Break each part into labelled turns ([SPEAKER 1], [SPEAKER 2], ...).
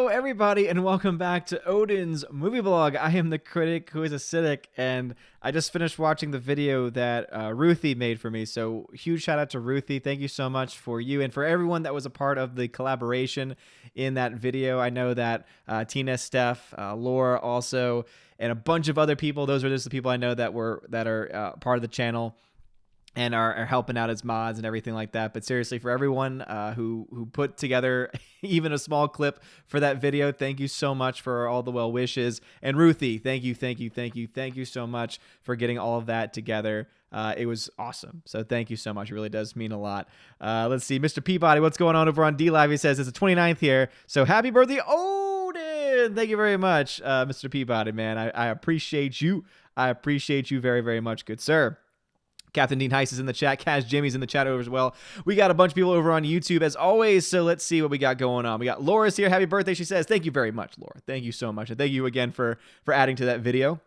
[SPEAKER 1] everybody, and welcome back to Odin's Movie Blog. I am the critic who is acidic, and I just finished watching the video that Ruthie made for me. So huge shout out to Ruthie. Thank you so much for you and for everyone that was a part of the collaboration in that video. I know that Tina, Steph, Laura also, and a bunch of other people. Those are just the people I know that are part of the channel and are helping out as mods and everything like that. But seriously, for everyone who put together even a small clip for that video, thank you so much for all the well wishes. And Ruthie, thank you so much for getting all of that together. It was awesome. So thank you so much. It really does mean a lot. Let's see. Mr. Peabody, what's going on over on D-Live? He says it's the 29th here. So happy birthday, Odin! Thank you very much, Mr. Peabody, man. I appreciate you. I appreciate you very, very much, good sir. Captain Dean Heiss is in the chat. Kaz Jimmy's in the chat over as well. We got a bunch of people over on YouTube as always, so let's see what we got going on. We got Laura's here. Happy birthday, she says. Thank you very much, Laura. Thank you so much. And thank you again for adding to that video.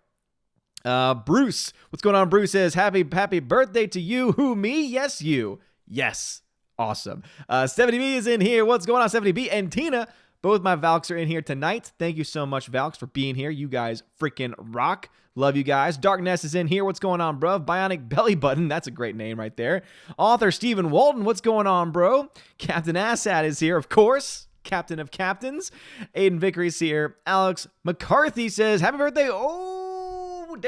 [SPEAKER 1] Bruce, what's going on? Bruce says, happy birthday to you. Who, me? Yes, you. Yes. Awesome. 70B is in here. What's going on, 70B? And Tina, both my Valks are in here tonight. Thank you so much, Valks, for being here. You guys freaking rock. Love you guys. Darkness is in here. What's going on, bro? Bionic Belly Button. That's a great name right there. Author Stephen Walton. What's going on, bro? Captain Assad is here, of course. Captain of Captains. Aiden Vickery's here. Alex McCarthy says, happy birthday, Odin.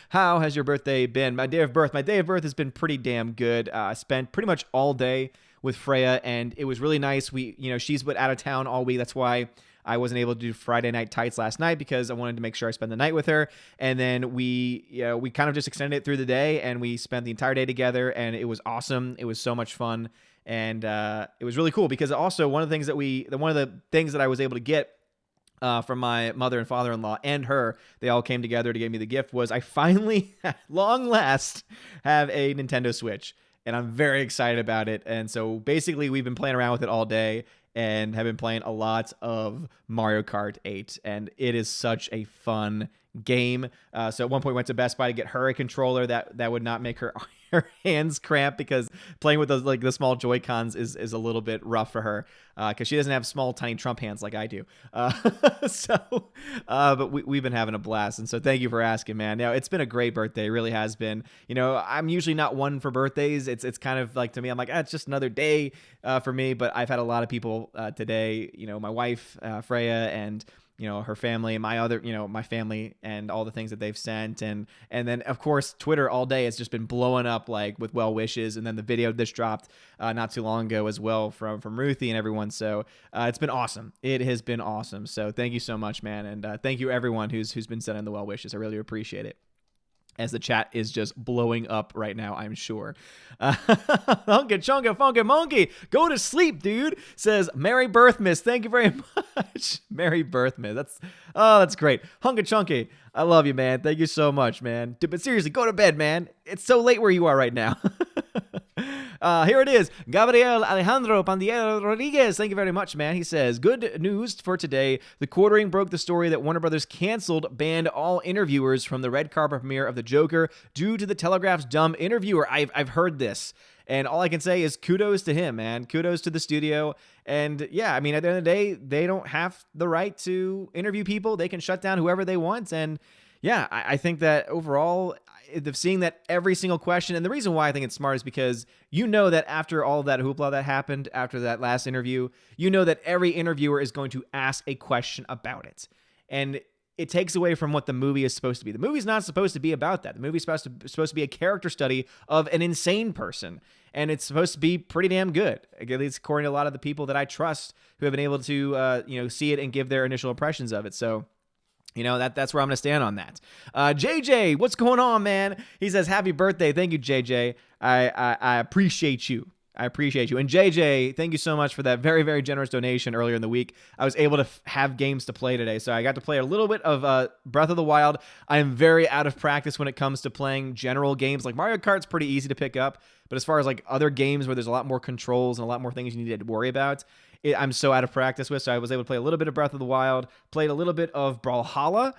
[SPEAKER 1] How has your birthday been? My day of birth has been pretty damn good. I spent pretty much all day with Freya, and it was really nice. She's been out of town all week. That's why I wasn't able to do Friday Night Tights last night, because I wanted to make sure I spend the night with her. And then we kind of just extended it through the day, and we spent the entire day together, and it was awesome. It was so much fun, and it was really cool because also one of the things that I was able to get from my mother and father-in-law and her, they all came together to give me the gift, was I finally, at long last, have a Nintendo Switch, and I'm very excited about it. And so basically we've been playing around with it all day and have been playing a lot of Mario Kart 8, and it is such a fun game. So at one point went to Best Buy to get her a controller that would not make her hands cramp, because playing with those the small Joy-Cons is a little bit rough for her, because she doesn't have small tiny Trump hands like I do. But we've been having a blast, and so thank you for asking, man. Now, it's been a great birthday. It really has been. I'm usually not one for birthdays. It's kind of like, to me, I'm like, it's just another day for me. But I've had a lot of people today. My wife Freya, and her family, and my other, my family, and all the things that they've sent. And then, of course, Twitter all day has just been blowing up with well wishes. And then the video just dropped not too long ago as well from Ruthie and everyone. So it's been awesome. It has been awesome. So thank you so much, man. And thank you everyone who's been sending the well wishes. I really appreciate it, as the chat is just blowing up right now, I'm sure. Hunka Chunka Funka Monkey, go to sleep, dude, says Merry Birthmas. Thank you very much. Merry Birthmas. That's great. Hunka Chunky, I love you, man. Thank you so much, man. But seriously, go to bed, man. It's so late where you are right now. Here it is. Gabriel Alejandro Pandiero Rodriguez. Thank you very much, man. He says, good news for today. The Quartering broke the story that Warner Brothers banned all interviewers from the red carpet premiere of The Joker due to the Telegraph's dumb interviewer. I've heard this, and all I can say is kudos to him, man. Kudos to the studio. And yeah, I mean, at the end of the day, they don't have the right to interview people. They can shut down whoever they want. And yeah, I think that overall, seeing that every single question, and the reason why I think it's smart is because that after all that hoopla that happened after that last interview, that every interviewer is going to ask a question about it. And it takes away from what the movie is supposed to be. The movie's not supposed to be about that. The movie's supposed to be a character study of an insane person. And it's supposed to be pretty damn good, at least according to a lot of the people that I trust who have been able to see it and give their initial impressions of it. So that's where I'm going to stand on that. JJ, what's going on, man? He says, happy birthday. Thank you, JJ. I appreciate you. I appreciate you. And JJ, thank you so much for that very, very generous donation earlier in the week. I was able to have games to play today. So I got to play a little bit of Breath of the Wild. I am very out of practice when it comes to playing general games. Like Mario Kart's pretty easy to pick up. But as far as other games where there's a lot more controls and a lot more things you need to worry about, I'm so out of practice with. So I was able to play a little bit of Breath of the Wild, played a little bit of Brawlhalla,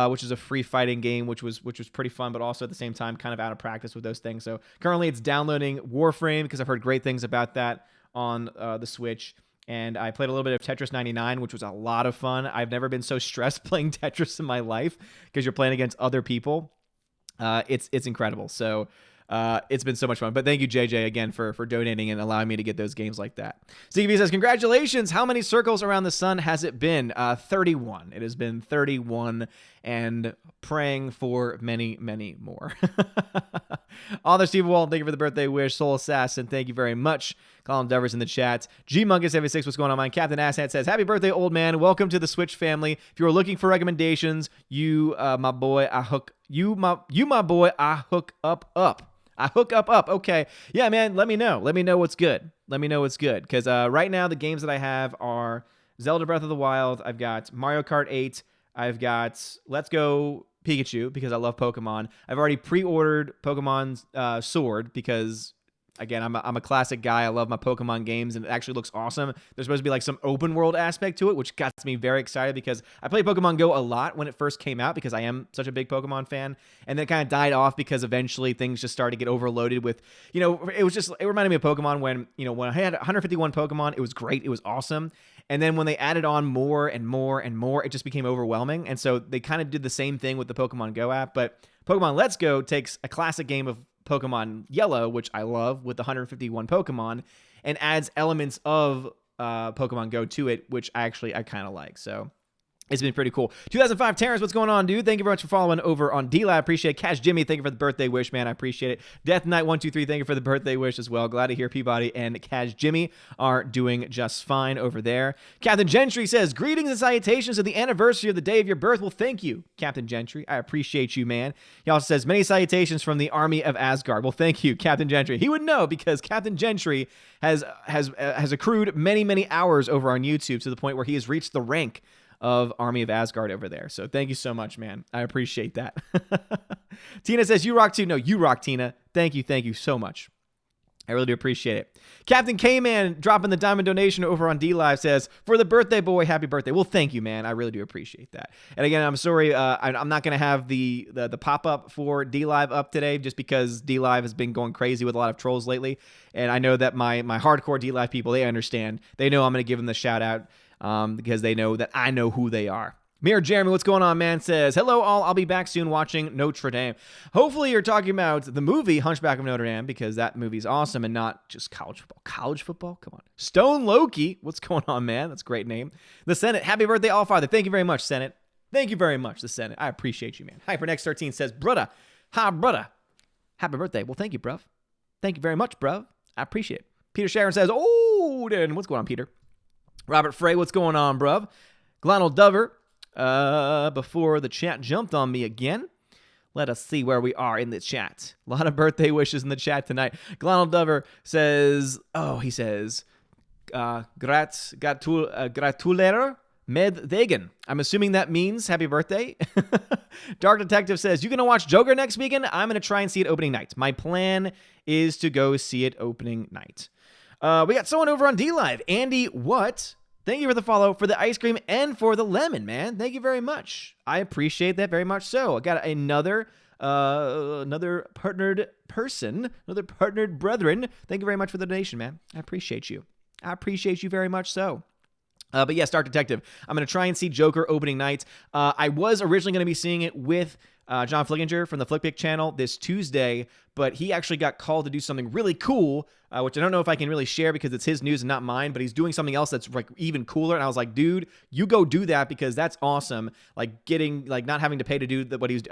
[SPEAKER 1] which is a free fighting game, which was pretty fun, but also at the same time kind of out of practice with those things. So currently it's downloading Warframe because I've heard great things about that on the Switch. and I played a little bit of Tetris 99, which was a lot of fun. I've never been so stressed playing Tetris in my life because you're playing against other people. It's incredible. So it's been so much fun. But thank you, JJ, again, for donating and allowing me to get those games like that. CKV says, congratulations. How many circles around the sun has it been? 31. It has been 31, and praying for many, many more. Author Steve Wall, thank you for the birthday wish. Soul Assassin, thank you very much. Colin Devers in the chat. G-Mungus76, what's going on, man? Captain Asshat says, happy birthday, old man. Welcome to the Switch family. If you are looking for recommendations, my boy, I hook up. I hook up. Okay. Yeah, man, let me know. Let me know what's good. Because right now, the games that I have are Zelda Breath of the Wild. I've got Mario Kart 8. I've got Let's Go Pikachu because I love Pokemon. I've already pre-ordered Pokemon Sword because, again, I'm a classic guy. I love my Pokemon games, and it actually looks awesome. There's supposed to be like some open world aspect to it, which got me very excited because I played Pokemon Go a lot when it first came out because I am such a big Pokemon fan, and then it kind of died off because eventually things just started to get overloaded with, it reminded me of Pokemon when I had 151 Pokemon, it was great, it was awesome. And then when they added on more and more and more, it just became overwhelming. And so they kind of did the same thing with the Pokemon Go app, but Pokemon Let's Go takes a classic game of Pokemon Yellow, which I love, with 151 Pokemon, and adds elements of Pokemon Go to it, which I kind of like. So it's been pretty cool. 2005 Terrence, what's going on, dude? Thank you very much for following over on D-Lab. Appreciate it. Cash Jimmy, thank you for the birthday wish, man. I appreciate it. Death Knight 123, thank you for the birthday wish as well. Glad to hear Peabody and Cash Jimmy are doing just fine over there. Captain Gentry says, greetings and salutations to the anniversary of the day of your birth. Well, thank you, Captain Gentry. I appreciate you, man. He also says, many salutations from the army of Asgard. Well, thank you, Captain Gentry. He would know because Captain Gentry has accrued many, many hours over on YouTube to the point where he has reached the rank of Army of Asgard over there. So thank you so much, man. I appreciate that. Tina says, you rock too. No, you rock, Tina. Thank you so much. I really do appreciate it. Captain K-Man dropping the diamond donation over on D-Live says, for the birthday boy, happy birthday. Well, thank you, man. I really do appreciate that. And again, I'm sorry, I'm not going to have the pop-up for D-Live up today just because D-Live has been going crazy with a lot of trolls lately. And I know that my hardcore D-Live people, they understand. They know I'm going to give them the shout-out because they know that I know who they are. Mirror Jeremy, what's going on, man? Says, hello all, I'll be back soon watching Notre Dame. Hopefully you're talking about the movie Hunchback of Notre Dame because that movie's awesome and not just college football. College football? Come on. Stone Loki, what's going on, man? That's a great name. The Senate, happy birthday, All Father. Thank you very much, Senate. Thank you very much, the Senate. I appreciate you, man. HyperNext13 says, brudda, hi, brudda. Happy birthday. Well, thank you, bruv. Thank you very much, bruv. I appreciate it. Peter Sharon says, Odin. What's going on, Peter? Robert Frey, what's going on, bruv? Glonald Dover, before the chat jumped on me again. Let us see where we are in the chat. A lot of birthday wishes in the chat tonight. Glonald Dover says, gratulerer med degen. I'm assuming that means happy birthday. Dark Detective says, you going to watch Joker next weekend? I'm going to try and see it opening night. My plan is to go see it opening night. We got someone over on D-Live. Andy, what? Thank you for the follow, for the ice cream, and for the lemon, man. Thank you very much. I appreciate that very much so. I got another partnered person, another partnered brethren. Thank you very much for the donation, man. I appreciate you. I appreciate you very much so. But yes, Dark Detective. I'm going to try and see Joker opening night. I was originally going to be seeing it with John Flickinger from the Flickpick channel this Tuesday, but he actually got called to do something really cool, which I don't know if I can really share because it's his news and not mine, but he's doing something else that's like even cooler. And I was like, dude, you go do that because that's awesome. Like not having to pay to do what he's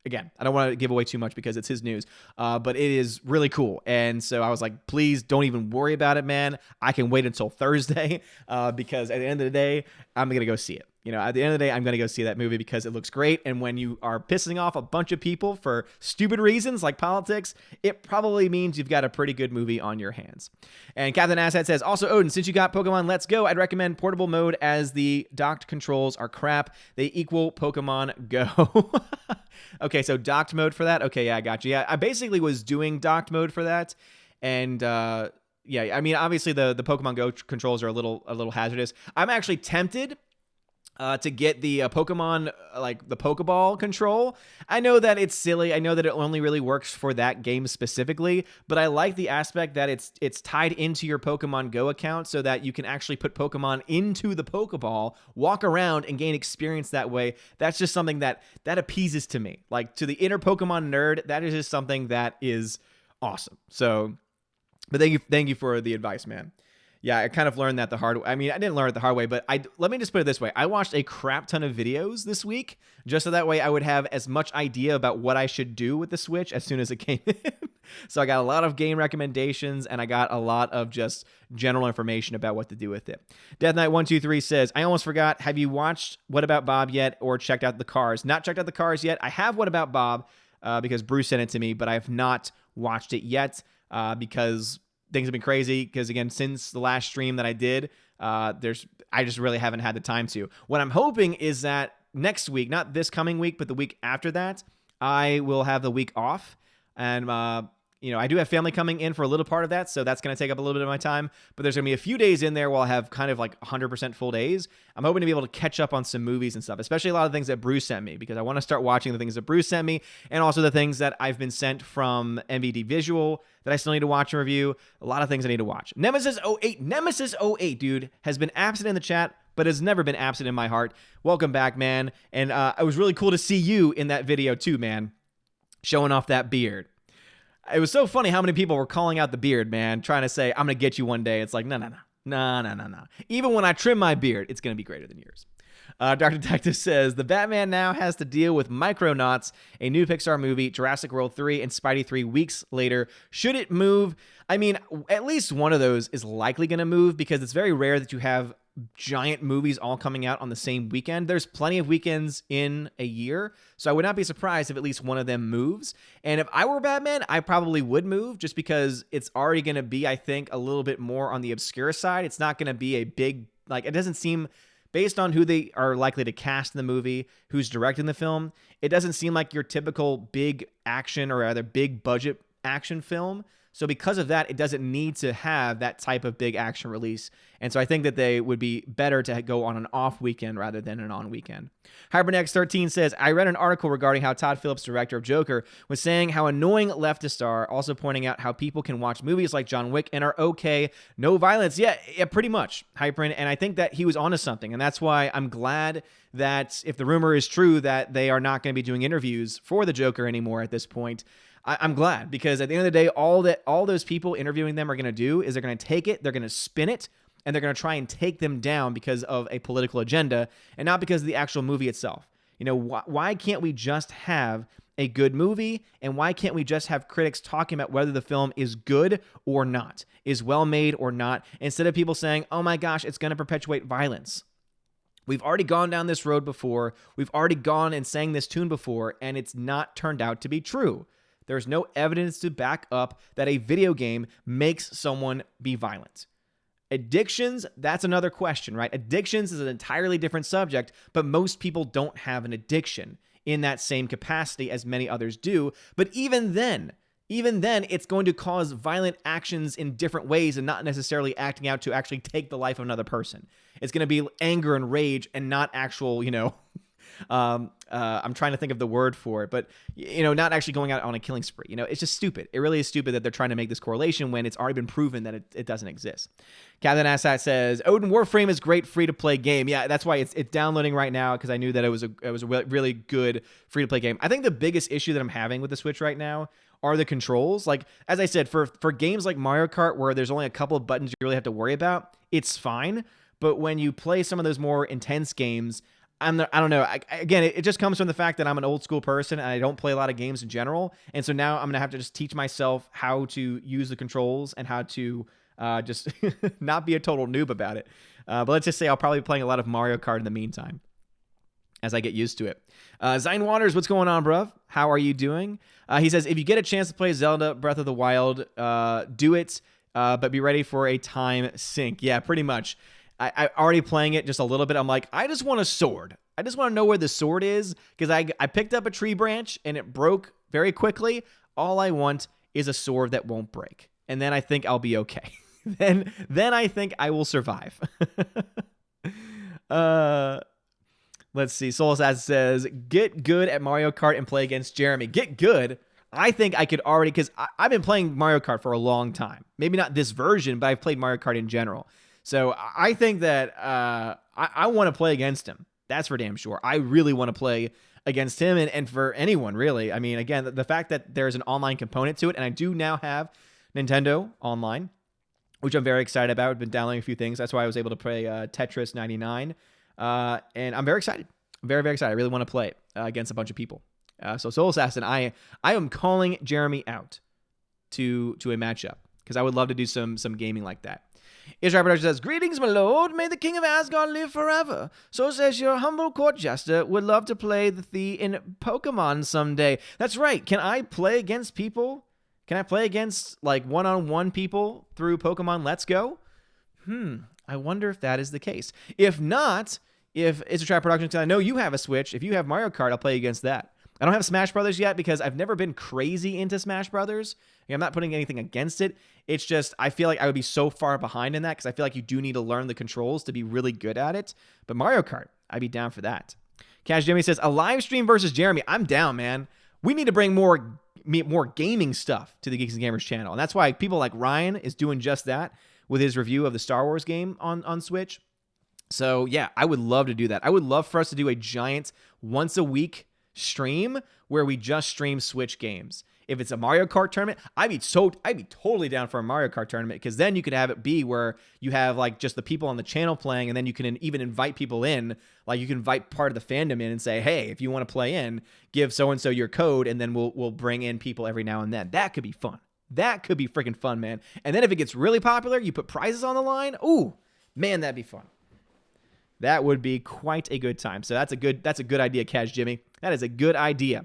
[SPEAKER 1] again, I don't want to give away too much because it's his news, but it is really cool. And so I was like, please don't even worry about it, man. I can wait until Thursday because at the end of the day, I'm going to go see it. At the end of the day, I'm going to go see that movie because it looks great. And when you are pissing off a bunch of people for stupid reasons like politics, it probably means you've got a pretty good movie on your hands. And Captain Asshat says, also, Odin, since you got Pokemon Let's Go, I'd recommend portable mode as the docked controls are crap. They equal Pokemon Go. Okay, so docked mode for that? Okay, yeah, I got you. Yeah, I basically was doing docked mode for that. And, yeah, I mean, obviously the Pokemon Go controls are a little hazardous. I'm actually tempted to get the Pokemon, like the Pokeball control. I know that it's silly. I know that it only really works for that game specifically, but I like the aspect that it's tied into your Pokemon Go account so that you can actually put Pokemon into the Pokeball, walk around, and gain experience that way. That's just something that appeases to me. Like, to the inner Pokemon nerd, that is just something that is awesome. So, but thank you for the advice, man. Yeah, I kind of learned that the hard way. I mean, I didn't learn it the hard way, but let me just put it this way. I watched a crap ton of videos this week, just so that way I would have as much idea about what I should do with the Switch as soon as it came in. So I got a lot of game recommendations, and I got a lot of just general information about what to do with it. Death Knight 123 says, I almost forgot, have you watched What About Bob yet, or checked out the Cars? Not checked out the Cars yet. I have What About Bob because Bruce sent it to me, but I have not watched it yet because things have been crazy, because again, since the last stream that I did, I just really haven't had the time to. What I'm hoping is that next week, not this coming week, but the week after that, I will have the week off. And, I do have family coming in for a little part of that, so that's going to take up a little bit of my time. But there's going to be a few days in there where I'll have kind of like 100% full days. I'm hoping to be able to catch up on some movies and stuff, especially a lot of things that Bruce sent me, because I want to start watching the things that Bruce sent me, and also the things that I've been sent from MVD Visual that I still need to watch and review. A lot of things I need to watch. Nemesis08, dude, has been absent in the chat, but has never been absent in my heart. Welcome back, man. And it was really cool to see you in that video too, man, showing off that beard. It was so funny how many people were calling out the beard, man, trying to say, I'm going to get you one day. It's like, no. Even when I trim my beard, it's going to be greater than yours. Dr. Detective says, the Batman now has to deal with Micronauts, a new Pixar movie, Jurassic World 3, and Spidey 3 weeks later. Should it move? I mean, at least one of those is likely going to move, because it's very rare that you have giant movies all coming out on the same weekend. There's plenty of weekends in a year, so I would not be surprised if at least one of them moves. And if I were Batman, I probably would move, just because it's already going to be, I think, a little bit more on the obscure side. It's not going to be a big, like, it doesn't seem, based on who they are likely to cast in the movie, who's directing the film, it doesn't seem like your typical big action or rather big budget action film. So because of that, it doesn't need to have that type of big action release. And so I think that they would be better to go on an off weekend rather than an on weekend. Hypernex13 says, I read an article regarding how Todd Phillips, director of Joker, was saying how annoying leftists are, also pointing out how people can watch movies like John Wick and are okay, no violence. Yeah, pretty much, Hyperin. And I think that he was onto something. And that's why I'm glad that if the rumor is true that they are not going to be doing interviews for the Joker anymore at this point, I'm glad, because at the end of the day, all those people interviewing them are going to do is they're going to take it, they're going to spin it, and they're going to try and take them down because of a political agenda and not because of the actual movie itself. You know, why can't we just have a good movie, and why can't we just have critics talking about whether the film is good or not, is well made or not, instead of people saying, oh my gosh, it's going to perpetuate violence. We've already gone down this road before. We've already gone and sang this tune before, and it's not turned out to be true. There's no evidence to back up that a video game makes someone be violent. Addictions, that's another question, right? Addictions is an entirely different subject, but most people don't have an addiction in that same capacity as many others do. But even then, it's going to cause violent actions in different ways and not necessarily acting out to actually take the life of another person. It's going to be anger and rage and not actual, I'm trying to think of the word for it, but, not actually going out on a killing spree. It's just stupid. It really is stupid that they're trying to make this correlation when it's already been proven that it doesn't exist. Captain Assat says, Odin Warframe is great free-to-play game. Yeah, that's why it's downloading right now, because I knew that it was a really good free-to-play game. I think the biggest issue that I'm having with the Switch right now are the controls. Like, as I said, for games like Mario Kart, where there's only a couple of buttons you really have to worry about, it's fine. But when you play some of those more intense games, I don't know. Again, it just comes from the fact that I'm an old school person and I don't play a lot of games in general. And so now I'm going to have to just teach myself how to use the controls and how to just not be a total noob about it. But let's just say I'll probably be playing a lot of Mario Kart in the meantime as I get used to it. Zine Waters, what's going on, bruv? How are you doing? He says, if you get a chance to play Zelda Breath of the Wild, do it, but be ready for a time sink. Yeah, pretty much. I already playing it just a little bit. I'm like, I just want a sword. I just want to know where the sword is, because I picked up a tree branch and it broke very quickly. All I want is a sword that won't break. And then I think I'll be okay. then I think I will survive. Let's see. Soul Assassin says, get good at Mario Kart and play against Jeremy. Get good. I think I could already, because I've been playing Mario Kart for a long time. Maybe not this version, but I've played Mario Kart in general. So I think that I want to play against him. That's for damn sure. I really want to play against him and for anyone, really. I mean, again, the fact that there's an online component to it, and I do now have Nintendo Online, which I'm very excited about. I've been downloading a few things. That's why I was able to play Tetris 99. And I'm very excited. I'm very, very excited. I really want to play it against a bunch of people. So Soul Assassin, I am calling Jeremy out to a matchup because I would love to do some gaming like that. Israel Production says, greetings, my lord. May the king of Asgard live forever. So says your humble court jester. Would love to play the Thea in Pokemon someday. That's right. Can I play against people? Can I play against like one-on-one people through Pokemon Let's Go? I wonder if that is the case. If not, if it's a Trap Production, because I know you have a Switch. If you have Mario Kart, I'll play against that. I don't have Smash Brothers yet because I've never been crazy into Smash Brothers. I'm not putting anything against it. It's just I feel like I would be so far behind in that because I feel like you do need to learn the controls to be really good at it. But Mario Kart, I'd be down for that. Cash Jimmy says, a live stream versus Jeremy. I'm down, man. We need to bring more gaming stuff to the Geeks and Gamers channel. And that's why people like Ryan is doing just that with his review of the Star Wars game on Switch. So, yeah, I would love to do that. I would love for us to do a giant once-a-week stream where we just stream Switch games. If it's a Mario Kart tournament, I'd be totally down for a Mario Kart tournament because then you could have it be where you have like just the people on the channel playing, and then you can even invite people in. Like you can invite part of the fandom in and say, hey, if you want to play in, give so-and-so your code, and then we'll bring in people every now and then. That could be fun. That could be freaking fun, man. And then if it gets really popular, you put prizes on the line. Ooh, man, that'd be fun. That would be quite a good time. So that's a good idea, Cash Jimmy. That is a good idea.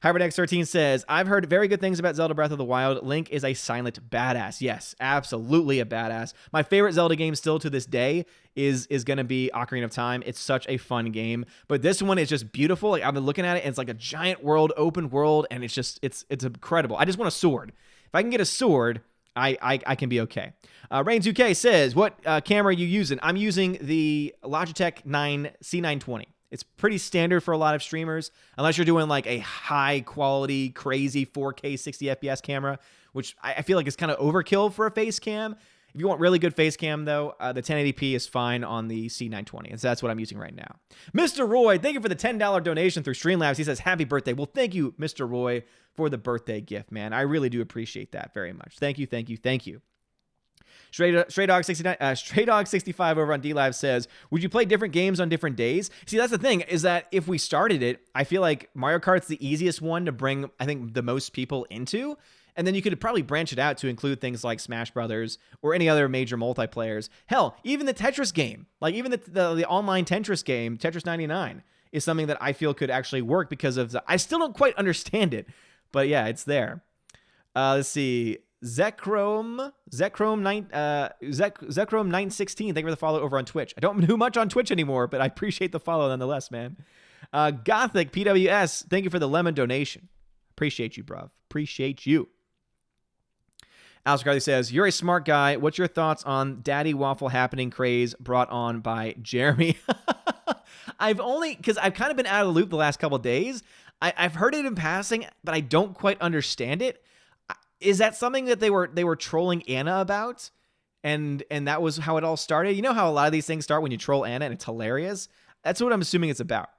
[SPEAKER 1] HyperX13 says, I've heard very good things about Zelda Breath of the Wild. Link is a silent badass. Yes, absolutely a badass. My favorite Zelda game still to this day is going to be Ocarina of Time. It's such a fun game. But this one is just beautiful. Like I've been looking at it, and it's like a giant world, open world, and it's incredible. I just want a sword. If I can get a sword, I can be okay. Reigns UK says, what camera are you using? I'm using the Logitech C920. It's pretty standard for a lot of streamers, unless you're doing like a high quality, crazy 4K 60 FPS camera, which I feel like is kind of overkill for a face cam. If you want really good face cam, though, the 1080p is fine on the C920, and so that's what I'm using right now. Mr. Roy, thank you for the $10 donation through Streamlabs. He says, happy birthday. Well, thank you, Mr. Roy, for the birthday gift, man. I really do appreciate that very much. Thank you, thank you, thank you. Stray Dog 65 over on DLive says, would you play different games on different days? See, that's the thing, is that if we started it, I feel like Mario Kart's the easiest one to bring, I think, the most people into. And then you could probably branch it out to include things like Smash Brothers or any other major multiplayers. Hell, even the Tetris game, like even the online Tetris game, Tetris 99, is something that I feel could actually work because of I still don't quite understand it, but yeah, it's there. Let's see. Zekrom916, thank you for the follow over on Twitch. I don't do much on Twitch anymore, but I appreciate the follow nonetheless, man. Gothic PWS, thank you for the lemon donation. Appreciate you, bruv. Appreciate you. Alice Carly says, you're a smart guy. What's your thoughts on Daddy Waffle Happening craze brought on by Jeremy? Because I've kind of been out of the loop the last couple of days. I've heard it in passing, but I don't quite understand it. Is that something that they were trolling Anna about? And that was how it all started? You know how a lot of these things start when you troll Anna and it's hilarious? That's what I'm assuming it's about.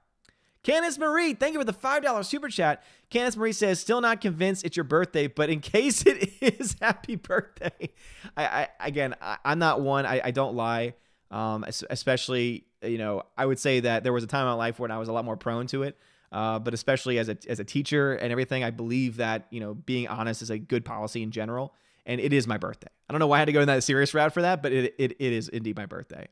[SPEAKER 1] Candice Marie, thank you for the $5 super chat. Candice Marie says, still not convinced it's your birthday, but in case it is, happy birthday. I'm not one. I don't lie. Especially, I would say that there was a time in my life when I was a lot more prone to it. But especially as a teacher and everything, I believe that, being honest is a good policy in general. And it is my birthday. I don't know why I had to go in that serious route for that, but it is indeed my birthday.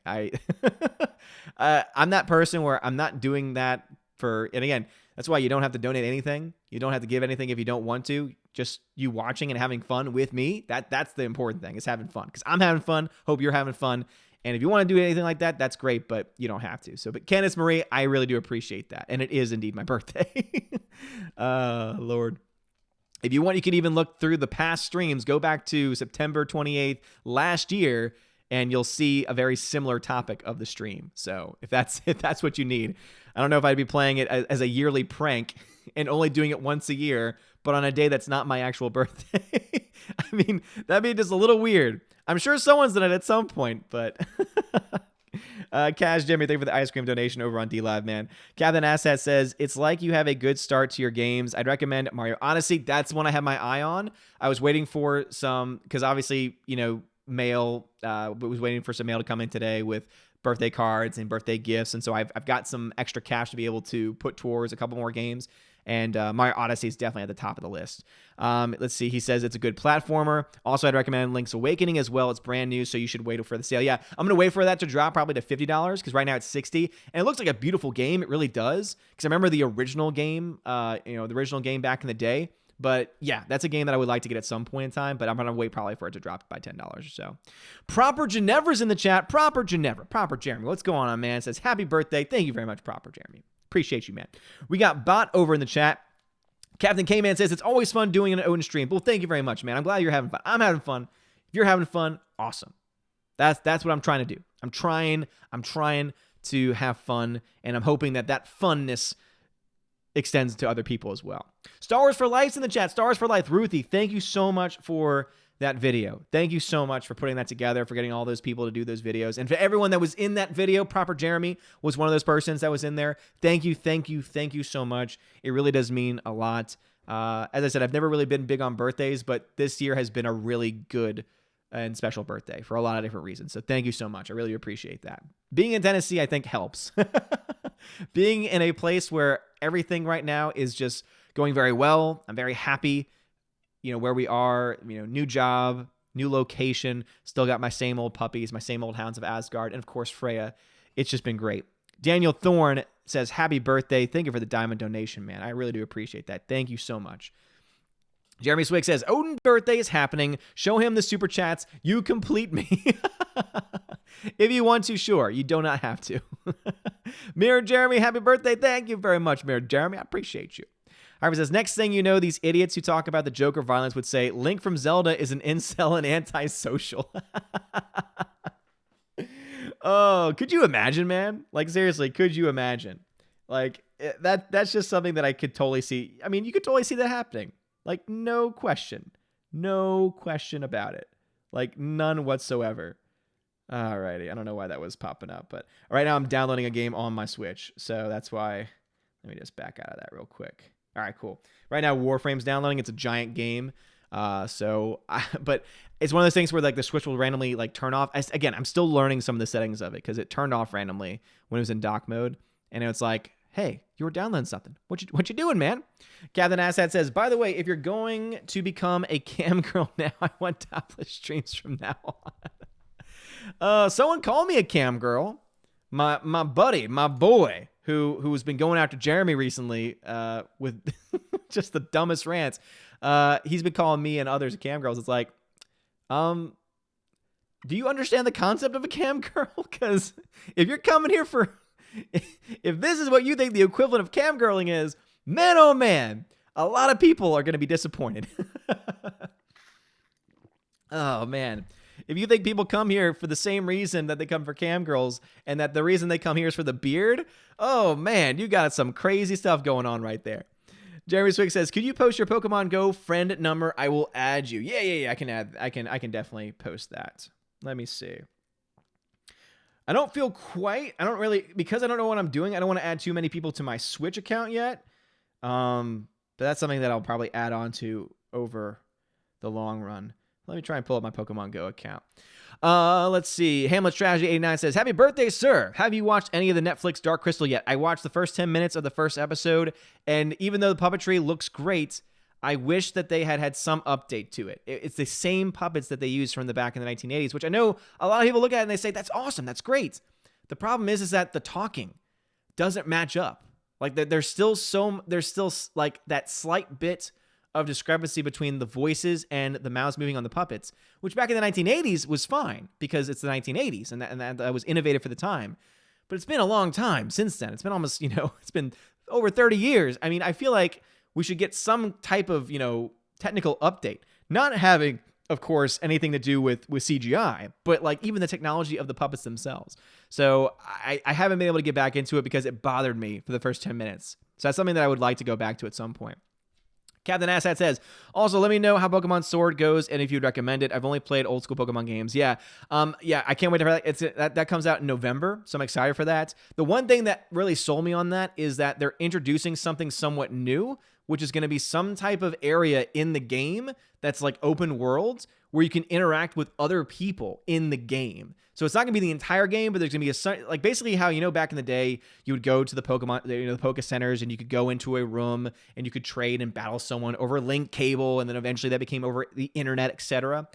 [SPEAKER 1] I'm that person where I'm not doing that and again, that's why you don't have to donate anything. You don't have to give anything if you don't want to. Just you watching and having fun with me. That's the important thing, is having fun. Because I'm having fun. Hope you're having fun. And if you want to do anything like that, that's great, but you don't have to. But Candice Marie, I really do appreciate that. And it is indeed my birthday. Lord. If you want, you can even look through the past streams. Go back to September 28th last year and you'll see a very similar topic of the stream. So if that's what you need, I don't know if I'd be playing it as a yearly prank and only doing it once a year, but on a day that's not my actual birthday. I mean, that'd be just a little weird. I'm sure someone's done it at some point, but Cash Jimmy, thank you for the ice cream donation over on DLive, man. Captain Asshat says, it's like you have a good start to your games. I'd recommend Mario Odyssey. That's one I have my eye on. I was waiting for some, because obviously, mail, was waiting for some mail to come in today with birthday cards and birthday gifts. And so I've got some extra cash to be able to put towards a couple more games. And Mario Odyssey is definitely at the top of the list. Let's see. He says it's a good platformer. Also, I'd recommend Link's Awakening as well. It's brand new, so you should wait for the sale. Yeah, I'm going to wait for that to drop probably to $50 because right now it's $60. And it looks like a beautiful game. It really does. Because I remember the original game, the original game back in the day. But yeah, that's a game that I would like to get at some point in time, but I'm going to wait probably for it to drop by $10 or so. Proper Ginevra's in the chat. Proper Ginevra. Proper Jeremy. What's going on, man? It says, happy birthday. Thank you very much, Proper Jeremy. Appreciate you, man. We got Bot over in the chat. Captain K-Man says, it's always fun doing an Odin stream. Well, thank you very much, man. I'm glad you're having fun. I'm having fun. If you're having fun, awesome. That's what I'm trying to do. I'm trying to have fun, and I'm hoping that funness extends to other people as well. Star Wars for Life's in the chat. Star Wars for Life. Ruthie, thank you so much for that video. Thank you so much for putting that together, for getting all those people to do those videos. And for everyone that was in that video, Proper Jeremy was one of those persons that was in there. Thank you so much. It really does mean a lot. As I said, I've never really been big on birthdays, but this year has been a really good and special birthday for a lot of different reasons. So thank you so much. I really appreciate that. Being in Tennessee, I think, helps. Being in a place where everything right now is just going very well. I'm very happy. Where we are, new job, new location, still got my same old puppies, my same old hounds of Asgard, and of course, Freya. It's just been great. Daniel Thorne says, happy birthday. Thank you for the diamond donation, man. I really do appreciate that. Thank you so much. Jeremy Swig says, Odin's birthday is happening. Show him the super chats. You complete me. If you want to, sure. You do not have to. Mirror Jeremy, happy birthday. Thank you very much, Mirror Jeremy. I appreciate you. Harvey says, next thing you know, these idiots who talk about the Joker violence would say, Link from Zelda is an incel and antisocial. Oh, could you imagine, man? Like, seriously, could you imagine? Like, that's just something that I could totally see. I mean, you could totally see that happening. Like, no question. No question about it. Like, none whatsoever. Alrighty, I don't know why that was popping up, but right now I'm downloading a game on my Switch, so that's why. Let me just back out of that real quick. All right, cool. Right now, Warframe's downloading. It's a giant game. But it's one of those things where like the Switch will randomly like turn off. Again, I'm still learning some of the settings of it because it turned off randomly when it was in dock mode. And it's like, hey, you were downloading something. What you doing, man? Captain Asshat says, by the way, if you're going to become a cam girl now, I want topless streams from now on. Someone call me a cam girl. My buddy, my boy, who's been going after Jeremy recently with just the dumbest rants. He's been calling me and others cam girls. It's like, do you understand the concept of a cam girl? Because if you're coming here for, if this is what you think the equivalent of cam girling is, man, oh man, a lot of people are going to be disappointed. Oh man. If you think people come here for the same reason that they come for cam girls and that the reason they come here is for the beard, oh man, you got some crazy stuff going on right there. Jeremy Swig says, could you post your Pokemon Go friend number? I will add you. Yeah. I can definitely post that. Let me see. I don't really, because I don't know what I'm doing. I don't want to add too many people to my Switch account yet. But that's something that I'll probably add on to over the long run. Let me try and pull up my Pokemon Go account. Let's see. Hamlet Strategy 89 says, happy birthday, sir. Have you watched any of the Netflix Dark Crystal yet? I watched the first 10 minutes of the first episode, and even though the puppetry looks great, I wish that they had some update to it. It's the same puppets that they used from the back in the 1980s, which I know a lot of people look at it and they say, that's awesome, that's great. The problem is that the talking doesn't match up. Like, there's still like that slight bit of discrepancy between the voices and the mouths moving on the puppets, which back in the 1980s was fine because it's the 1980s and that was innovative for the time. But it's been a long time since then. It's been almost, it's been over 30 years. I mean, I feel like we should get some type of, technical update. Not having of course, anything to do with CGI, but like even the technology of the puppets themselves. So I haven't been able to get back into it because it bothered me for the first 10 minutes. So that's something that I would like to go back to at some point. Captain Asshat says, also, let me know how Pokemon Sword goes and if you'd recommend it. I've only played old school Pokemon games. Yeah, I can't wait to that. That comes out in November, so I'm excited for that. The one thing that really sold me on that is that they're introducing something somewhat new, which is going to be some type of area in the game that's like open world where you can interact with other people in the game. So it's not going to be the entire game, but there's going to be like basically how, back in the day, you would go to the Pokemon, the Poke Centers, and you could go into a room and you could trade and battle someone over a link cable, and then eventually that became over the internet, etc.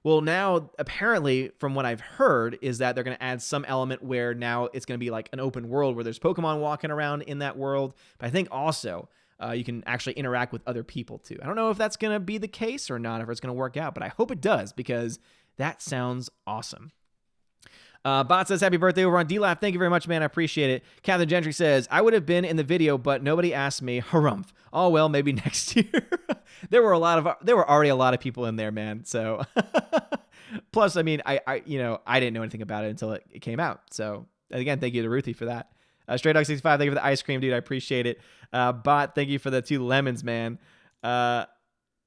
[SPEAKER 1] Well, now, apparently, from what I've heard, is that they're going to add some element where now it's going to be like an open world where there's Pokemon walking around in that world. But I think also you can actually interact with other people too. I don't know if that's going to be the case or not, if it's going to work out, but I hope it does because that sounds awesome. Bot says, happy birthday over on DLAP. Thank you very much, man. I appreciate it. Catherine Gentry says, I would have been in the video, but nobody asked me. Harumph. Oh, well, maybe next year. There were already a lot of people in there, man. So plus, I mean, I didn't know anything about it until it came out. So again, thank you to Ruthie for that. Stray Dog 65, thank you for the ice cream, dude. I appreciate it. Bot, thank you for the 2 lemons, man.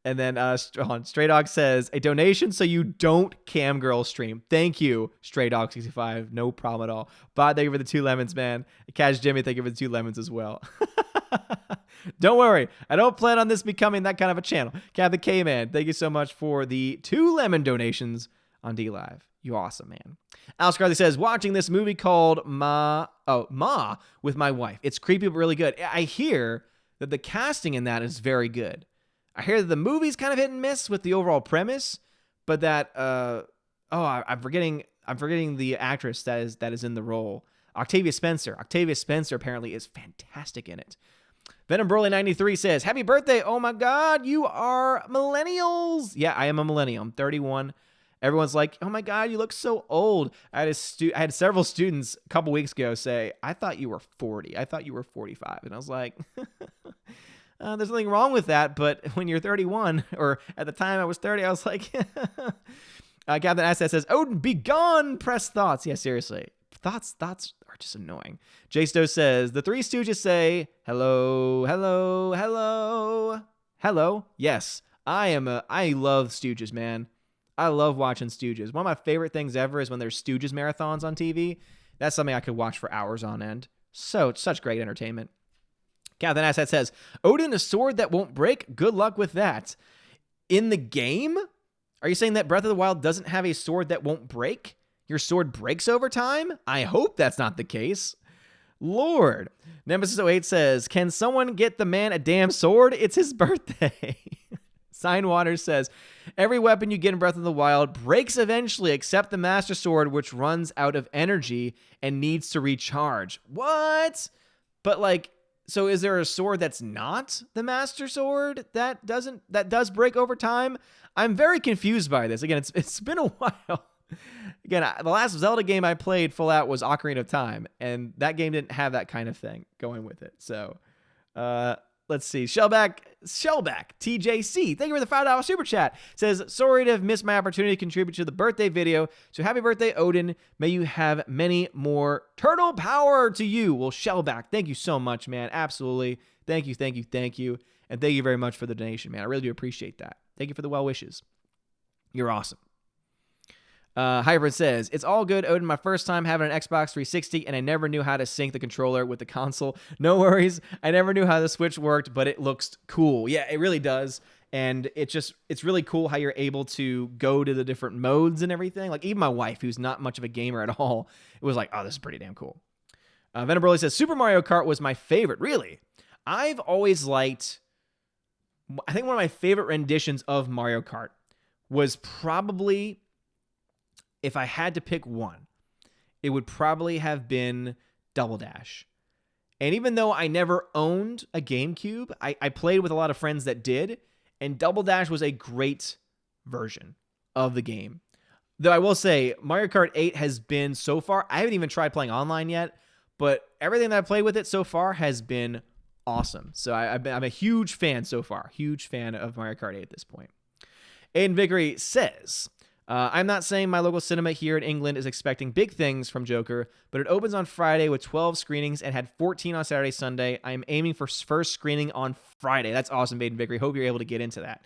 [SPEAKER 1] And then Stray Dog says, a donation so you don't cam girl stream. Thank you, Stray Dog 65. No problem at all. Bot, thank you for the 2 lemons, man. Cash Jimmy, thank you for the 2 lemons as well. Don't worry. I don't plan on this becoming that kind of a channel. Captain K-Man, thank you so much for the 2 lemon donations on DLive. You awesome, man. Alice Carly says, watching this movie called Ma with my wife. It's creepy but really good. I hear that the casting in that is very good. I hear that the movie's kind of hit and miss with the overall premise, but that I'm forgetting the actress that is in the role. Octavia Spencer. Octavia Spencer apparently is fantastic in it. Venom Broly 93 says, happy birthday. Oh my God, you are millennials. Yeah, I am a millennial. I'm 31. Everyone's like, oh my God, you look so old. I had several students a couple weeks ago say, I thought you were 40. I thought you were 45. And I was like, there's nothing wrong with that. But when you're 31, or at the time I was 30, I was like, Captain Asset says, Odin, be gone. Press thoughts. Yeah, seriously. Thoughts are just annoying. Jay Stowe says, the Three Stooges say, hello, hello, hello, hello. Yes, I love Stooges, man. I love watching Stooges. One of my favorite things ever is when there's Stooges marathons on TV. That's something I could watch for hours on end. Such great entertainment. Captain Asset says, Odin, a sword that won't break? Good luck with that. In the game? Are you saying that Breath of the Wild doesn't have a sword that won't break? Your sword breaks over time? I hope that's not the case. Lord. Nemesis 08 says, can someone get the man a damn sword? It's his birthday. Signwater says, every weapon you get in Breath of the Wild breaks eventually except the Master Sword, which runs out of energy and needs to recharge. What? But so is there a sword that's not the Master Sword that does break over time? I'm very confused by this. Again, it's been a while. Again, the last Zelda game I played full out was Ocarina of Time, and that game didn't have that kind of thing going with it. So, let's see. Shellback, TJC. Thank you for the $5 super chat. Says, sorry to have missed my opportunity to contribute to the birthday video. So happy birthday, Odin. May you have many more turtle power to you. Well, Shellback, thank you so much, man. Absolutely. Thank you. And thank you very much for the donation, man. I really do appreciate that. Thank you for the well wishes. You're awesome. Hybrid says, it's all good, Odin. My first time having an Xbox 360, and I never knew how to sync the controller with the console. No worries. I never knew how the Switch worked, but it looks cool. Yeah, it really does. And it's really cool how you're able to go to the different modes and everything. Like, even my wife, who's not much of a gamer at all, it was like, oh, this is pretty damn cool. Venom Broly says, Super Mario Kart was my favorite. Really? I've always liked, I think one of my favorite renditions of Mario Kart was probably, if I had to pick one, it would probably have been Double Dash. And even though I never owned a GameCube, I played with a lot of friends that did, and Double Dash was a great version of the game. Though I will say, Mario Kart 8 has been so far, I haven't even tried playing online yet, but everything that I played with it so far has been awesome. So I'm a huge fan so far. Huge fan of Mario Kart 8 at this point. Aiden Vickery says, I'm not saying my local cinema here in England is expecting big things from Joker, but it opens on Friday with 12 screenings and had 14 on Saturday, Sunday. I'm aiming for first screening on Friday. That's awesome, Aiden Vickery. Hope you're able to get into that.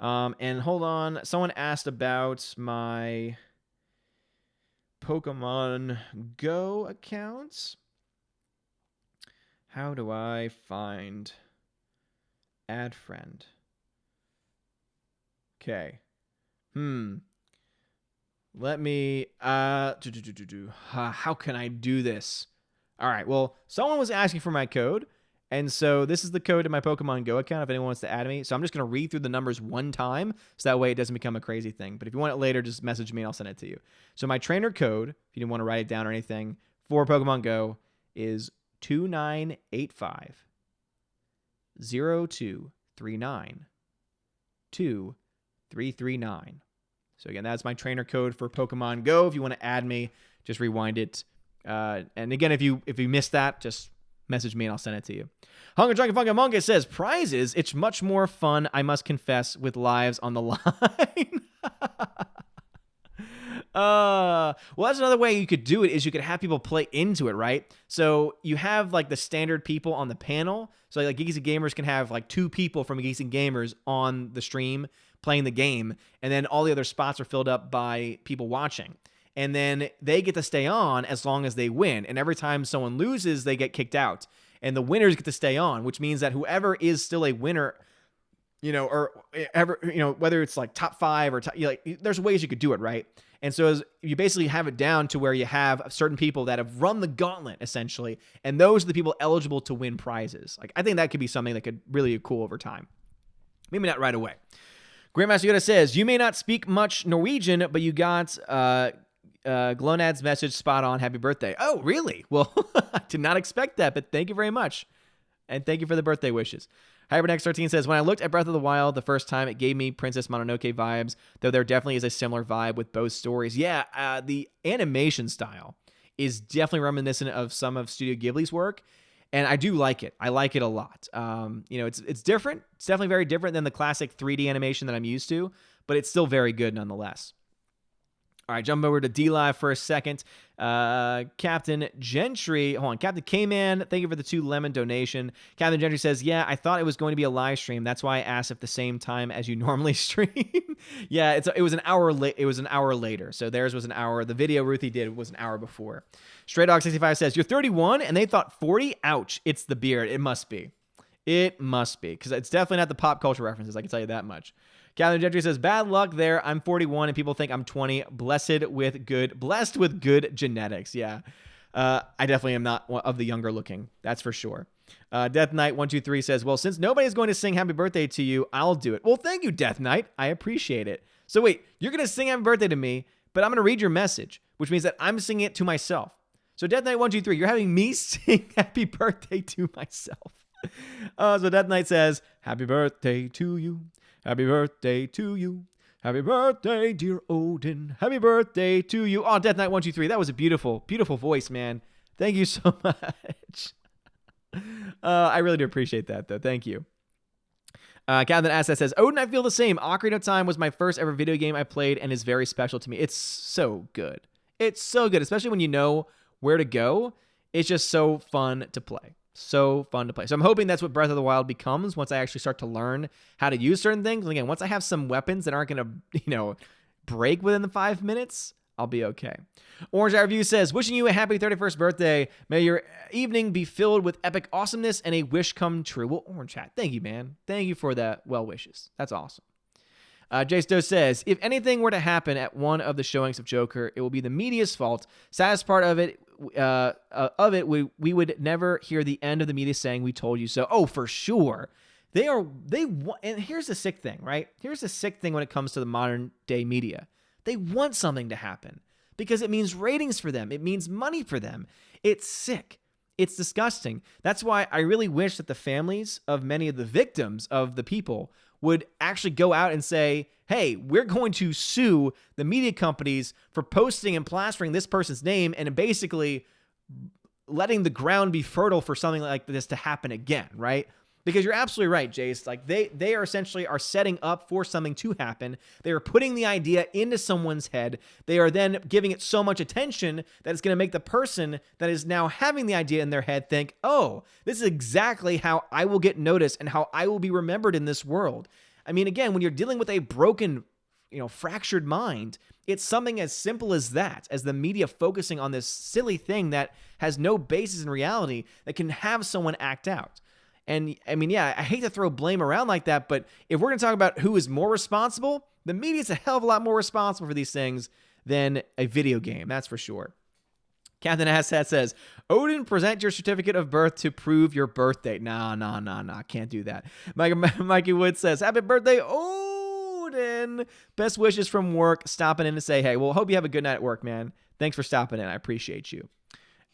[SPEAKER 1] And hold on. Someone asked about my Pokemon Go accounts. How do I find add friend? Okay. Let me, how can I do this? All right, well, someone was asking for my code, and so this is the code to my Pokemon Go account if anyone wants to add me. So I'm just going to read through the numbers one time, so that way it doesn't become a crazy thing. But if you want it later, just message me and I'll send it to you. So my trainer code, if you didn't want to write it down or anything, for Pokemon Go is 2985 0239 2339. So again, that's my trainer code for Pokemon Go. If you want to add me, just rewind it. And again, if you missed that, just message me and I'll send it to you. Hunger Drunken Funky Monka says, prizes, it's much more fun, I must confess, with lives on the line. Well, that's another way you could do it, is you could have people play into it, right? So you have like the standard people on the panel. So like Geeks and Gamers can have like 2 people from Geeks and Gamers on the stream playing the game, and then all the other spots are filled up by people watching. And then they get to stay on as long as they win. And every time someone loses, they get kicked out. And the winners get to stay on, which means that whoever is still a winner, or ever, whether it's like top 5 or there's ways you could do it, right? And so you basically have it down to where you have certain people that have run the gauntlet, essentially, and those are the people eligible to win prizes. Like, I think that could be something that could really be cool over time. Maybe not right away. Grandmaster Yoda says, you may not speak much Norwegian, but you got Glonad's message spot on. Happy birthday. Oh, really? Well, I did not expect that, but thank you very much. And thank you for the birthday wishes. Hypernex13 says, when I looked at Breath of the Wild the first time, it gave me Princess Mononoke vibes, though there definitely is a similar vibe with both stories. Yeah, the animation style is definitely reminiscent of some of Studio Ghibli's work, and I do like it. I like it a lot. It's different. It's definitely very different than the classic 3D animation that I'm used to, but it's still very good nonetheless. All right, jump over to D-Live for a second. Captain Gentry, Captain K-Man, thank you for the 2 lemon donation. Captain Gentry says, yeah, I thought it was going to be a live stream. That's why I asked if the same time as you normally stream. Yeah, it was an hour late. It was an hour later. So theirs was an hour. The video Ruthie did was an hour before. Stray Dog 65 says, you're 31 and they thought 40? Ouch, it's the beard. It must be. It must be, because it's definitely not the pop culture references. I can tell you that much. Captain Gentry says, bad luck there. I'm 41 and people think I'm 20. Blessed with good genetics. Yeah. I definitely am not of the younger looking. That's for sure. Death Knight 123 says, well, since nobody's going to sing happy birthday to you, I'll do it. Well, thank you, Death Knight. I appreciate it. So wait, you're going to sing happy birthday to me, but I'm going to read your message, which means that I'm singing it to myself. So Death Knight 123, you're having me sing happy birthday to myself. So Death Knight says, happy birthday to you. Happy birthday to you. Happy birthday, dear Odin. Happy birthday to you. Oh, Death Knight 123. That was a beautiful, beautiful voice, man. Thank you so much. I really do appreciate that, though. Thank you. Captain Asset says, Odin, I feel the same. Ocarina of Time was my first ever video game I played and is very special to me. It's so good. It's so good, especially when you know where to go. It's just so fun to play. So fun to play. So I'm hoping that's what Breath of the Wild becomes once I actually start to learn how to use certain things. And again, once I have some weapons that aren't going to, break within the 5 minutes, I'll be okay. Orange Eye Review says, wishing you a happy 31st birthday. May your evening be filled with epic awesomeness and a wish come true. Well, Orange Hat, thank you, man. Thank you for the well wishes. That's awesome. Jace Doe says, if anything were to happen at one of the showings of Joker, it will be the media's fault. Saddest part of it, we would never hear the end of the media saying, we told you so. Oh, for sure. And here's the sick thing, right? Here's the sick thing when it comes to the modern day media. They want something to happen because it means ratings for them. It means money for them. It's sick. It's disgusting. That's why I really wish that the families of many of the victims of the people would actually go out and say, hey, we're going to sue the media companies for posting and plastering this person's name and basically letting the ground be fertile for something like this to happen again, right? Because you're absolutely right, Jace. Like they are essentially are setting up for something to happen. They are putting the idea into someone's head. They are then giving it so much attention that it's going to make the person that is now having the idea in their head think, oh, this is exactly how I will get noticed and how I will be remembered in this world. I mean, again, when you're dealing with a broken, fractured mind, it's something as simple as that, as the media focusing on this silly thing that has no basis in reality that can have someone act out. And I mean, yeah, I hate to throw blame around like that, but if we're going to talk about who is more responsible, the media is a hell of a lot more responsible for these things than a video game. That's for sure. Captain Asshat says, Odin, present your certificate of birth to prove your birth date. Nah. Can't do that. Mikey Wood says, happy birthday, Odin. Best wishes from work. Stopping in to say, hey, well, hope you have a good night at work, man. Thanks for stopping in. I appreciate you.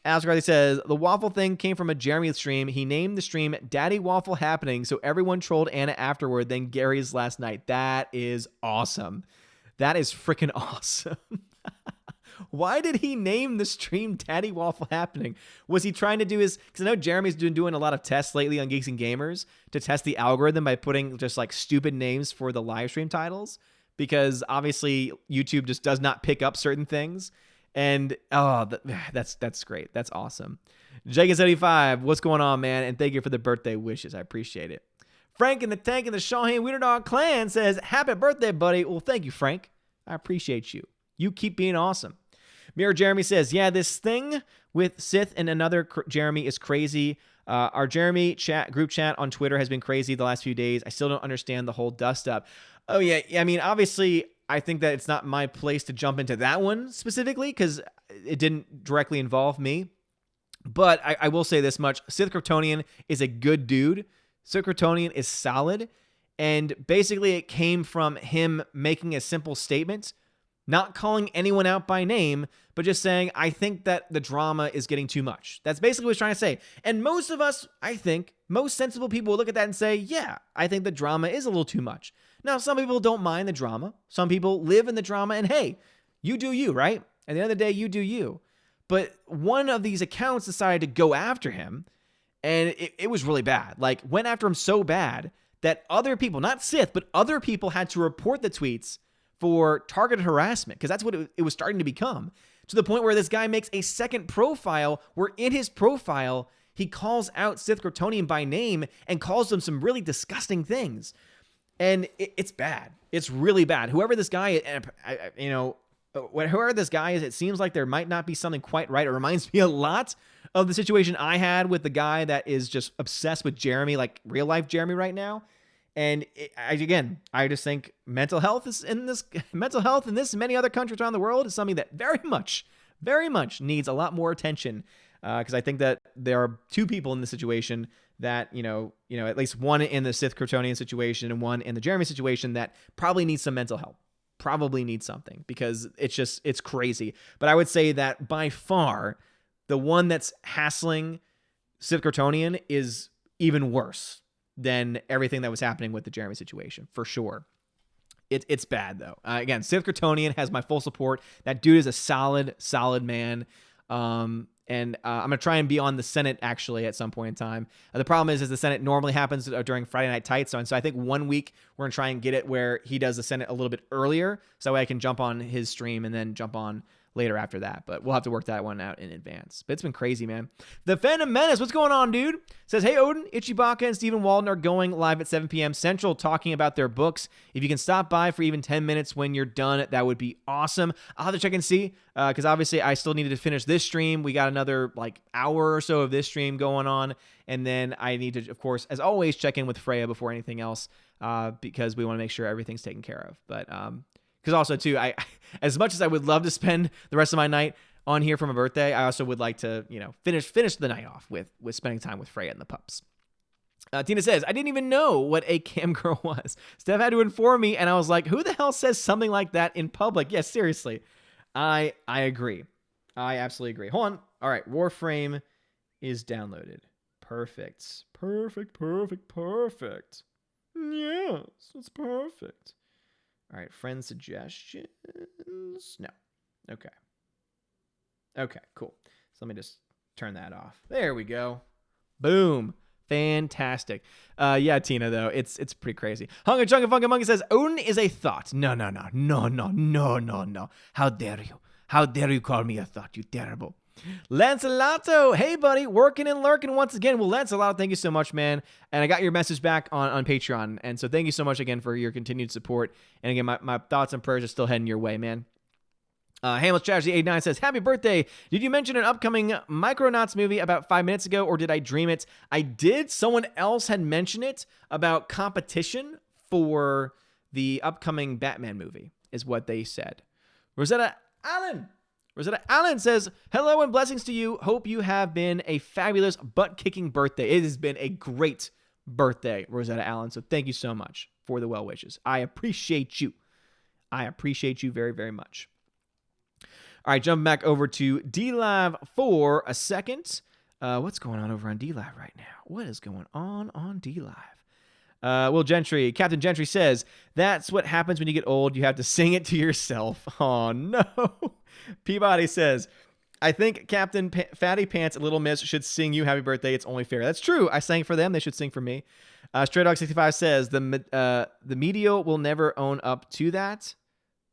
[SPEAKER 1] Asgard says, the waffle thing came from a Jeremy stream. He named the stream Daddy Waffle Happening, so everyone trolled Anna afterward, then Gary's last night. That is awesome. That is freaking awesome. Why did he name the stream Daddy Waffle Happening? Was he trying to do his... Because I know Jeremy's been doing a lot of tests lately on Geeks and Gamers to test the algorithm by putting just like stupid names for the live stream titles. Because obviously YouTube just does not pick up certain things. And that's great. That's awesome. Jacob75, what's going on, man? And thank you for the birthday wishes. I appreciate it. Frank in the Tank in the Shawhan Wiener Dog Clan says, happy birthday, buddy. Well, thank you, Frank. I appreciate you. You keep being awesome. Mirror Jeremy says, this thing with Sith and another Jeremy is crazy. Our Jeremy group chat on Twitter has been crazy the last few days. I still don't understand the whole dust up. Oh, yeah. I mean, obviously, I think that it's not my place to jump into that one specifically because it didn't directly involve me. But I will say this much. Sith Kryptonian is a good dude. Sith Kryptonian is solid. And basically it came from him making a simple statement, not calling anyone out by name, but just saying, I think that the drama is getting too much. That's basically what he's trying to say. And most of us, I think, most sensible people will look at that and say, yeah, I think the drama is a little too much. Now, some people don't mind the drama. Some people live in the drama, and hey, you do you, right? At the end of the day, you do you. But one of these accounts decided to go after him, and it was really bad. Like, went after him so bad that other people, not Sith, but other people had to report the tweets for targeted harassment, because that's what it was starting to become, to the point where this guy makes a second profile where in his profile, he calls out Sith Kryptonian by name and calls them some really disgusting things. And it's bad. It's really bad. Whoever this guy is, whoever this guy is, it seems like there might not be something quite right. It reminds me a lot of the situation I had with the guy that is just obsessed with Jeremy, like real life Jeremy right now. And I just think mental health in this and many other countries around the world is something that very much needs a lot more attention. Because I think that there are two people in this situation that, at least one in the Sith Kryptonian situation and one in the Jeremy situation that probably needs some mental help, probably needs something, because it's crazy. But I would say that by far, the one that's hassling Sith Kryptonian is even worse than everything that was happening with the Jeremy situation, for sure. It's bad, though. Again, Sith Kryptonian has my full support. That dude is a solid man. And I'm going to try and be on the Senate, actually, at some point in time. The problem is the Senate normally happens during Friday Night Tights. So I think 1 week we're going to try and get it where he does the Senate a little bit earlier. So that way I can jump on his stream and then jump on later after that. But we'll have to work that one out in advance. But it's been crazy, man. The Phantom Menace, what's going on, dude? Says, hey, Odin, Ichibaka and Stephen Walden are going live at 7 p.m. Central talking about their books. If you can stop by for even 10 minutes when you're done, that would be awesome. I'll have to check and see, because obviously I still needed to finish this stream. We got another hour or so of this stream going on. And then I need to, of course, as always, check in with Freya before anything else, because we want to make sure everything's taken care of. But because also, too, I as much as I would love to spend the rest of my night on here for my birthday, I also would like to, finish the night off with spending time with Freya and the pups. Tina says, I didn't even know what a cam girl was. Steph had to inform me, and I was like, who the hell says something like that in public? Yes, seriously. I agree. I absolutely agree. Hold on. All right, Warframe is downloaded. Perfect. Yes, it's perfect. All right, friend suggestions? No. Okay, cool. So let me just turn that off. There we go. Boom. Fantastic. Yeah, Tina, though, it's pretty crazy. Hunger Chunga Funga Monkey says, Odin is a thought. No. How dare you? How dare you call me a thought, you terrible. Lanceloto, hey, buddy, working and lurking once again. Well, Lanceloto, thank you so much, man. And I got your message back on Patreon. And so thank you so much again for your continued support. And again, my thoughts and prayers are still heading your way, man. Hamlet Strategy 89 says, happy birthday. Did you mention an upcoming Micronauts movie about 5 minutes ago, or did I dream it? I did. Someone else had mentioned it about competition for the upcoming Batman movie, is what they said. Rosetta Allen says, hello and blessings to you. Hope you have been a fabulous butt-kicking birthday. It has been a great birthday, Rosetta Allen. So thank you so much for the well wishes. I appreciate you. I appreciate you very, very much. All right, jumping back over to D-Live for a second. What's going on over on D-Live right now? What is going on D-Live? Captain Gentry says, that's what happens when you get old. You have to sing it to yourself. Oh, no. Peabody says, I think Captain Fatty Pants and Little Miss should sing you happy birthday. It's only fair. That's true. I sang for them. They should sing for me. Stray Dog 65 says, the media will never own up to that.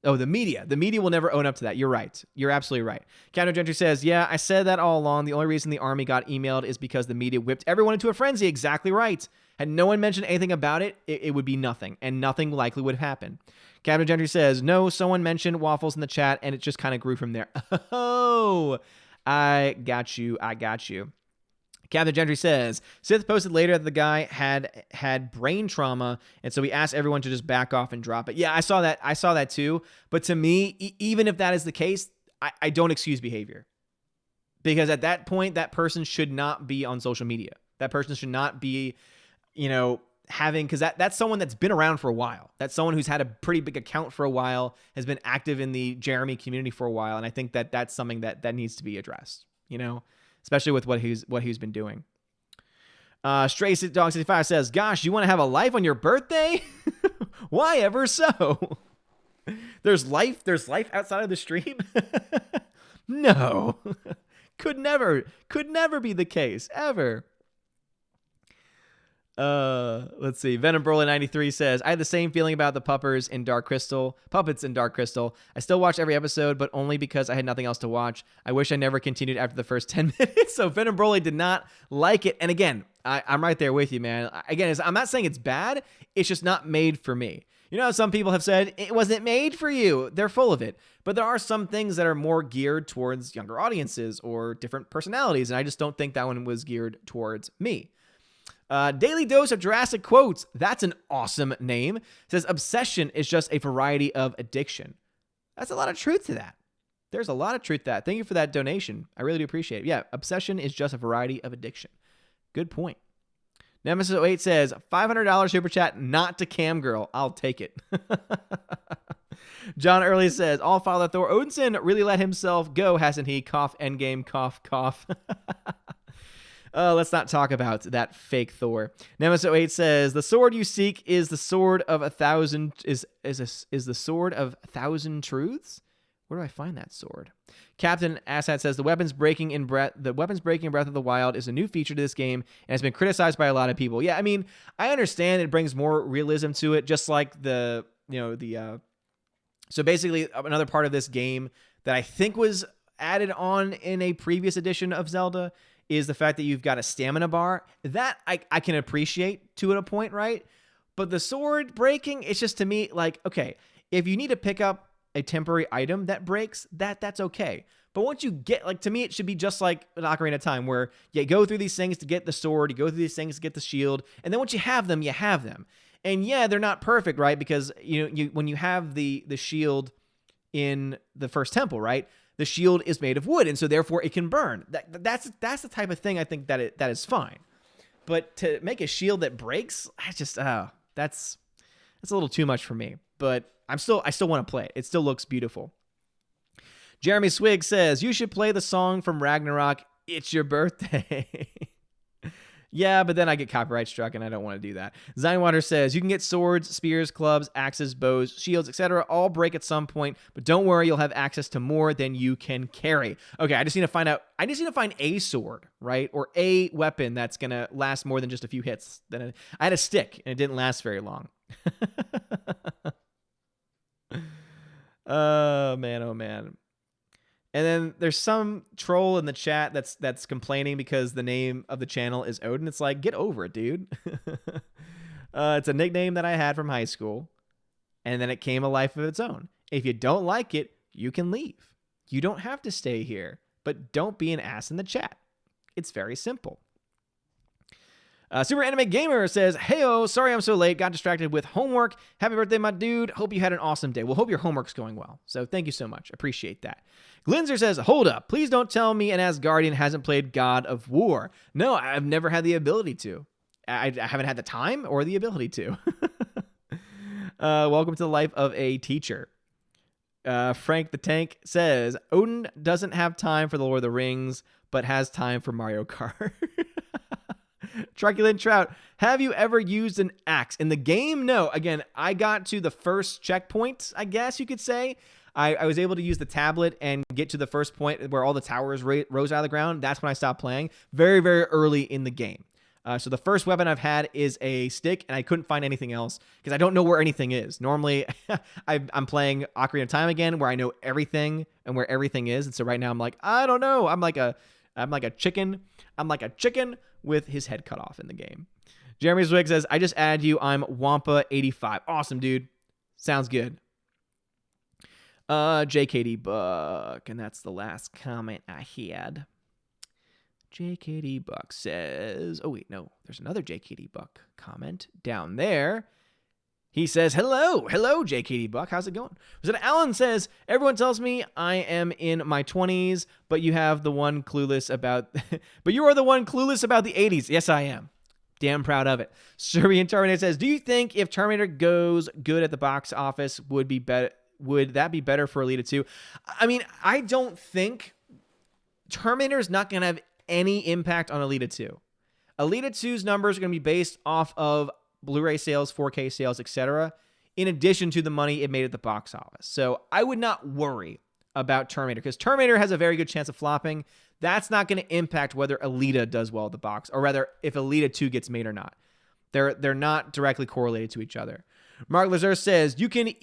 [SPEAKER 1] Oh, the media will never own up to that. You're right. You're absolutely right. Captain Gentry says, yeah, I said that all along. The only reason the army got emailed is because the media whipped everyone into a frenzy. Exactly right. Had no one mentioned anything about it, it would be nothing, and nothing likely would happen. Captain Gentry says, no, someone mentioned waffles in the chat, and it just kind of grew from there. Oh, I got you. Captain Gentry says, Sith posted later that the guy had brain trauma, and so he asked everyone to just back off and drop it. Yeah, I saw that too. But to me, even if that is the case, I don't excuse behavior. Because at that point, that person should not be on social media. That person should not be, because that's someone that's been around for a while. That's someone who's had a pretty big account for a while, has been active in the Jeremy community for a while, and I think that that's something that needs to be addressed, especially with what he's been doing. Stray Dog 65 says, gosh, you want to have a life on your birthday? Why ever so? There's life outside of the stream? No. Could never be the case, ever. Let's see. Venom Broly 93 says, I had the same feeling about the puppets in Dark Crystal. I still watch every episode, but only because I had nothing else to watch. I wish I never continued after the first 10 minutes. So Venom Broly did not like it. And again, I'm right there with you, man. Again, I'm not saying it's bad. It's just not made for me. Some people have said it wasn't made for you. They're full of it. But there are some things that are more geared towards younger audiences or different personalities. And I just don't think that one was geared towards me. Daily Dose of Jurassic Quotes. That's an awesome name. Says obsession is just a variety of addiction. That's a lot of truth to that. There's a lot of truth to that. Thank you for that donation. I really do appreciate it. Yeah, obsession is just a variety of addiction. Good point. Nemesis 08 says, $500 super chat, not to Cam Girl. I'll take it. John Early says, all Father Thor Odinson really let himself go, hasn't he? Cough, endgame, cough, cough. Let's not talk about that fake Thor. Nemesis 08 says, the sword you seek is the sword of a thousand, is the sword of 1,000 truths? Where do I find that sword? Captain Assad says the weapons breaking in Breath of the Wild is a new feature to this game and has been criticized by a lot of people. Yeah, I mean, I understand it brings more realism to it, just like so basically another part of this game that I think was added on in a previous edition of Zelda is the fact that you've got a stamina bar. That I can appreciate to a point, right? But the sword breaking, it's just to me like, okay, if you need to pick up a temporary item that breaks, that's okay. But once you get, to me, it should be just like an Ocarina of Time, where you go through these things to get the sword, you go through these things to get the shield, and then once you have them, you have them. And yeah, they're not perfect, right? Because when you have the shield in the first temple, right? The shield is made of wood, and so therefore it can burn. That's the type of thing I think that is fine. But to make a shield that breaks, that's a little too much for me. But I still want to play it. It still looks beautiful. Jeremy Swig says, you should play the song from Ragnarok, It's Your Birthday. Yeah, but then I get copyright struck, and I don't want to do that. Zinewater says, you can get swords, spears, clubs, axes, bows, shields, etc. all break at some point, but don't worry, you'll have access to more than you can carry. Okay, I just need to find a sword, right? Or a weapon that's going to last more than just a few hits. Then I had a stick, and it didn't last very long. Oh, man, oh, man. And then there's some troll in the chat that's complaining because the name of the channel is Odin. It's like, get over it, dude. It's a nickname that I had from high school, and then it came a life of its own. If you don't like it, you can leave. You don't have to stay here, but don't be an ass in the chat. It's very simple. Super Anime Gamer says, heyo, sorry I'm so late. Got distracted with homework. Happy birthday, my dude. Hope you had an awesome day. Well, hope your homework's going well. So thank you so much. Appreciate that. Glinzer says, hold up. Please don't tell me an Asgardian hasn't played God of War. No, I've never had the ability to. I haven't had the time or the ability to. Welcome to the life of a teacher. Frank the Tank says, Odin doesn't have time for the Lord of the Rings, but has time for Mario Kart. Truculent Trout, have you ever used an axe in the game? No. Again, I got to the first checkpoint, I guess you could say. I was able to use the tablet and get to the first point where all the towers rose out of the ground. That's when I stopped playing. Very, very early in the game. So the first weapon I've had is a stick, and I couldn't find anything else because I don't know where anything is. Normally, I'm playing Ocarina of Time again, where I know everything and where everything is. And so right now I'm like, I don't know. I'm like a chicken. I'm like a chicken with his head cut off in the game. Jeremy Zwig says, I just added you. I'm Wampa85. Awesome, dude. Sounds good. JKD Buck, and that's the last comment I had. JKD Buck says, oh wait, no, there's another JKD Buck comment down there. He says, hello, JKD Buck. How's it going? Was it Alan says, everyone tells me I am in my 20s, but you have the one clueless about, but you are the one clueless about the 80s. Yes, I am. Damn proud of it. Serbian Terminator says, do you think if Terminator goes good at the box office would that be better for Alita 2? I mean, I don't think Terminator's not going to have any impact on Alita 2. Alita 2's numbers are going to be based off of Blu-ray sales, 4K sales, etc., in addition to the money it made at the box office. So I would not worry about Terminator because Terminator has a very good chance of flopping. That's not going to impact whether Alita does well at the box, or rather if Alita 2 gets made or not. They're not directly correlated to each other. Mark Lazar says, you can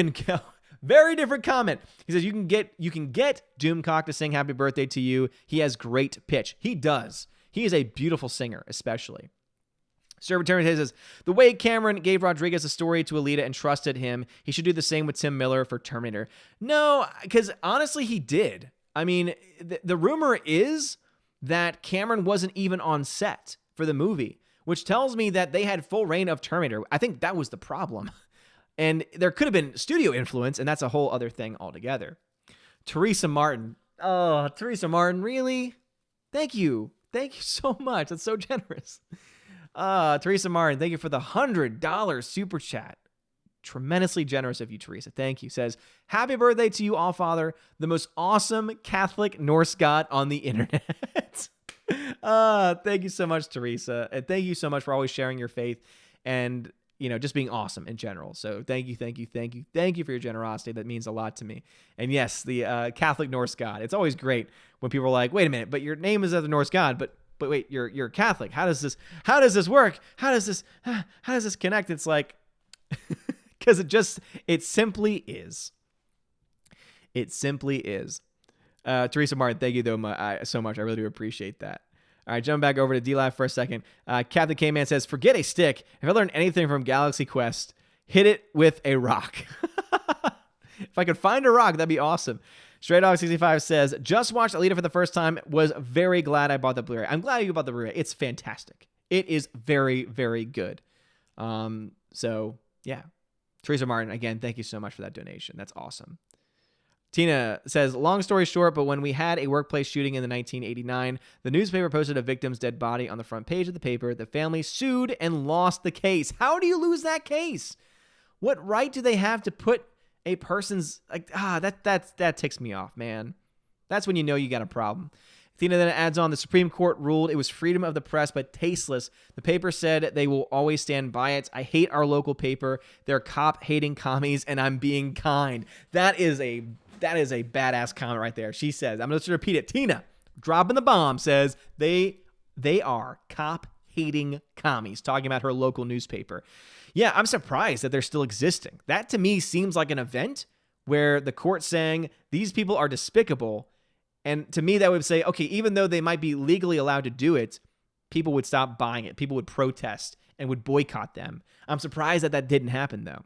[SPEAKER 1] go. Very different comment. He says, you can get Doomcock to sing happy birthday to you. He has great pitch. He does. He is a beautiful singer, especially. Serbian says, the way Cameron gave Rodriguez a story to Alita and trusted him, he should do the same with Tim Miller for Terminator. No, because honestly, he did. I mean, the rumor is that Cameron wasn't even on set for the movie, which tells me that they had full reign of Terminator. I think that was the problem. And there could have been studio influence, and that's a whole other thing altogether. Teresa Martin. Oh, Teresa Martin, really? Thank you. Thank you so much. That's so generous. Teresa Martin, thank you for the $100 super chat. Tremendously generous of you, Teresa. Thank you. Says, happy birthday to you, Allfather, the most awesome Catholic Norse god on the internet. Thank you so much, Teresa. And thank you so much for always sharing your faith and, just being awesome in general. So thank you for your generosity. That means a lot to me. And yes, the Catholic Norse god. It's always great when people are like, wait a minute, but your name is of the Norse god, but wait, you're Catholic. How does this work? How does this connect? It's like, because it simply is. It simply is. Teresa Martin, thank you so much. I really do appreciate that. All right, jumping back over to D-Live for a second. Captain K-Man says, forget a stick. If I learned anything from Galaxy Quest, hit it with a rock. If I could find a rock, that'd be awesome. Stray Dog 65 says, just watched Alita for the first time. Was very glad I bought the Blu-ray. I'm glad you bought the Blu-ray. It's fantastic. It is very, very good. So, yeah. Teresa Martin, again, thank you so much for that donation. That's awesome. Tina says, long story short, but when we had a workplace shooting in the 1989, the newspaper posted a victim's dead body on the front page of the paper. The family sued and lost the case. How do you lose that case? What right do they have to put a person's, that ticks me off, man. That's when you know you got a problem. Tina then adds on, the Supreme Court ruled it was freedom of the press, but tasteless. The paper said they will always stand by it. I hate our local paper. They're cop-hating commies, and I'm being kind. That is a badass comment right there. She says, I'm going to repeat it. Tina, dropping the bomb, says they are cop-hating commies, talking about her local newspaper. Yeah, I'm surprised that they're still existing. That to me seems like an event where the court's saying these people are despicable. And to me, that would say, okay, even though they might be legally allowed to do it, people would stop buying it. People would protest and would boycott them. I'm surprised that didn't happen, though.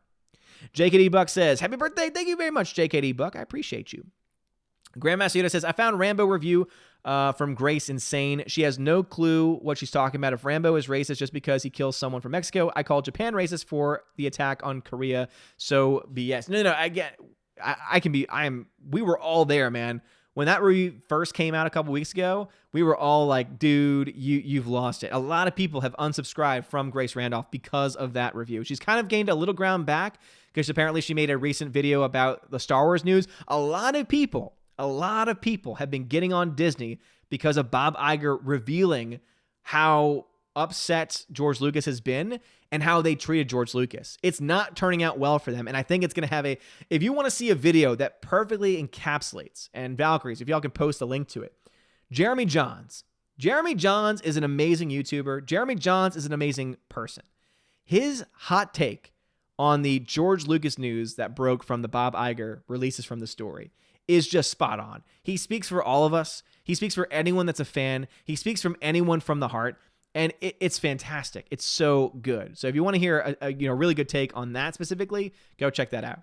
[SPEAKER 1] JKD Buck says, happy birthday. Thank you very much, JKD Buck. I appreciate you. Grandmaster Yoda says, I found Rambo review from Grace insane. She has no clue what she's talking about. If Rambo is racist just because he kills someone from Mexico, I call Japan racist for the attack on Korea. So BS. No, we were all there, man. When that review first came out a couple weeks ago, we were all like, dude, you've lost it. A lot of people have unsubscribed from Grace Randolph because of that review. She's kind of gained a little ground back because apparently she made a recent video about the Star Wars news. A lot of people have been getting on Disney because of Bob Iger revealing how upset George Lucas has been and how they treated George Lucas. It's not turning out well for them. And I think it's going to have if you want to see a video that perfectly encapsulates, and Valkyries, if y'all can post a link to it, Jeremy Johns. Jeremy Johns is an amazing YouTuber. Jeremy Johns is an amazing person. His hot take on the George Lucas news that broke from the Bob Iger releases from the story is just spot on. He speaks for all of us. He speaks for anyone that's a fan. He speaks from anyone from the heart. And it's fantastic. It's so good. So if you want to hear a really good take on that specifically, go check that out.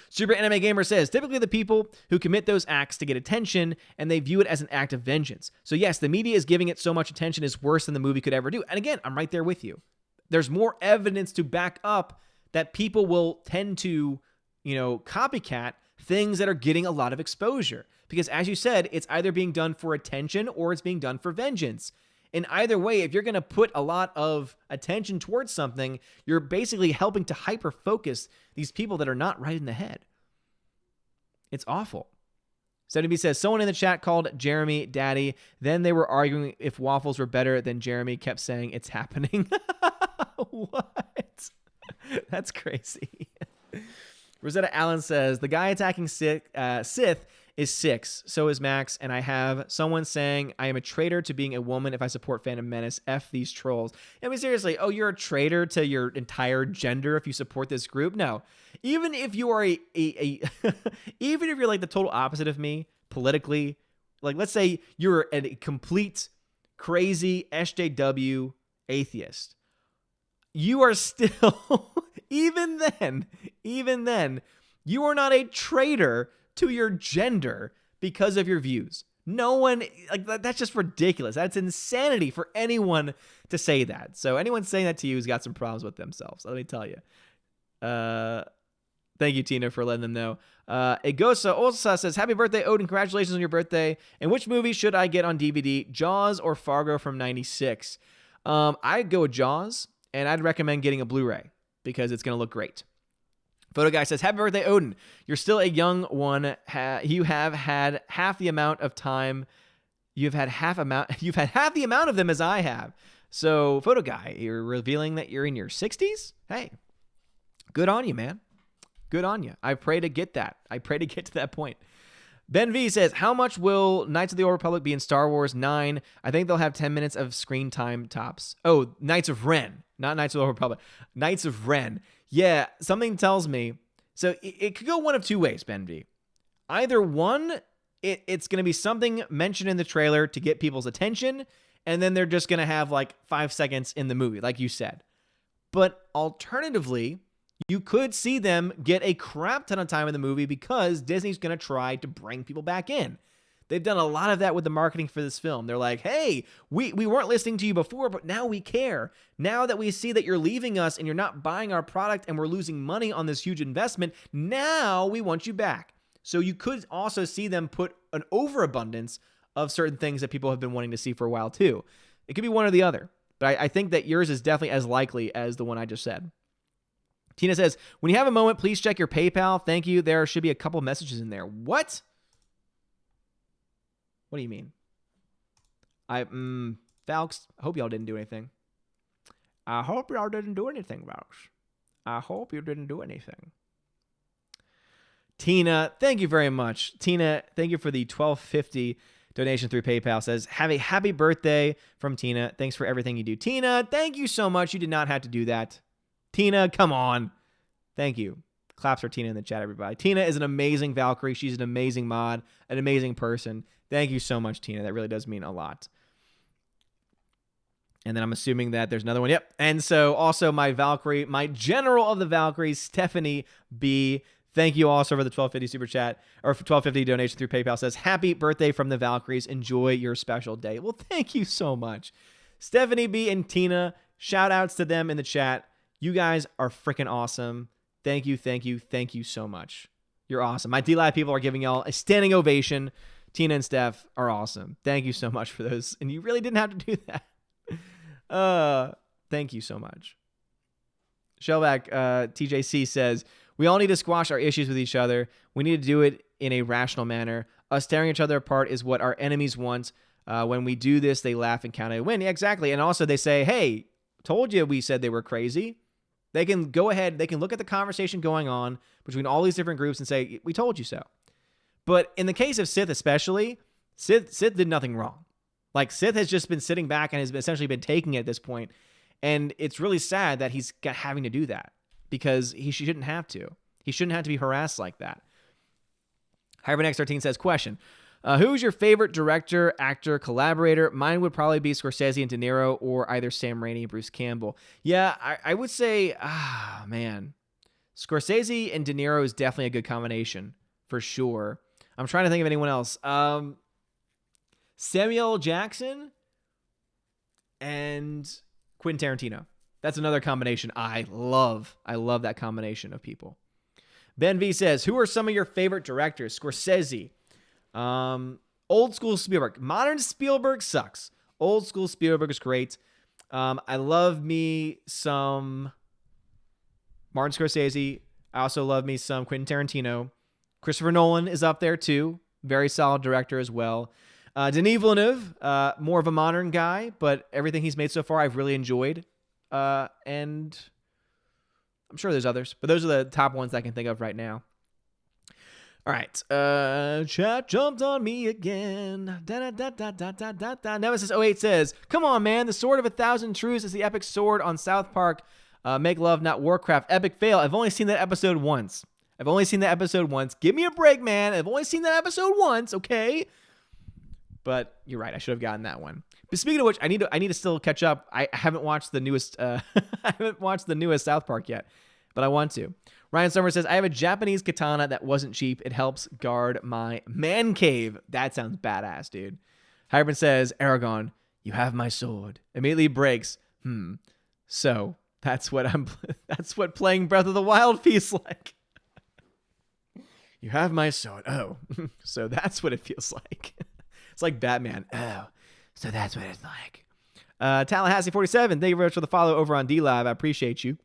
[SPEAKER 1] Super Anime Gamer says, typically the people who commit those acts to get attention, and they view it as an act of vengeance. So yes, the media is giving it so much attention is worse than the movie could ever do. And again, I'm right there with you. There's more evidence to back up that people will tend to, copycat things that are getting a lot of exposure. Because as you said, it's either being done for attention or it's being done for vengeance. In either way, if you're going to put a lot of attention towards something, you're basically helping to hyper-focus these people that are not right in the head. It's awful. 70B says, someone in the chat called Jeremy Daddy. Then they were arguing if waffles were better than Jeremy kept saying it's happening. What? That's crazy. Rosetta Allen says, the guy attacking Sith is 6, so is Max, and I have someone saying I am a traitor to being a woman if I support Phantom Menace. F these trolls. I mean, seriously, you're a traitor to your entire gender if you support this group? No. Even if you are even if you're like the total opposite of me politically, like let's say you're a complete crazy SJW atheist, you are still, even then, you are not a traitor to your gender because of your views. No one, that's just ridiculous. That's insanity for anyone to say that. So anyone saying that to you has got some problems with themselves, let me tell you. Thank you, Tina, for letting them know. Egosa Osa says, happy birthday, Odin. Congratulations on your birthday. And which movie should I get on DVD? Jaws or Fargo from 96? I'd go with Jaws, and I'd recommend getting a Blu-ray because it's going to look great. Photo Guy says, happy birthday, Odin. You're still a young one. You have had half the amount of time. You've had half the amount of them as I have. So, Photo Guy, you're revealing that you're in your 60s? Hey, good on you, man. Good on you. I pray to get that. I pray to get to that point. Ben V says, how much will Knights of the Old Republic be in Star Wars 9? I think they'll have 10 minutes of screen time tops. Oh, Knights of Ren, not Knights of the Old Republic. Knights of Ren. Yeah, something tells me. So it could go one of two ways, Ben V. Either one, it's going to be something mentioned in the trailer to get people's attention, and then they're just going to have like 5 seconds in the movie, like you said. But alternatively, you could see them get a crap ton of time in the movie because Disney's going to try to bring people back in. They've done a lot of that with the marketing for this film. They're like, hey, we weren't listening to you before, but now we care. Now that we see that you're leaving us and you're not buying our product and we're losing money on this huge investment, now we want you back. So you could also see them put an overabundance of certain things that people have been wanting to see for a while too. It could be one or the other, but I think that yours is definitely as likely as the one I just said. Tina says, when you have a moment, please check your PayPal. Thank you. There should be a couple messages in there. What? What do you mean? Valks, I hope y'all didn't do anything. I hope y'all didn't do anything, Valks. I hope you didn't do anything. Tina, thank you very much. Tina, thank you for the $12.50 donation through PayPal. Says, have a happy birthday from Tina. Thanks for everything you do. Tina, thank you so much. You did not have to do that. Tina, come on. Thank you. Claps for Tina in the chat, everybody. Tina is an amazing Valkyrie. She's an amazing mod, an amazing person. Thank you so much, Tina. That really does mean a lot. And then I'm assuming that there's another one. Yep. And so also my Valkyrie, my general of the Valkyries, Stephanie B. Thank you also for the $12.50 super chat, or $12.50 donation through PayPal. Says, happy birthday from the Valkyries. Enjoy your special day. Well, thank you so much. Stephanie B and Tina, shout outs to them in the chat. You guys are freaking awesome. Thank you, thank you, thank you so much. You're awesome. My D-Live people are giving y'all a standing ovation. Tina and Steph are awesome. Thank you so much for those. And you really didn't have to do that. Thank you so much. Shellback TJC says, we all need to squash our issues with each other. We need to do it in a rational manner. Us tearing each other apart is what our enemies want. When we do this, they laugh and count a win. Yeah, exactly. And also they say, hey, told you we said they were crazy. They can go ahead. They can look at the conversation going on between all these different groups and say, we told you so. But in the case of Sith especially, Sith did nothing wrong. Like, Sith has just been sitting back and has essentially been taking it at this point. And it's really sad that he's having to do that, because he shouldn't have to. He shouldn't have to be harassed like that. HyperNext13 says, question, who's your favorite director, actor, collaborator? Mine would probably be Scorsese and De Niro, or either Sam Raimi and Bruce Campbell. Yeah, I would say, man, Scorsese and De Niro is definitely a good combination, for sure. I'm trying to think of anyone else. Samuel L. Jackson and Quentin Tarantino. That's another combination I love. I love that combination of people. Ben V says, who are some of your favorite directors? Scorsese. Old school Spielberg. Modern Spielberg sucks. Old school Spielberg is great. I love me some Martin Scorsese. I also love me some Quentin Tarantino. Christopher Nolan is up there too. Very solid director as well. Denis Villeneuve, more of a modern guy, but everything he's made so far I've really enjoyed. And I'm sure there's others, but those are the top ones I can think of right now. All right. Chat jumped on me again. Nemesis08 says, come on, man. The Sword of a Thousand Truths is the epic sword on South Park. Make love, not Warcraft. Epic fail. I've only seen that episode once. Give me a break, man. I've only seen that episode once, okay? But you're right. I should have gotten that one. But speaking of which, I need to still catch up. I haven't watched the newest South Park yet, but I want to. Ryan Summer says, I have a Japanese katana that wasn't cheap. It helps guard my man cave. That sounds badass, dude. Hybrid says, Aragon, you have my sword. Immediately breaks. So that's what playing Breath of the Wild feels like. You have my sword. Oh, so that's what it feels like. It's like Batman. Oh, so that's what it's like. Tallahassee 47, thank you very much for the follow over on DLive. I appreciate you.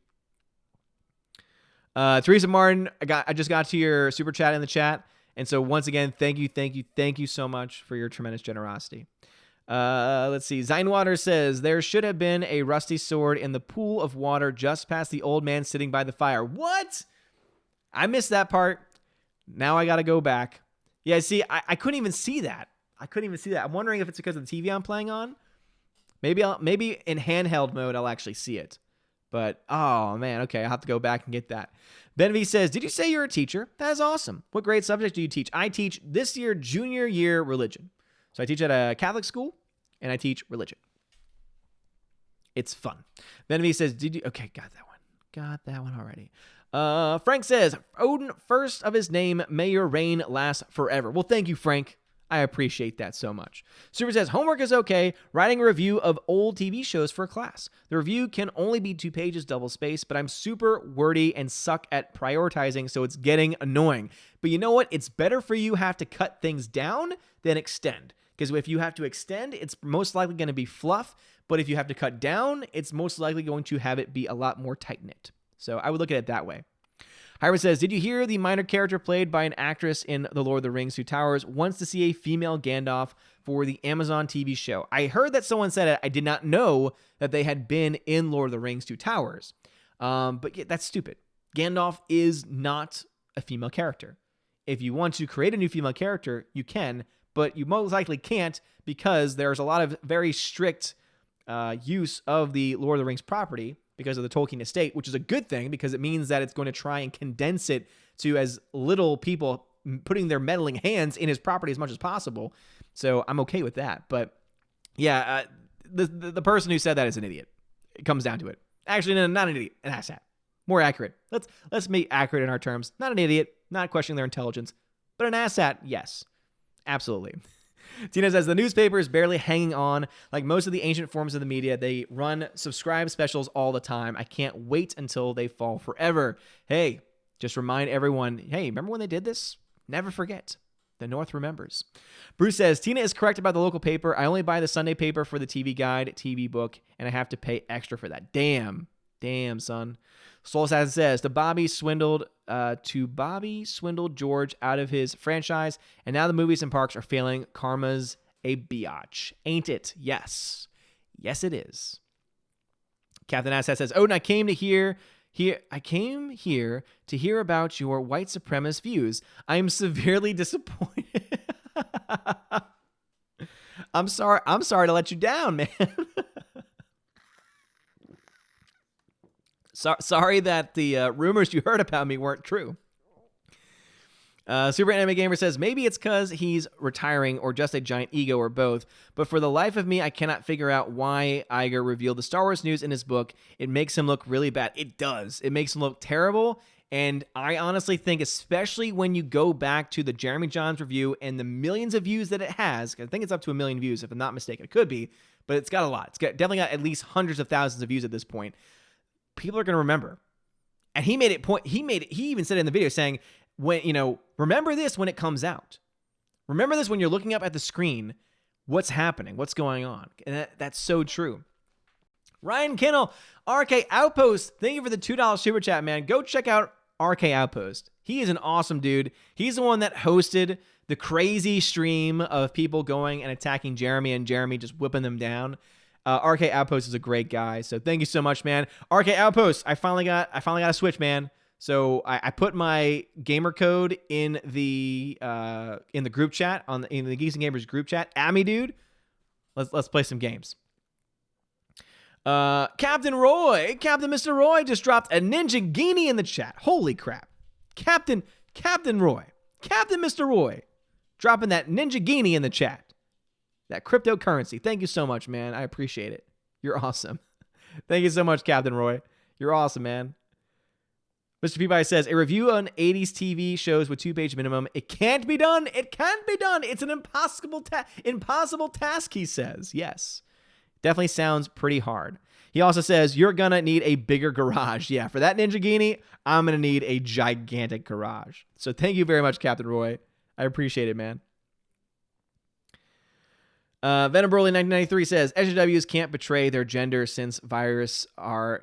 [SPEAKER 1] Teresa Martin, I just got to your super chat in the chat. And so once again, thank you so much for your tremendous generosity. Let's see. Zinewater says, there should have been a rusty sword in the pool of water just past the old man sitting by the fire. What? I missed that part. Now I got to go back. Yeah, see, I couldn't even see that. I'm wondering if it's because of the TV I'm playing on. Maybe in handheld mode I'll actually see it. But, oh, man, okay, I'll have to go back and get that. Ben V says, did you say you're a teacher? That is awesome. What grade subject do you teach? I teach this year, junior year, religion. So I teach at a Catholic school, and I teach religion. It's fun. Ben V says, did you... Okay, got that one already. Frank says, Odin, first of his name, may your reign last forever. Well, thank you, Frank. I appreciate that so much. Super says, homework is okay. Writing a review of old TV shows for a class. The review can only be 2 pages, double space, but I'm super wordy and suck at prioritizing, so it's getting annoying. But you know what? It's better for you have to cut things down than extend. Because if you have to extend, it's most likely going to be fluff. But if you have to cut down, it's most likely going to have it be a lot more tight-knit. So I would look at it that way. Hyra says, did you hear the minor character played by an actress in The Lord of the Rings Two Towers wants to see a female Gandalf for the Amazon TV show? I heard that someone said it. I did not know that they had been in Lord of the Rings Two Towers. But yeah, that's stupid. Gandalf is not a female character. If you want to create a new female character, you can, but you most likely can't because there's a lot of very strict use of the Lord of the Rings property because of the Tolkien estate, which is a good thing because it means that it's going to try and condense it to as little people putting their meddling hands in his property as much as possible. So I'm okay with that. But yeah, the person who said that is an idiot. It comes down to it. Actually, no, not an idiot, an asshat. More accurate. Let's be accurate in our terms. Not an idiot, not questioning their intelligence, but an asshat, yes. Absolutely. Tina says, the newspaper is barely hanging on. Like most of the ancient forms of the media, they run subscribe specials all the time. I can't wait until they fall forever. Hey, just remind everyone, hey, remember when they did this? Never forget. The North remembers. Bruce says, Tina is correct about the local paper. I only buy the Sunday paper for the TV guide, TV book, and I have to pay extra for that. Damn, son. Soul Assassin says, Bobby swindled George out of his franchise, and now the movies and parks are failing. Karma's a biatch. Ain't it? Yes. Yes, it is. Captain Asshat says, Odin, I came here to hear about your white supremacist views. I am severely disappointed. I'm sorry to let you down, man. Sorry that the rumors you heard about me weren't true. Super Anime Gamer says, maybe it's because he's retiring or just a giant ego or both, but for the life of me, I cannot figure out why Iger revealed the Star Wars news in his book. It makes him look really bad. It does. It makes him look terrible, and I honestly think, especially when you go back to the Jeremy Jahns review and the millions of views that it has, I think it's up to 1 million views, if I'm not mistaken. It could be, but it's got a lot. It's definitely got at least hundreds of thousands of views at this point. People are going to remember. And he even said it in the video saying, remember this when it comes out. Remember this when you're looking up at the screen, what's happening, what's going on. And that's so true. Ryan Kennel, RK Outpost, thank you for the $2 super chat, man. Go check out RK Outpost. He is an awesome dude. He's the one that hosted the crazy stream of people going and attacking Jeremy and Jeremy just whipping them down. RK Outpost is a great guy, so thank you so much, man. RK Outpost, I finally got a Switch, man. So I put my gamer code in the group chat in the Geeks and Gamers group chat. Add me, dude. Let's play some games. Captain Mr. Roy just dropped a Ninja Guinea in the chat. Holy crap, Captain Roy, Captain Mr. Roy, dropping that Ninja Guinea in the chat. That cryptocurrency. Thank you so much, man. I appreciate it. You're awesome. Thank you so much, Captain Roy. You're awesome, man. Mr. Peabody says, a review on 80s TV shows with 2-page minimum. It can't be done. It can't be done. It's an impossible task, he says. Yes. Definitely sounds pretty hard. He also says, you're going to need a bigger garage. Yeah, for that Ninja Guinea, I'm going to need a gigantic garage. So thank you very much, Captain Roy. I appreciate it, man. Venom Broly 1993 says SJWs can't betray their gender since viruses are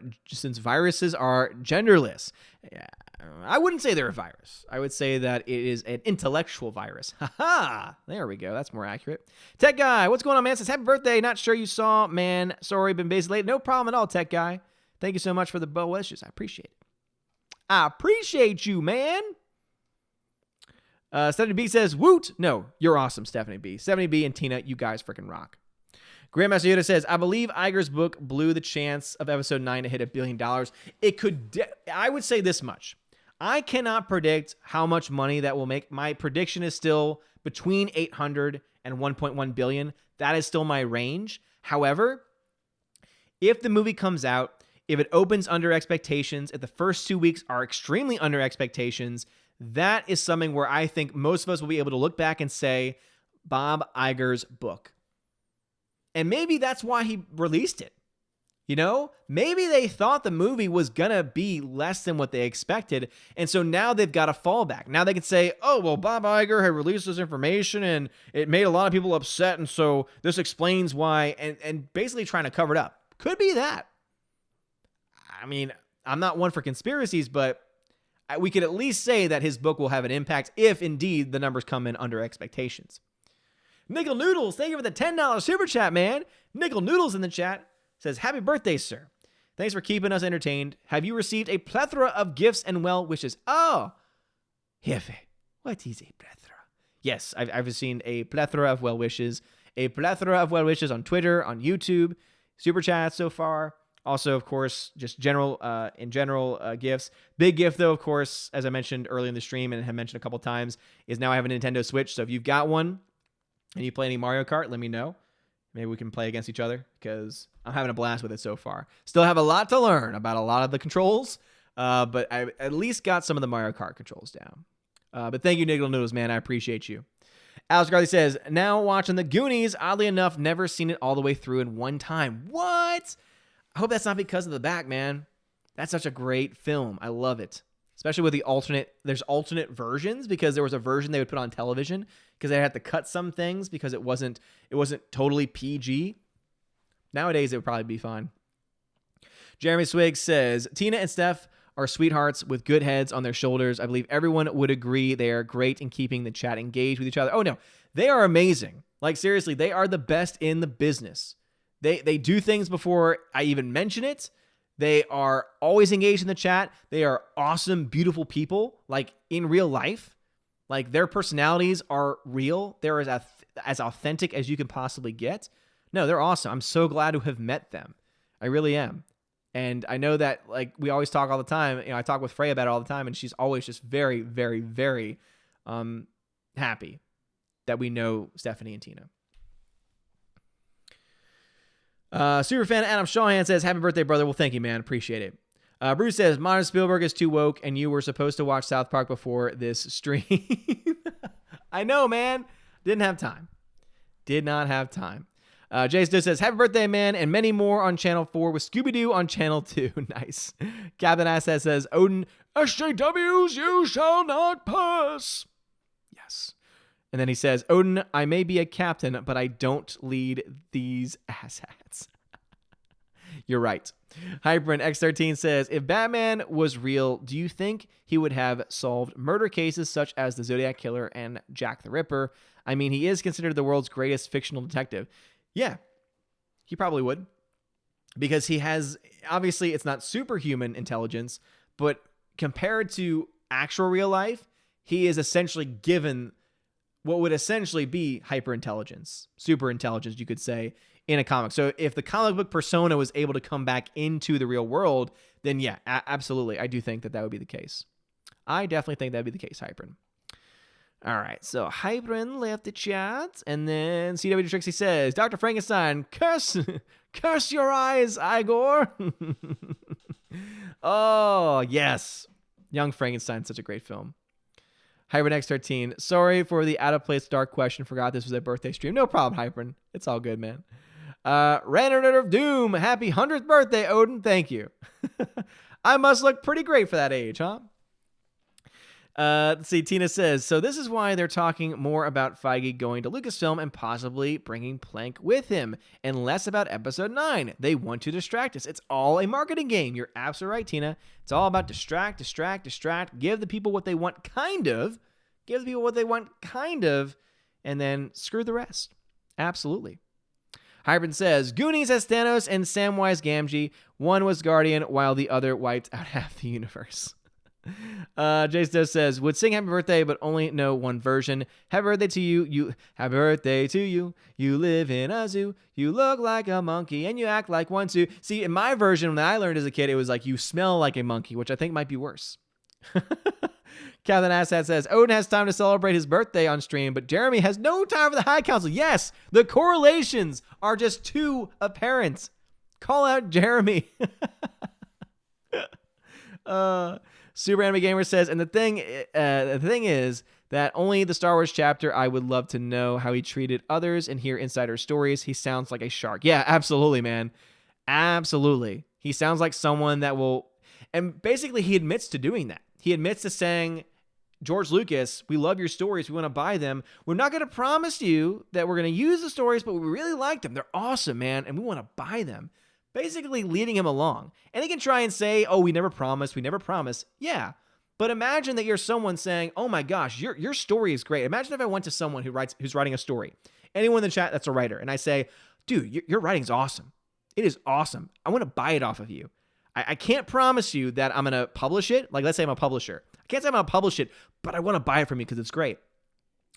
[SPEAKER 1] genderless. Yeah, I wouldn't say they're a virus. I would say that it is an intellectual virus. Haha! There we go. That's more accurate. Tech Guy, what's going on, man? Says happy birthday. Not sure you saw, man. Sorry, been busy late. No problem at all, Tech Guy. Thank you so much for the bow wishes. I appreciate it. I appreciate you, man. Stephanie B says, woot. No, you're awesome, Stephanie B. Stephanie B and Tina, you guys freaking rock. Grandmaster Yoda says, I believe Iger's book blew the chance of episode 9 to hit $1 billion. It could, I would say this much. I cannot predict how much money that will make. My prediction is still between 800 and 1.1 billion. That is still my range. However, if the movie comes out, if it opens under expectations, if the first 2 weeks are extremely under expectations, that is something where I think most of us will be able to look back and say, Bob Iger's book. And maybe that's why he released it. You know, maybe they thought the movie was going to be less than what they expected. And so now they've got a fallback. Now they can say, oh, well, Bob Iger had released this information and it made a lot of people upset. And so this explains why, and basically trying to cover it up. Could be that. I mean, I'm not one for conspiracies, but we could at least say that his book will have an impact if indeed the numbers come in under expectations. Nickel Noodles, thank you for the $10 super chat, man. Nickel Noodles in the chat says, happy birthday, sir. Thanks for keeping us entertained. Have you received a plethora of gifts and well wishes? Oh, Jefe, what is a plethora? Yes, I've seen a plethora of well wishes. A plethora of well wishes on Twitter, on YouTube, super chats so far. Also, of course, just in general gifts. Big gift, though, of course, as I mentioned earlier in the stream and have mentioned a couple times, is now I have a Nintendo Switch. So if you've got one and you play any Mario Kart, let me know. Maybe we can play against each other because I'm having a blast with it so far. Still have a lot to learn about a lot of the controls, but I at least got some of the Mario Kart controls down. But thank you, Nickel Noodles, man. I appreciate you. Asgard says, now watching The Goonies. Oddly enough, never seen it all the way through in one time. What? I hope that's not because of the back, man. That's such a great film. I love it. Especially with there's alternate versions, because there was a version they would put on television because they had to cut some things because it wasn't totally PG. Nowadays, it would probably be fine. Jeremy Swig says, Tina and Steph are sweethearts with good heads on their shoulders. I believe everyone would agree they are great in keeping the chat engaged with each other. Oh, no. They are amazing. Like, seriously, they are the best in the business. They do things before I even mention it. They are always engaged in the chat. They are awesome, beautiful people, like in real life. Like their personalities are real. They're as authentic as you can possibly get. No, they're awesome. I'm so glad to have met them. I really am. And I know that like we always talk all the time. I talk with Freya about it all the time, and she's always just very, very, very happy that we know Stephanie and Tina. Superfan Adam Shawhan says, happy birthday, brother. Well, thank you, man. Appreciate it. Bruce says, Martin Spielberg is too woke, and you were supposed to watch South Park before this stream. I know, man. Didn't have time. Did not have time. Jace Dude says, happy birthday, man, and many more on Channel 4 with Scooby-Doo on Channel 2. Nice. Captain Asset says, Odin, SJWs, you shall not pass. Yes. And then he says, Odin, I may be a captain, but I don't lead these asshats. You're right. Hyperin X13 says, if Batman was real, do you think he would have solved murder cases such as the Zodiac Killer and Jack the Ripper? I mean, he is considered the world's greatest fictional detective. Yeah, he probably would. Because he has, obviously, it's not superhuman intelligence, but compared to actual real life, he is essentially given what would essentially be hyperintelligence, super intelligence, you could say, in a comic. So if the comic book persona was able to come back into the real world, then yeah, absolutely. I do think that would be the case. I definitely think that'd be the case, Hyperin. All right, so Hyperin left the chat, and then CW Trixie says, Dr. Frankenstein, curse your eyes, Igor. Oh, yes. Young Frankenstein, such a great film. Hyperin X13, sorry for the out-of-place dark question. Forgot this was a birthday stream. No problem, Hyperin. It's all good, man. Random of Doom, happy 100th birthday, Odin. Thank you. I must look pretty great for that age, huh? Let's see, Tina says, so this is why they're talking more about Feige going to Lucasfilm and possibly bringing Plank with him, and less about Episode 9. They want to distract us. It's all a marketing game. You're absolutely right, Tina. It's all about distract. Give the people what they want, kind of. Give the people what they want, kind of, and then screw the rest. Absolutely. Hybrid says, Goonies has Thanos and Samwise Gamgee. One was Guardian, while the other wiped out half the universe. Jace Doe says, would sing happy birthday, but only know one version. Happy birthday to you. Happy birthday to you. You live in a zoo. You look like a monkey and you act like one too. See, in my version, when I learned as a kid, it was like, you smell like a monkey, which I think might be worse. Captain Assad says, Odin has time to celebrate his birthday on stream, but Jeremy has no time for the High Council. Yes, the correlations are just too apparent. Call out Jeremy. Super Anime Gamer says, and the thing is that only the Star Wars chapter, I would love to know how he treated others and hear insider stories. He sounds like a shark. Yeah, absolutely, man. Absolutely. He sounds like someone that will, and basically he admits to doing that. He admits to saying, George Lucas, we love your stories. We want to buy them. We're not going to promise you that we're going to use the stories, but we really like them. They're awesome, man, and we want to buy them. Basically leading him along. And he can try and say, oh, we never promised. Yeah, But imagine that you're someone saying, oh my gosh, your story is great. Imagine if I went to someone who's writing a story, anyone in the chat that's a writer, and I say, dude, your writing's awesome. It is awesome. I want to buy it off of you. I can't promise you that I'm going to publish it. Like, let's say I'm a publisher. I can't say I'm going to publish it, but I want to buy it from you because it's great.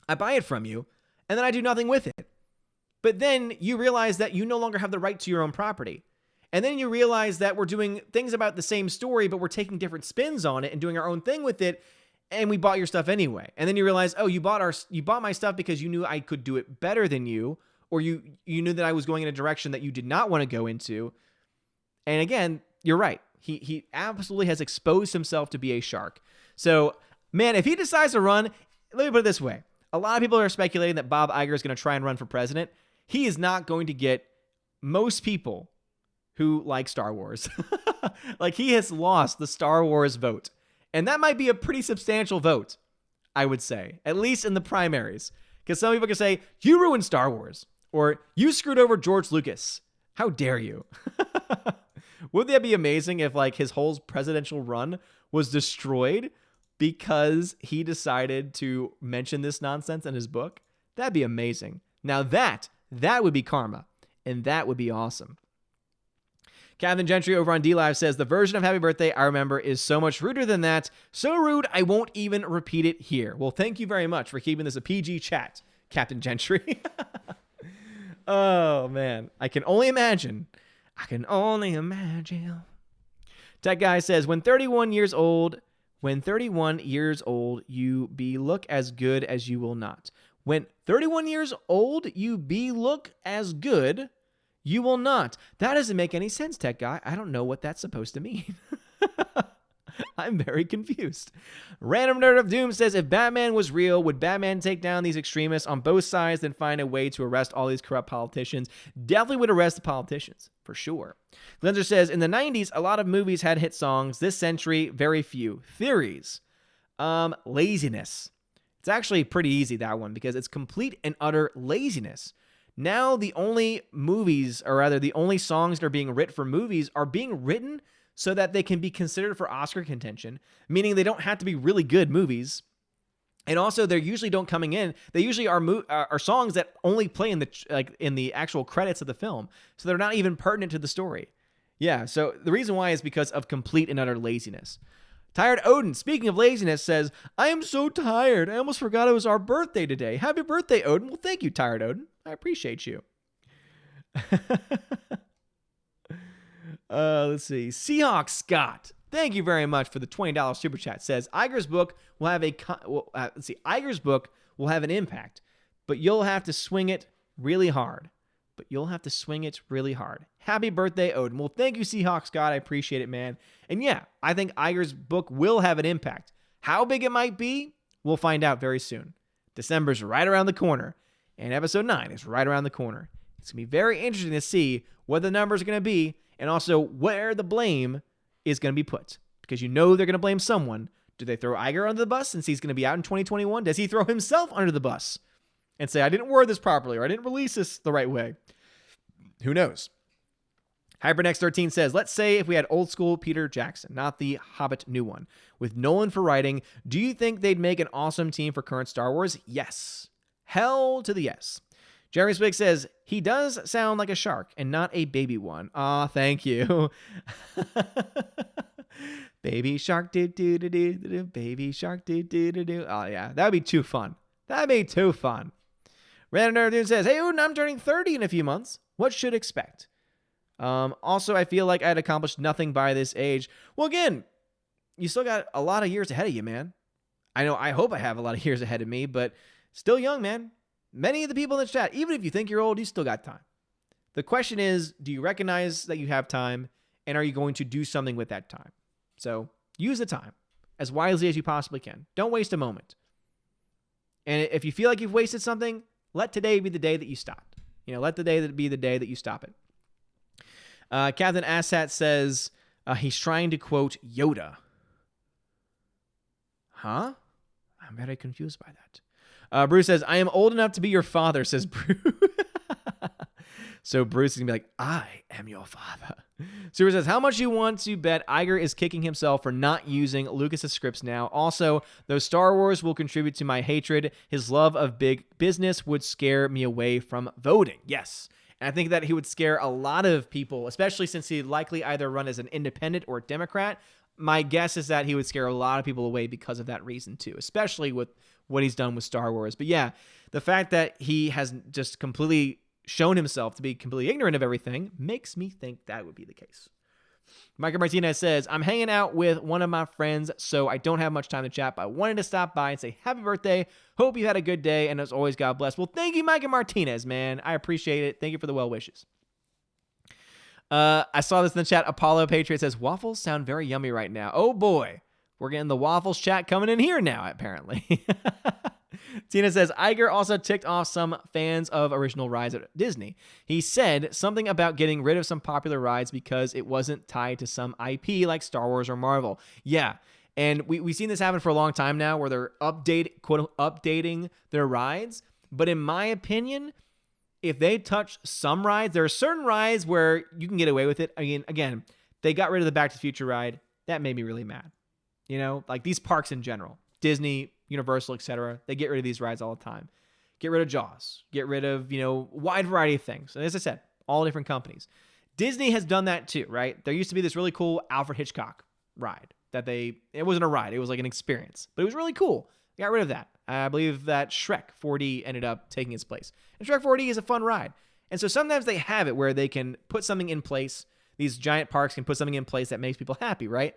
[SPEAKER 1] I buy it from you, and then I do nothing with it. But then you realize that you no longer have the right to your own property. And then you realize that we're doing things about the same story, but we're taking different spins on it and doing our own thing with it, and we bought your stuff anyway. And then you realize, oh, you bought my stuff because you knew I could do it better than you, or you knew that I was going in a direction that you did not want to go into. And again, you're right. He absolutely has exposed himself to be a shark. So, man, if he decides to run, let me put it this way. A lot of people are speculating that Bob Iger is going to try and run for president. He is not going to get most people who like Star Wars. Like, he has lost the Star Wars vote. And that might be a pretty substantial vote, I would say, at least in the primaries. Because some people can say, you ruined Star Wars, or you screwed over George Lucas. How dare you? Wouldn't that be amazing if, like, his whole presidential run was destroyed because he decided to mention this nonsense in his book? That'd be amazing. Now that would be karma, and that would be awesome. Captain Gentry over on DLive says, the version of Happy Birthday I remember is so much ruder than that. So rude, I won't even repeat it here. Well, thank you very much for keeping this a PG chat, Captain Gentry. Oh, man. I can only imagine. Tech Guy says, when 31 years old, you be look as good as you will not. When 31 years old, you be look as good, you will not. That doesn't make any sense, Tech Guy. I don't know what that's supposed to mean. I'm very confused. Random Nerd of Doom says, if Batman was real, would Batman take down these extremists on both sides and find a way to arrest all these corrupt politicians? Definitely would arrest the politicians, for sure. Glenzer says, in the 90s, a lot of movies had hit songs. This century, very few. Theories. Laziness. It's actually pretty easy, that one, because it's complete and utter laziness. Now the only movies, or rather the only songs that are being written for movies are being written so that they can be considered for Oscar contention, meaning they don't have to be really good movies. And also, they usually don't coming in. They usually are songs that only play in the actual credits of the film, so they're not even pertinent to the story. Yeah, so the reason why is because of complete and utter laziness. Tired Odin, speaking of laziness, says, I am so tired. I almost forgot it was our birthday today. Happy birthday, Odin. Well, thank you, Tired Odin. I appreciate you. Let's see. Seahawk Scott, thank you very much for the $20 super chat. Says Iger's book will have Iger's book will have an impact, but you'll have to swing it really hard. Happy birthday, Odin. Well, thank you, Seahawk Scott. I appreciate it, man. And yeah, I think Iger's book will have an impact. How big it might be, we'll find out very soon. December's right around the corner, and episode 9 is right around the corner. It's going to be very interesting to see what the numbers are going to be, and also where the blame is going to be put. Because you know they're going to blame someone. Do they throw Iger under the bus since he's going to be out in 2021? Does he throw himself under the bus and say, I didn't word this properly, or I didn't release this the right way? Who knows? HyperNext13 says, let's say if we had old school Peter Jackson, not the Hobbit new one, with Nolan for writing, do you think they'd make an awesome team for current Star Wars? Yes. Hell to the yes. Jeremy Spig says, he does sound like a shark and not a baby one. Aw, thank you. Baby shark, do-do-do-do-do, baby shark, do-do-do-do. Oh, yeah, that would be too fun. Random Nerd says, hey, Odin, I'm turning 30 in a few months. What should expect? Also, I feel like I had accomplished nothing by this age. Well, again, you still got a lot of years ahead of you, man. I hope I have a lot of years ahead of me, but still young, man. Many of the people in the chat, even if you think you're old, you still got time. The question is, do you recognize that you have time, and are you going to do something with that time? So use the time as wisely as you possibly can. Don't waste a moment. And if you feel like you've wasted something, let today be the day that you stop. Let the day be the day that you stop it. Captain Assat says he's trying to quote Yoda. Huh? I'm very confused by that. Bruce says, I am old enough to be your father, says Bruce. So Bruce is going to be like, I am your father. Super says, how much you want to bet Iger is kicking himself for not using Lucas's scripts now? Also, though Star Wars will contribute to my hatred, his love of big business would scare me away from voting. Yes. And I think that he would scare a lot of people, especially since he'd likely either run as an independent or Democrat. My guess is that he would scare a lot of people away because of that reason too, especially with what he's done with Star Wars. But yeah, the fact that he has just completely shown himself to be completely ignorant of everything makes me think that would be the case. Michael Martinez says, I'm hanging out with one of my friends, so I don't have much time to chat, but I wanted to stop by and say happy birthday. Hope you had a good day, and as always, God bless. Well, thank you, Michael Martinez, man. I appreciate it. Thank you for the well wishes. I saw this in the chat. Apollo Patriot says, waffles sound very yummy right now. Oh, boy. We're getting the waffles chat coming in here now, apparently. Tina says, Iger also ticked off some fans of original rides at Disney. He said something about getting rid of some popular rides because it wasn't tied to some IP like Star Wars or Marvel. Yeah, and we've seen this happen for a long time now where they're updating their rides. But in my opinion, if they touch some rides, there are certain rides where you can get away with it. I mean, again, they got rid of the Back to the Future ride. That made me really mad. You know, like these parks in general, Disney, Universal, etc. They get rid of these rides all the time. Get rid of Jaws. Get rid of, wide variety of things. And as I said, all different companies. Disney has done that too, right? There used to be this really cool Alfred Hitchcock ride it wasn't a ride. It was like an experience, but it was really cool. They got rid of that. I believe that Shrek 4D ended up taking its place. And Shrek 4D is a fun ride. And so sometimes they have it where they can put something in place. These giant parks can put something in place that makes people happy, right?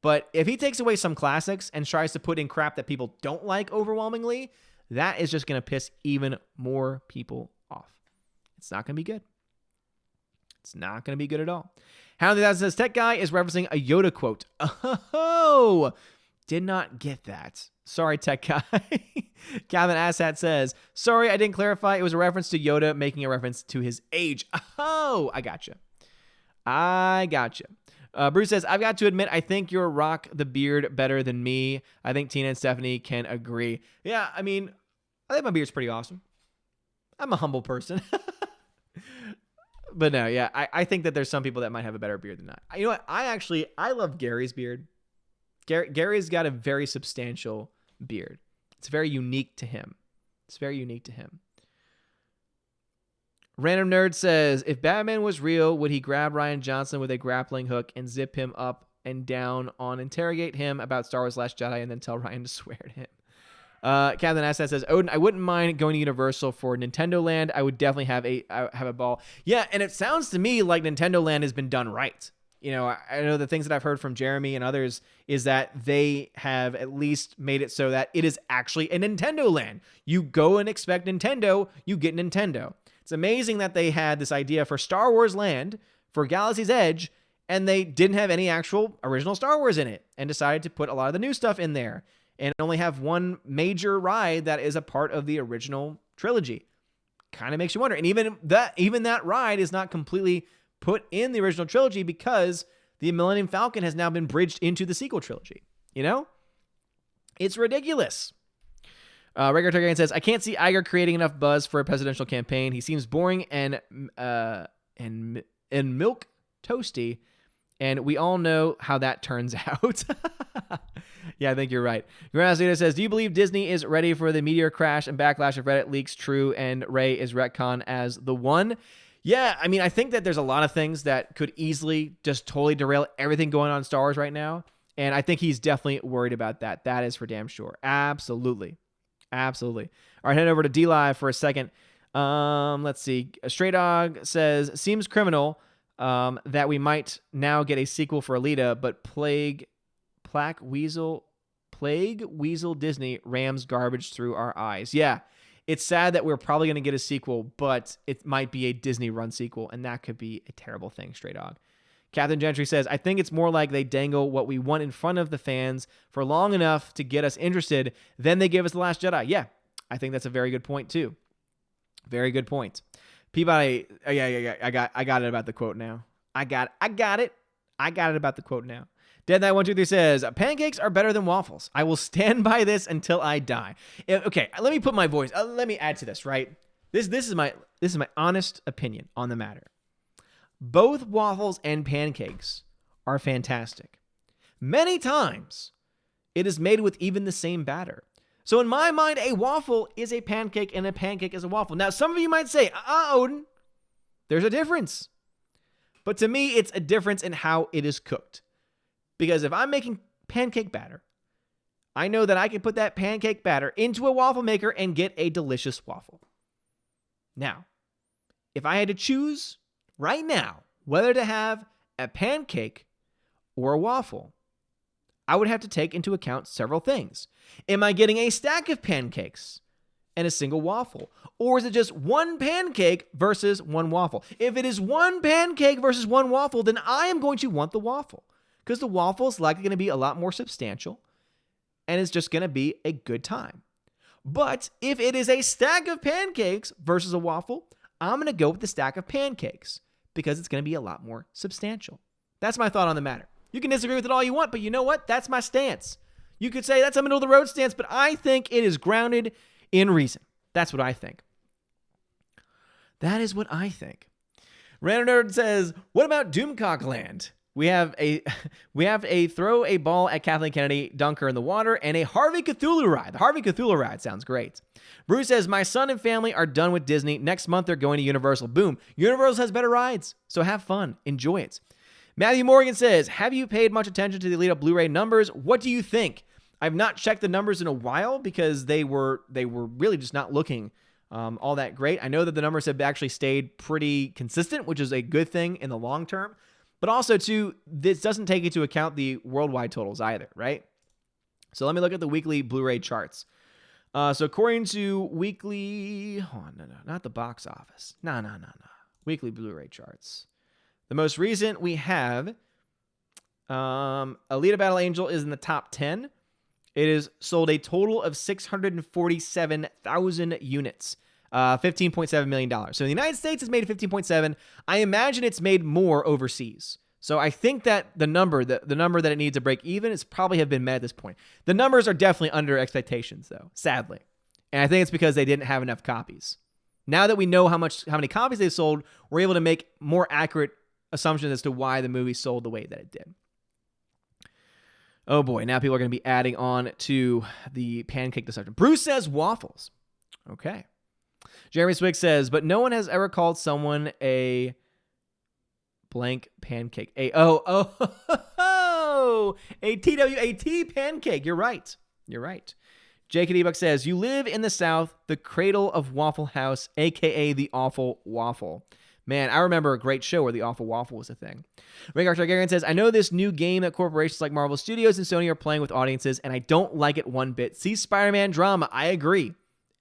[SPEAKER 1] But if he takes away some classics and tries to put in crap that people don't like overwhelmingly, that is just going to piss even more people off. It's not going to be good. It's not going to be good at all. Hound that says, Tech Guy is referencing a Yoda quote. Oh, did not get that. Sorry, Tech Guy. Calvin Asshat says, sorry, I didn't clarify. It was a reference to Yoda making a reference to his age. Oh, I gotcha. Bruce says, I've got to admit, I think you'll rock the beard better than me. I think Tina and Stephanie can agree. Yeah, I mean, I think my beard's pretty awesome. I'm a humble person. But no, yeah, I think that there's some people that might have a better beard than I. You know what? I love Gary's beard. Gary's got a very substantial beard. It's very unique to him. Random Nerd says, if Batman was real, would he grab Ryan Johnson with a grappling hook and zip him up and down on interrogate him about Star Wars Last Jedi and then tell Ryan to swear to him? Captain Assad says, Odin, I wouldn't mind going to Universal for Nintendo Land. I would definitely have a ball. Yeah, and it sounds to me like Nintendo Land has been done right. I know the things that I've heard from Jeremy and others is that they have at least made it so that it is actually a Nintendo Land. You go and expect Nintendo, you get Nintendo. It's amazing that they had this idea for Star Wars Land for Galaxy's Edge, and they didn't have any actual original Star Wars in it and decided to put a lot of the new stuff in there and only have one major ride that is a part of the original trilogy. Kind of makes you wonder. And even that ride is not completely put in the original trilogy because the Millennium Falcon has now been bridged into the sequel trilogy. It's ridiculous. Regular Targaryen says, I can't see Iger creating enough buzz for a presidential campaign. He seems boring and milk toasty, and we all know how that turns out. Yeah, I think you're right. Granazita says, do you believe Disney is ready for the meteor crash and backlash of Reddit leaks true and Rey is retcon as the one? Yeah, I mean, I think that there's a lot of things that could easily just totally derail everything going on in Star Wars right now, and I think he's definitely worried about that. That is for damn sure. Absolutely. All right, head over to DLive for a second. Let's see. Stray Dog says, seems criminal that we might now get a sequel for Alita, but Plague Weasel Disney rams garbage through our eyes. Yeah, it's sad that we're probably going to get a sequel, but it might be a Disney-run sequel, and that could be a terrible thing, Stray Dog. Captain Gentry says, I think it's more like they dangle what we want in front of the fans for long enough to get us interested, then they give us The Last Jedi. Yeah, I think that's a very good point, too. Very good point. Peabody, yeah, I got it about the quote now. I got it about the quote now. Dead Knight 123 says, pancakes are better than waffles. I will stand by this until I die. Okay, let me put my voice. Let me add to this, right? This is my honest opinion on the matter. Both waffles and pancakes are fantastic. Many times, it is made with even the same batter. So in my mind, a waffle is a pancake and a pancake is a waffle. Now, some of you might say, Odin, there's a difference. But to me, it's a difference in how it is cooked. Because if I'm making pancake batter, I know that I can put that pancake batter into a waffle maker and get a delicious waffle. Now, if I had to choose right now whether to have a pancake or a waffle, I would have to take into account several things. Am I getting a stack of pancakes and a single waffle? Or is it just one pancake versus one waffle? If it is one pancake versus one waffle, then I am going to want the waffle because the waffle is likely going to be a lot more substantial and it's just going to be a good time. But if it is a stack of pancakes versus a waffle, I'm going to go with the stack of pancakes because it's going to be a lot more substantial. That's my thought on the matter. You can disagree with it all you want, but you know what? That's my stance. You could say that's a middle of the road stance, but I think it is grounded in reason. That's what I think. That is what I think. Random Nerd says, what about Doomcock Land? We have a throw a ball at Kathleen Kennedy dunker in the water and a Harvey Cthulhu ride. The Harvey Cthulhu ride sounds great. Bruce says, my son and family are done with Disney. Next month, they're going to Universal. Boom. Universal has better rides, so have fun. Enjoy it. Matthew Morgan says, have you paid much attention to the lead-up Blu-ray numbers? What do you think? I've not checked the numbers in a while because they were really just not looking all that great. I know that the numbers have actually stayed pretty consistent, which is a good thing in the long term. But also, too, this doesn't take into account the worldwide totals either, right? So let me look at the weekly Blu-ray charts. So according to weekly... Oh, no, not the box office. No. Weekly Blu-ray charts. The most recent we have, Alita Battle Angel is in the top 10. It has sold a total of 647,000 units. $15.7 million. So in the United States, it's made 15.7. I imagine it's made more overseas. So I think that the number that it needs to break even is probably have been met at this point. The numbers are definitely under expectations, though, sadly. And I think it's because they didn't have enough copies. Now that we know how many copies they've sold, we're able to make more accurate assumptions as to why the movie sold the way that it did. Oh boy, now people are going to be adding on to the pancake discussion. Bruce says waffles. Okay. Jeremy Swig says, but no one has ever called someone a blank pancake. A TWAT pancake. You're right. Jake Buck says, you live in the South, the cradle of Waffle House, a.k.a. the Awful Waffle. Man, I remember a great show where the Awful Waffle was a thing. Rhaegar Targaryen says, I know this new game that corporations like Marvel Studios and Sony are playing with audiences, and I don't like it one bit. See Spider-Man drama. I agree.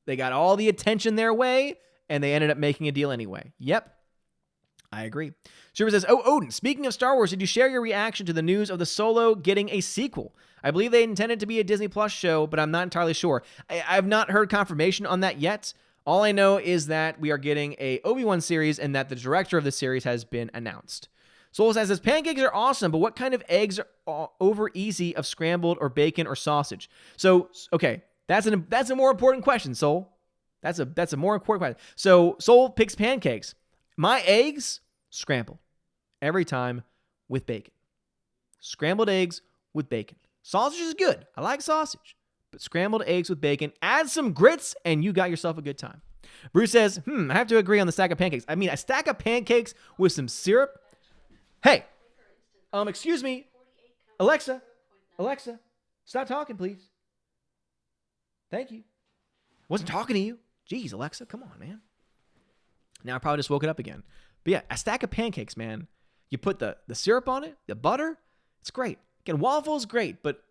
[SPEAKER 1] They got all the attention their way, and they ended up making a deal anyway. Yep, I agree. Super says, oh, Odin, speaking of Star Wars, did you share your reaction to the news of the Solo getting a sequel? I believe they intended to be a Disney Plus show, but I'm not entirely sure. I've not heard confirmation on that yet. All I know is that we are getting a Obi-Wan series and that the director of the series has been announced. Soul says, pancakes are awesome, but what kind of eggs are over easy of scrambled or bacon or sausage? So, okay. That's a more important question, Soul. That's a more important question. So Soul picks pancakes. My eggs, scrambled. Every time with bacon. Scrambled eggs with bacon. Sausage is good. I like sausage. But scrambled eggs with bacon. Add some grits and you got yourself a good time. Bruce says, I have to agree on the stack of pancakes. I mean, a stack of pancakes with some syrup. Hey, excuse me. Alexa, stop talking, please. Thank you. Wasn't talking to you. Jeez, Alexa, come on, man. Now I probably just woke it up again. But yeah, a stack of pancakes, man. You put the syrup on it, the butter. It's great. Again, waffles, great. But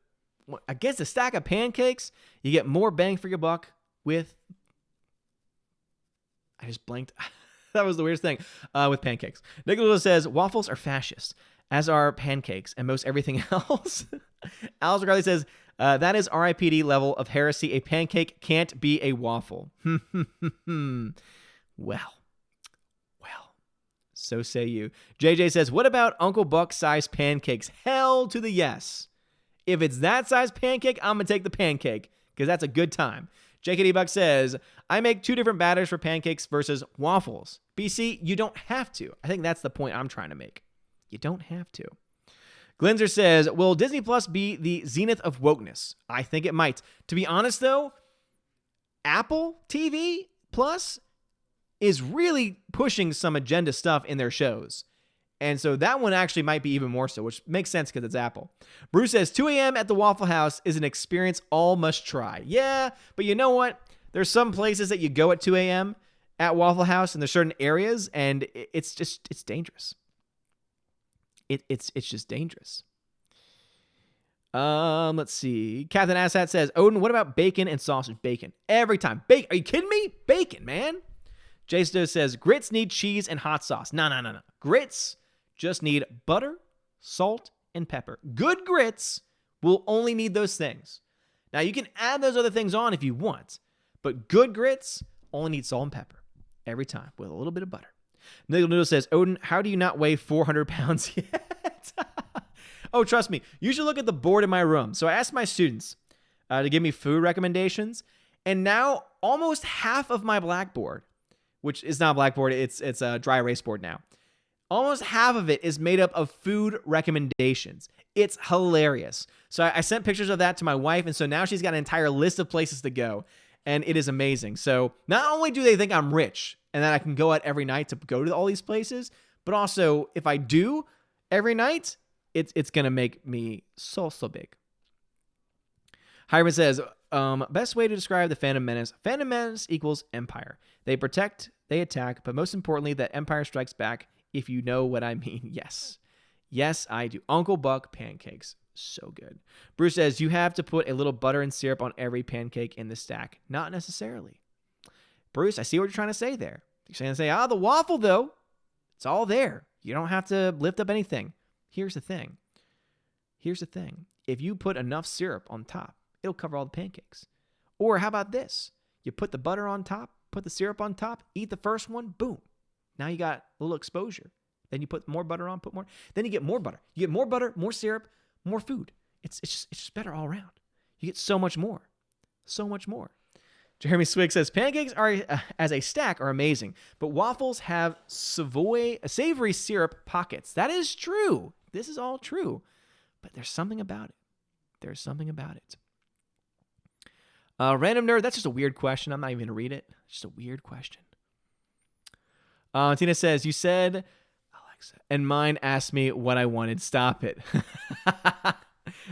[SPEAKER 1] against a stack of pancakes, you get more bang for your buck with... I just blanked. That was the weirdest thing. With pancakes. Nicholas says, waffles are fascist, as are pancakes and most everything else. Alice Riley says, that is RIPD level of heresy. A pancake can't be a waffle. Well, so say you. JJ says, what about Uncle Buck size pancakes? Hell to the yes. If it's that size pancake, I'm going to take the pancake because that's a good time. JKD Buck says, I make 2 different batters for pancakes versus waffles. BC, you don't have to. I think that's the point I'm trying to make. You don't have to. Glinzer says, will Disney Plus be the zenith of wokeness? I think it might. To be honest, though, Apple TV Plus is really pushing some agenda stuff in their shows. And so that one actually might be even more so, which makes sense because it's Apple. Bruce says, 2 a.m. at the Waffle House is an experience all must try. Yeah, but you know what? There's some places that you go at 2 a.m. at Waffle House, and there's certain areas, and it's dangerous. It's just dangerous. Let's see. Captain Asshat says, Odin, what about bacon and sausage? Bacon. Every time. Bacon. Are you kidding me? Bacon, man. Jason says, grits need cheese and hot sauce. No. Grits just need butter, salt, and pepper. Good grits will only need those things. Now, you can add those other things on if you want, but good grits only need salt and pepper every time with a little bit of butter. Niggle Noodle says, Odin, how do you not weigh 400 pounds yet? Oh, trust me. You should look at the board in my room. So I asked my students to give me food recommendations, and now almost half of my blackboard, which is not a blackboard, it's a dry erase board now. Almost half of it is made up of food recommendations. It's hilarious. So I sent pictures of that to my wife, and so now she's got an entire list of places to go, and it is amazing. So not only do they think I'm rich and that I can go out every night to go to all these places, but also if I do every night, it's going to make me so big. Hyman says, best way to describe the Phantom Menace. Phantom Menace equals Empire. They protect, they attack, but most importantly, that Empire strikes back, if you know what I mean. Yes. Yes, I do. Uncle Buck pancakes. So good. Bruce says, you have to put a little butter and syrup on every pancake in the stack. Not necessarily. Bruce, I see what you're trying to say there. You're trying to say, the waffle, though. It's all there. You don't have to lift up anything. Here's the thing. If you put enough syrup on top, it'll cover all the pancakes. Or how about this? You put the butter on top, put the syrup on top, eat the first one, boom. Now you got a little exposure. Then you put more butter on, put more. Then you get more butter. You get more butter, more syrup, more food. It's just better all around. You get so much more. So much more. Jeremy Swig says, pancakes are as a stack are amazing, but waffles have savory syrup pockets. That is true. This is all true. But there's something about it. Random Nerd, that's just a weird question. I'm not even going to read it. It's just a weird question. Tina says, you said, Alexa, and mine asked me what I wanted. Stop it.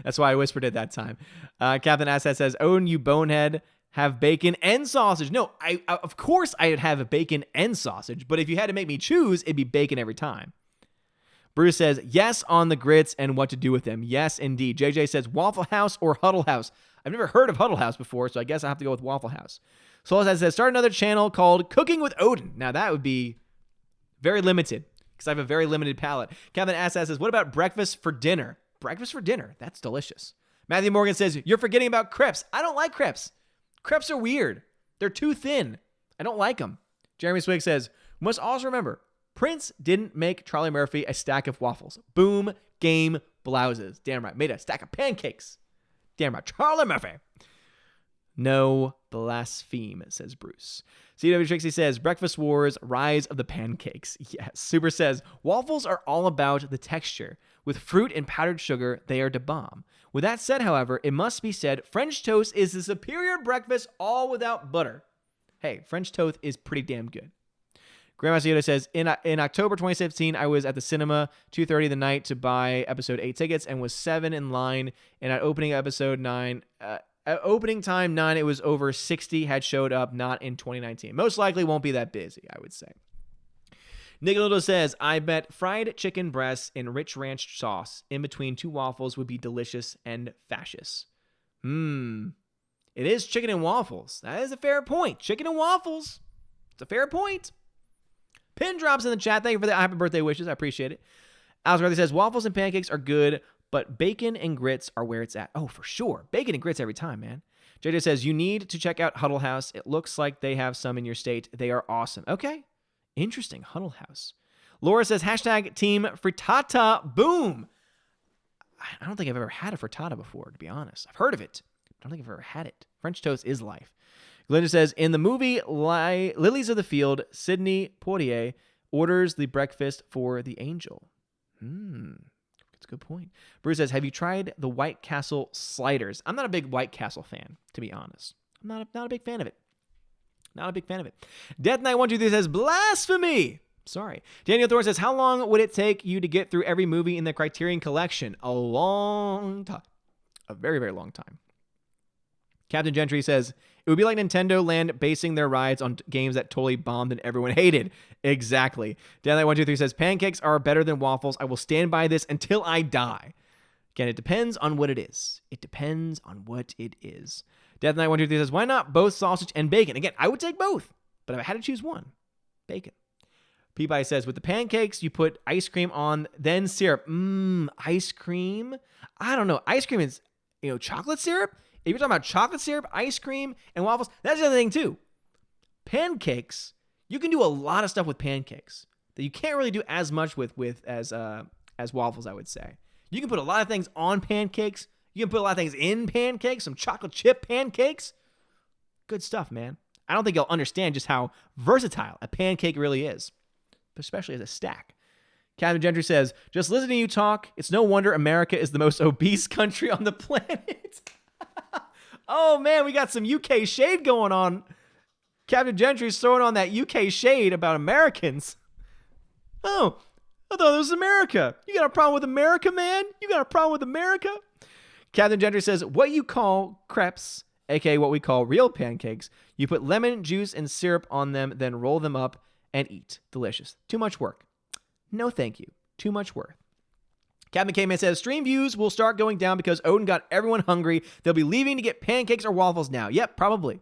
[SPEAKER 1] That's why I whispered it that time. Captain Assad says, Odin, you bonehead, have bacon and sausage. No, I of course I'd have a bacon and sausage, but if you had to make me choose, it'd be bacon every time. Bruce says, yes on the grits and what to do with them. Yes, indeed. JJ says, Waffle House or Huddle House. I've never heard of Huddle House before, so I guess I have to go with Waffle House. Soul says, start another channel called Cooking with Odin. Now that would be very limited because I have a very limited palate. Kevin Assad says, what about breakfast for dinner? Breakfast for dinner. That's delicious. Matthew Morgan says, you're forgetting about crepes. I don't like crepes. Crepes are weird. They're too thin. I don't like them. Jeremy Swig says, we must also remember, Prince didn't make Charlie Murphy a stack of waffles. Boom, game, blouses. Damn right. Made a stack of pancakes. Damn right. Charlie Murphy. No blaspheme, says Bruce. CW Trixie says, Breakfast Wars, Rise of the Pancakes. Yes. Super says, waffles are all about the texture. With fruit and powdered sugar, they are the bomb. With that said, however, it must be said, French toast is the superior breakfast, all without butter. Hey, French toast is pretty damn good. Grandmaster Yoda says, in October 2017, I was at the cinema 2:30 the night to buy episode 8 tickets and was 7 in line. And at opening episode 9, at opening time 9, it was over 60 had showed up, not in 2019. Most likely won't be that busy, I would say. Nicolito says, I bet fried chicken breasts in rich ranch sauce in between 2 waffles would be delicious and fascist. It is chicken and waffles. That is a fair point. Chicken and waffles. It's a fair point. Pin drops in the chat. Thank you for the happy birthday wishes. I appreciate it. Alex Bradley says, waffles and pancakes are good, but bacon and grits are where it's at. Oh, for sure. Bacon and grits every time, man. JJ says, you need to check out Huddle House. It looks like they have some in your state. They are awesome. Okay. Interesting. Huddle House. Laura says, hashtag team frittata. Boom. I don't think I've ever had a frittata before, to be honest. I've heard of it. I don't think I've ever had it. French toast is life. Glinda says, in the movie Lilies of the Field, Sidney Poitier orders the breakfast for the angel. That's a good point. Bruce says, have you tried the White Castle sliders? I'm not a big White Castle fan, to be honest. I'm not a big fan of it. Not a big fan of it. Death Knight 123 says, blasphemy. Sorry. Daniel Thorne says, how long would it take you to get through every movie in the Criterion Collection? A long time. A very, very long time. Captain Gentry says, it would be like Nintendo Land basing their rides on games that totally bombed and everyone hated. Exactly. Death Knight 123 says, pancakes are better than waffles. I will stand by this until I die. Again, it depends on what it is. It depends on what it is. Death Knight 123 says, why not both sausage and bacon? Again, I would take both, but if I had to choose one, bacon. Peabody says, with the pancakes, you put ice cream on, then syrup. Ice cream? I don't know. Ice cream is, chocolate syrup? If you're talking about chocolate syrup, ice cream, and waffles, that's the other thing too. Pancakes, you can do a lot of stuff with pancakes that you can't really do as much with as waffles, I would say. You can put a lot of things on pancakes. You can put a lot of things in pancakes, some chocolate chip pancakes. Good stuff, man. I don't think you'll understand just how versatile a pancake really is, especially as a stack. Captain Gentry says, just listening to you talk, it's no wonder America is the most obese country on the planet. Oh, man, we got some UK shade going on. Captain Gentry's throwing on that UK shade about Americans. Oh, I thought it was America. You got a problem with America, man? You got a problem with America? Captain Gentry says, what you call crepes, aka what we call real pancakes, you put lemon juice and syrup on them, then roll them up and eat. Delicious. Too much work. No, thank you. Too much work. Captain K-Man says, stream views will start going down because Odin got everyone hungry. They'll be leaving to get pancakes or waffles now. Yep, probably.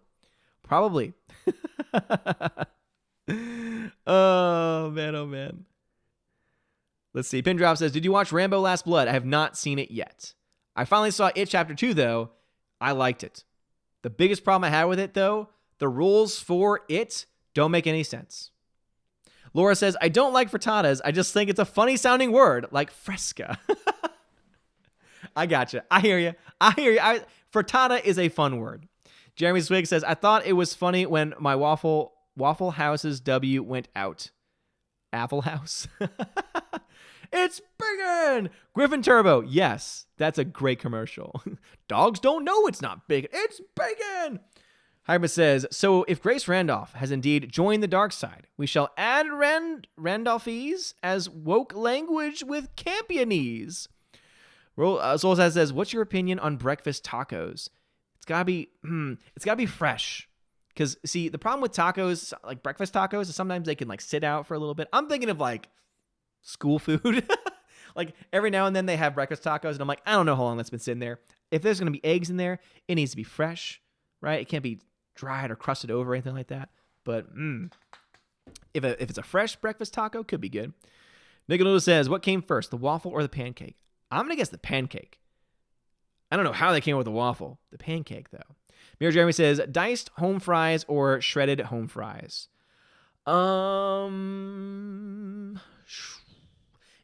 [SPEAKER 1] Probably. Oh, man, oh, man. Let's see. Pindrop says, did you watch Rambo Last Blood? I have not seen it yet. I finally saw It Chapter 2, though. I liked it. The biggest problem I had with it, though, the rules for it don't make any sense. Laura says, I don't like frittatas. I just think it's a funny sounding word, like fresca. I gotcha. I hear you. Frittata is a fun word. Jeremy Swig says, I thought it was funny when my Waffle House's W went out. Apple House. It's bacon! Griffin Turbo. Yes, that's a great commercial. Dogs don't know it's not bacon. It's bacon! Hyper says, so if Grace Randolph has indeed joined the dark side, we shall add Randolphese as woke language with Campionese. Soul says, what's your opinion on breakfast tacos? It's gotta be fresh. Because, see, the problem with tacos, like breakfast tacos, is sometimes they can, like, sit out for a little bit. I'm thinking of, like, school food. Like, every now and then they have breakfast tacos, and I'm like, I don't know how long that's been sitting there. If there's going to be eggs in there, it needs to be fresh, right? It can't be dried or crusted over or anything like that. But, if it's a fresh breakfast taco, could be good. Nickelodeon says, what came first, the waffle or the pancake? I'm going to guess the pancake. I don't know how they came up with the waffle. The pancake, though. Mirror Jeremy says, diced home fries or shredded home fries?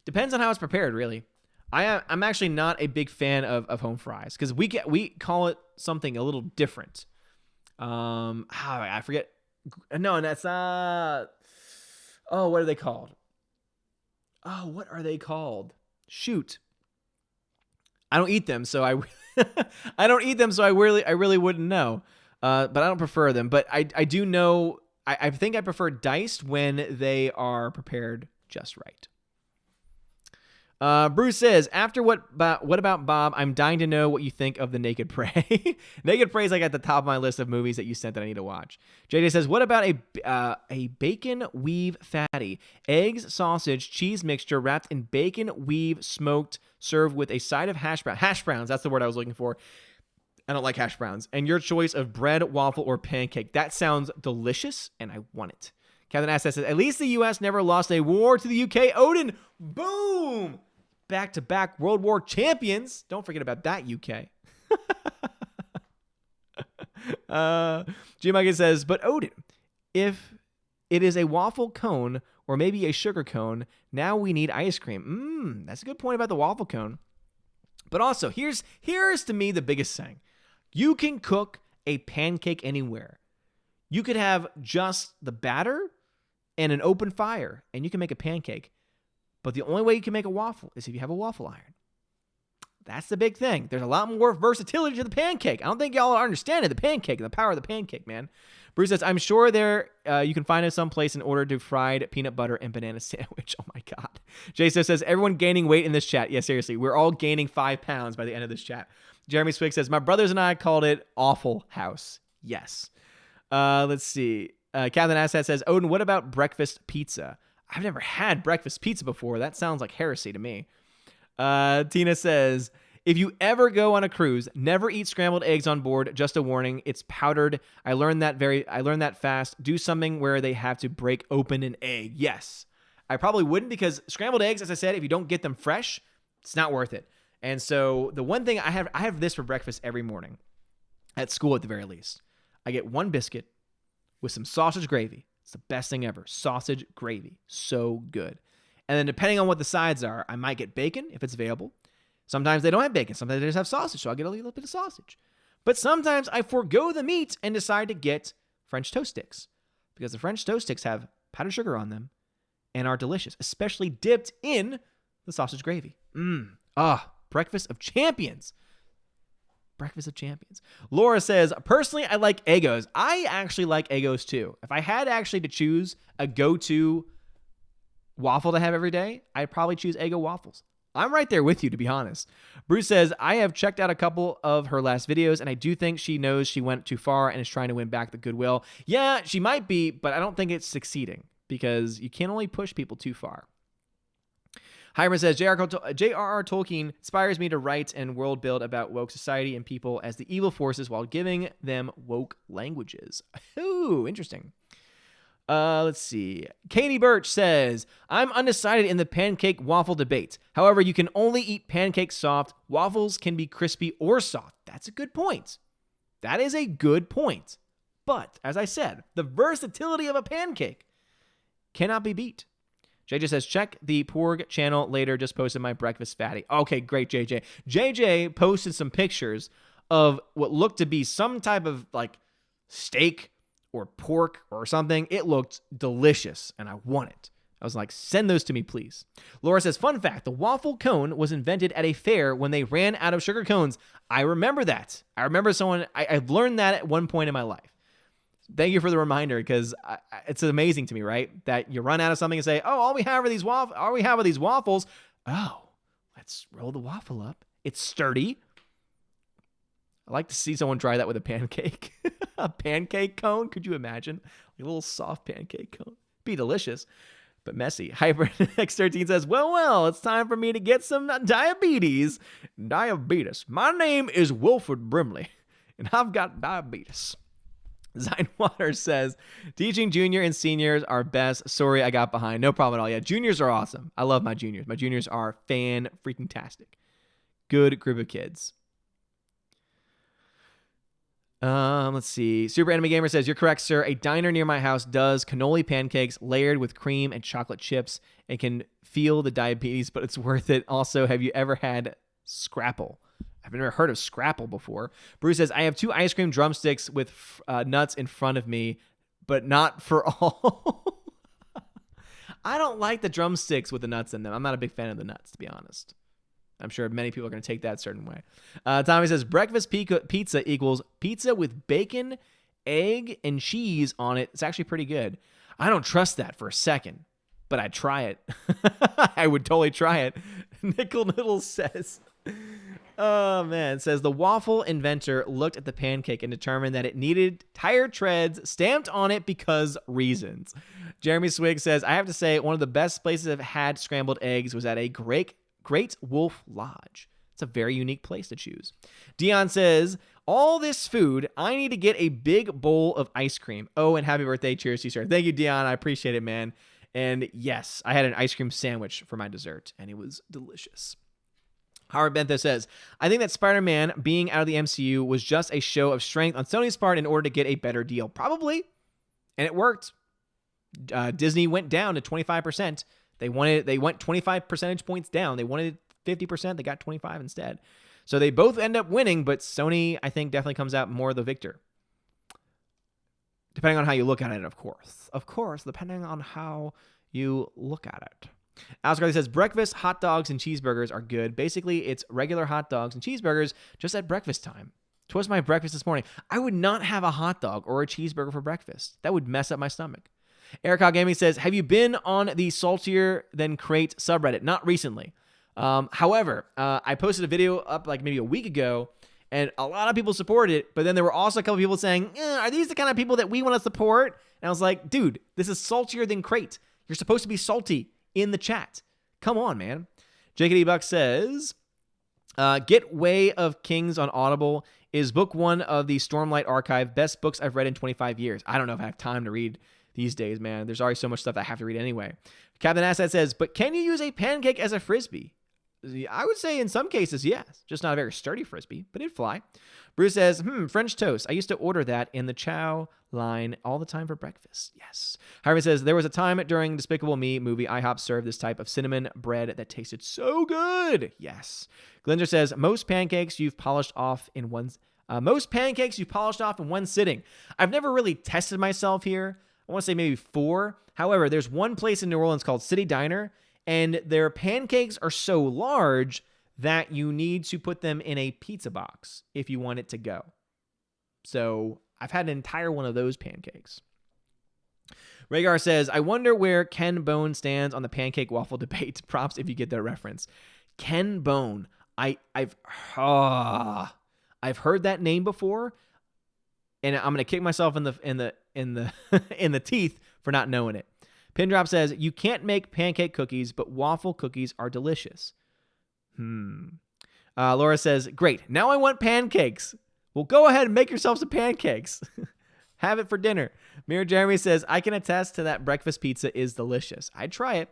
[SPEAKER 1] Depends on how it's prepared, really. I'm actually not a big fan of home fries because we call it something a little different. I forget. No, that's not. Oh, what are they called? Oh, what are they called? Shoot. I don't eat them, so I don't eat them, so I really wouldn't know. But I don't prefer them. But I do know. I think I prefer diced when they are prepared just right. Bruce says, after what about Bob? I'm dying to know what you think of The Naked Prey. Naked Prey is like at the top of my list of movies that you sent that I need to watch. JJ says, what about a bacon weave fatty? Eggs, sausage, cheese mixture wrapped in bacon weave, smoked, served with a side of hash browns. Hash browns, that's the word I was looking for. I don't like hash browns. And your choice of bread, waffle, or pancake. That sounds delicious, and I want it. Captain Ass says, at least the U.S. never lost a war to the U.K. Odin, boom! Back-to-back World War champions. Don't forget about that, UK. G. Mike says, but Odin, if it is a waffle cone or maybe a sugar cone, now we need ice cream. That's a good point about the waffle cone. But also, here's to me the biggest thing. You can cook a pancake anywhere. You could have just the batter and an open fire, and you can make a pancake. But the only way you can make a waffle is if you have a waffle iron. That's the big thing. There's a lot more versatility to the pancake. I don't think y'all are understanding the pancake and the power of the pancake, man. Bruce says, I'm sure there you can find it someplace in order to fried peanut butter and banana sandwich. Oh, my God. Jason says, everyone gaining weight in this chat. Yeah, seriously. We're all gaining 5 pounds by the end of this chat. Jeremy Swig says, my brothers and I called it Awful House. Yes. Let's see. Captain Assad says, Odin, what about breakfast pizza? I've never had breakfast pizza before. That sounds like heresy to me. Tina says, if you ever go on a cruise, never eat scrambled eggs on board. Just a warning, it's powdered. I learned that fast. Do something where they have to break open an egg. Yes. I probably wouldn't, because scrambled eggs, as I said, if you don't get them fresh, it's not worth it. And so the one thing I have this for breakfast every morning at school at the very least. I get one biscuit with some sausage gravy. It's the best thing ever. Sausage gravy. So good. And then depending on what the sides are, I might get bacon if it's available. Sometimes they don't have bacon. Sometimes they just have sausage, so I'll get a little bit of sausage. But sometimes I forego the meat and decide to get French toast sticks, because the French toast sticks have powdered sugar on them and are delicious, especially dipped in the sausage gravy. Breakfast of champions. Breakfast of champions. Laura says, personally, I like Eggos. I actually like Eggos too. If I had actually to choose a go-to waffle to have every day, I'd probably choose Eggo waffles. I'm right there with you, to be honest. Bruce says, I have checked out a couple of her last videos, and I do think she knows she went too far and is trying to win back the goodwill. Yeah, she might be, but I don't think it's succeeding, because you can only push people too far. Hyman says, J.R.R. Tolkien inspires me to write and world build about woke society and people as the evil forces while giving them woke languages. Ooh, interesting. Let's see. Katie Birch says, I'm undecided in the pancake waffle debate. However, you can only eat pancakes soft. Waffles can be crispy or soft. That's a good point. That is a good point. But, as I said, the versatility of a pancake cannot be beat. JJ says, check the Porg channel later. Just posted my breakfast fatty. Okay, great, JJ. JJ posted some pictures of what looked to be some type of like steak or pork or something. It looked delicious, and I want it. I was like, send those to me, please. Laura says, fun fact, the waffle cone was invented at a fair when they ran out of sugar cones. I remember that. I remember I've learned that at one point in my life. Thank you for the reminder, because it's amazing to me, right? That you run out of something and say, oh, all we have are these waffles. Oh, let's roll the waffle up. It's sturdy. I like to see someone try that with a pancake. A pancake cone? Could you imagine? Like a little soft pancake cone. Be delicious, but messy. HyperX13 says, well, it's time for me to get some diabetes. Diabetes. My name is Wilford Brimley, and I've got diabetes. Zinewater says, teaching junior and seniors are best. Sorry, I got behind. No problem at all. Yeah, juniors are awesome. I love my juniors. My juniors are fan-freaking-tastic. Good group of kids. Let's see. Super Anime Gamer says, you're correct, sir. A diner near my house does cannoli pancakes layered with cream and chocolate chips and can feel the diabetes, but it's worth it. Also, have you ever had Scrapple? I've never heard of Scrapple before. Bruce says, I have 2 ice cream drumsticks with nuts in front of me, but not for all. I don't like the drumsticks with the nuts in them. I'm not a big fan of the nuts, to be honest. I'm sure many people are going to take that a certain way. Tommy says, breakfast pizza equals pizza with bacon, egg, and cheese on it. It's actually pretty good. I don't trust that for a second, but I'd try it. I would totally try it. Nickel Noodle says, oh, man. It says, the waffle inventor looked at the pancake and determined that it needed tire treads stamped on it because reasons. Jeremy Swig says, I have to say, one of the best places I've had scrambled eggs was at a Great Wolf Lodge. It's a very unique place to choose. Dion says, all this food, I need to get a big bowl of ice cream. Oh, and happy birthday. Cheers to you, sir. Thank you, Dion. I appreciate it, man. And yes, I had an ice cream sandwich for my dessert, and it was delicious. Howard Bentho says, I think that Spider-Man being out of the MCU was just a show of strength on Sony's part in order to get a better deal. Probably. And it worked. Disney went down to 25%. They went 25 percentage points down. They wanted 50%. They got 25 instead. So they both end up winning, but Sony, I think, definitely comes out more the victor. Depending on how you look at it, of course. Of course, depending on how you look at it. Asgard says, breakfast, hot dogs, and cheeseburgers are good. Basically, it's regular hot dogs and cheeseburgers just at breakfast time. 'Twas my breakfast this morning. I would not have a hot dog or a cheeseburger for breakfast. That would mess up my stomach. Eric Gaming says, have you been on the Saltier Than Crate subreddit? Not recently. However, I posted a video up like maybe a week ago, and a lot of people supported it, but then there were also a couple people saying, are these the kind of people that we want to support? And I was like, dude, this is Saltier Than Crate. You're supposed to be salty in the chat. Come on, man. JKD Buck says, get Way of Kings on Audible is book 1 of the Stormlight Archive. Best books I've read in 25 years. I don't know if I have time to read these days, man. There's already so much stuff I have to read anyway. Captain Asset says, but can you use a pancake as a frisbee? I would say in some cases, yes. Just not a very sturdy frisbee, but it'd fly. Bruce says, French toast. I used to order that in the chow line all the time for breakfast. Yes. Harvey says, there was a time during Despicable Me movie, IHOP served this type of cinnamon bread that tasted so good. Yes. Glinder says, most pancakes you've polished off in one sitting. I've never really tested myself here. I want to say maybe 4. However, there's one place in New Orleans called City Diner, and their pancakes are so large that you need to put them in a pizza box if you want it to go. So I've had an entire one of those pancakes. Rhaegar says, I wonder where Ken Bone stands on the pancake waffle debate. Props if you get that reference. Ken Bone. I've heard that name before, and I'm gonna kick myself in the in the teeth for not knowing it. Pindrop says, you can't make pancake cookies, but waffle cookies are delicious. Laura says, great. Now I want pancakes. Well, go ahead and make yourself some pancakes. Have it for dinner. Mirror Jeremy says, I can attest to that breakfast pizza is delicious. I'd try it.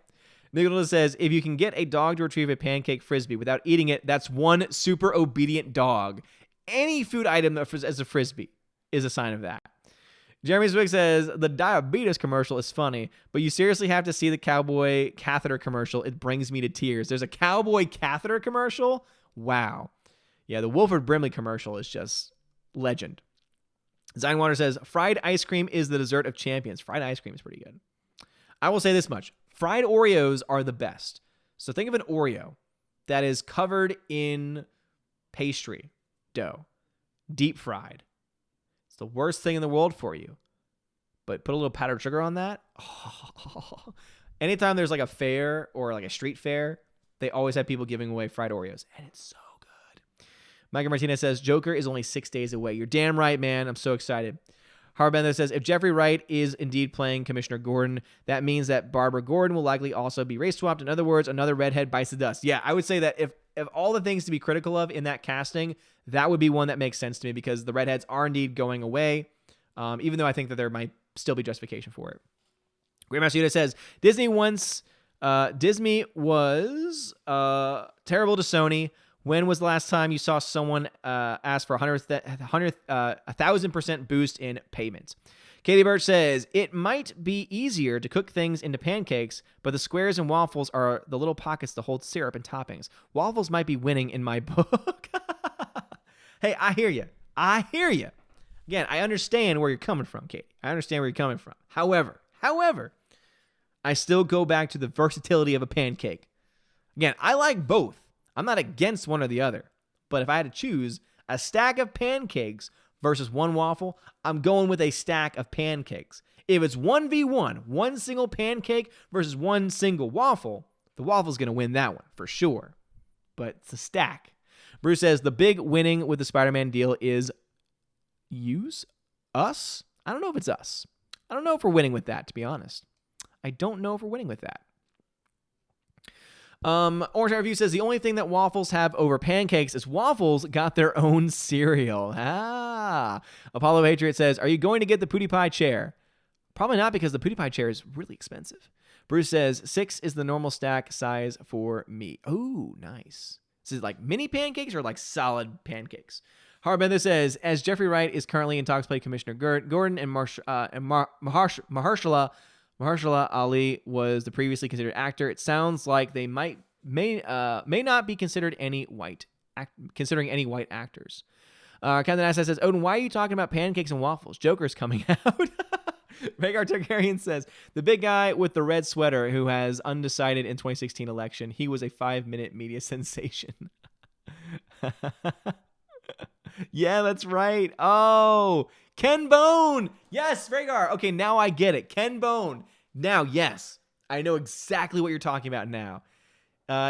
[SPEAKER 1] Nicholas says, if you can get a dog to retrieve a pancake frisbee without eating it, that's one super obedient dog. Any food item as a frisbee is a sign of that. Jeremy Zwick says, the diabetes commercial is funny, but you seriously have to see the cowboy catheter commercial. It brings me to tears. There's a cowboy catheter commercial? Wow. Yeah, the Wilford Brimley commercial is just legend. Zinewater says, fried ice cream is the dessert of champions. Fried ice cream is pretty good. I will say this much. Fried Oreos are the best. So think of an Oreo that is covered in pastry dough, deep fried. It's the worst thing in the world for you. But put a little powdered sugar on that. Oh. Anytime there's like a fair or like a street fair, they always have people giving away fried Oreos. And it's so good. Micah Martinez says, Joker is only 6 days away. You're damn right, man. I'm so excited. Harbender says, if Jeffrey Wright is indeed playing Commissioner Gordon, that means that Barbara Gordon will likely also be race swapped. In other words, another redhead bites the dust. Yeah, I would say that if all the things to be critical of in that casting, that would be one that makes sense to me because the redheads are indeed going away, even though I think that there might still be justification for it. Grandmaster Yoda says, Disney was terrible to Sony. When was the last time you saw someone ask for 1,000% boost in payment? Katie Birch says, it might be easier to cook things into pancakes, but the squares and waffles are the little pockets to hold syrup and toppings. Waffles might be winning in my book. Hey, I hear you. Again, I understand where you're coming from, Katie. I understand where you're coming from. However, I still go back to the versatility of a pancake. Again, I like both. I'm not against one or the other. But if I had to choose a stack of pancakes versus one waffle, I'm going with a stack of pancakes. If it's 1v1, one single pancake versus one single waffle, the waffle's going to win that one for sure. But it's a stack. Bruce says the big winning with the Spider-Man deal is us. I don't know if it's us. I don't know if we're winning with that, to be honest. I don't know if we're winning with that. Orange Review says the only thing that waffles have over pancakes is waffles got their own cereal. Apollo Patriot says, are you going to get the Pootie Pie chair? Probably not because the Pootie Pie chair is really expensive. Bruce says 6 is the normal stack size for me. Oh, nice. This is like mini pancakes or like solid pancakes. Harbender says, as Jeffrey Wright is currently in talks to play Commissioner Gordon and Mahershala Ali was the previously considered actor. It sounds like they may not be considering any white actors. Captain Assad says, Odin, why are you talking about pancakes and waffles? Joker's coming out. Rhaegar Targaryen says, the big guy with the red sweater who has undecided in 2016 election, he was a 5-minute media sensation. Yeah, that's right. Oh, Ken Bone. Yes, Rhaegar. Okay, now I get it. Ken Bone. Now, yes, I know exactly what you're talking about now.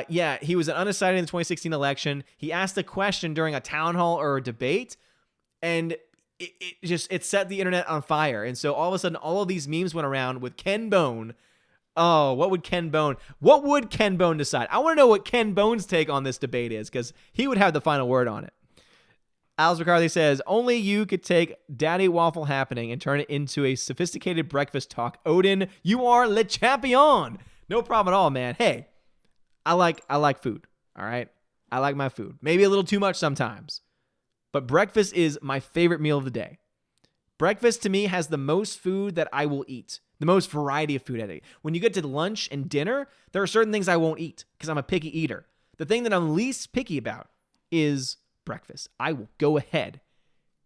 [SPEAKER 1] Yeah, he was an undecided in the 2016 election. He asked a question during a town hall or a debate, and it set the internet on fire. And so all of a sudden, all of these memes went around with Ken Bone. Oh, what would Ken Bone decide? I want to know what Ken Bone's take on this debate is, because he would have the final word on it. Alice McCarthy says, only you could take Daddy Waffle Happening and turn it into a sophisticated breakfast talk. Odin, you are le champion. No problem at all, man. Hey, I like food, all right? I like my food. Maybe a little too much sometimes. But breakfast is my favorite meal of the day. Breakfast to me has the most food that I will eat. The most variety of food I eat. When you get to lunch and dinner, there are certain things I won't eat because I'm a picky eater. The thing that I'm least picky about is breakfast. I will go ahead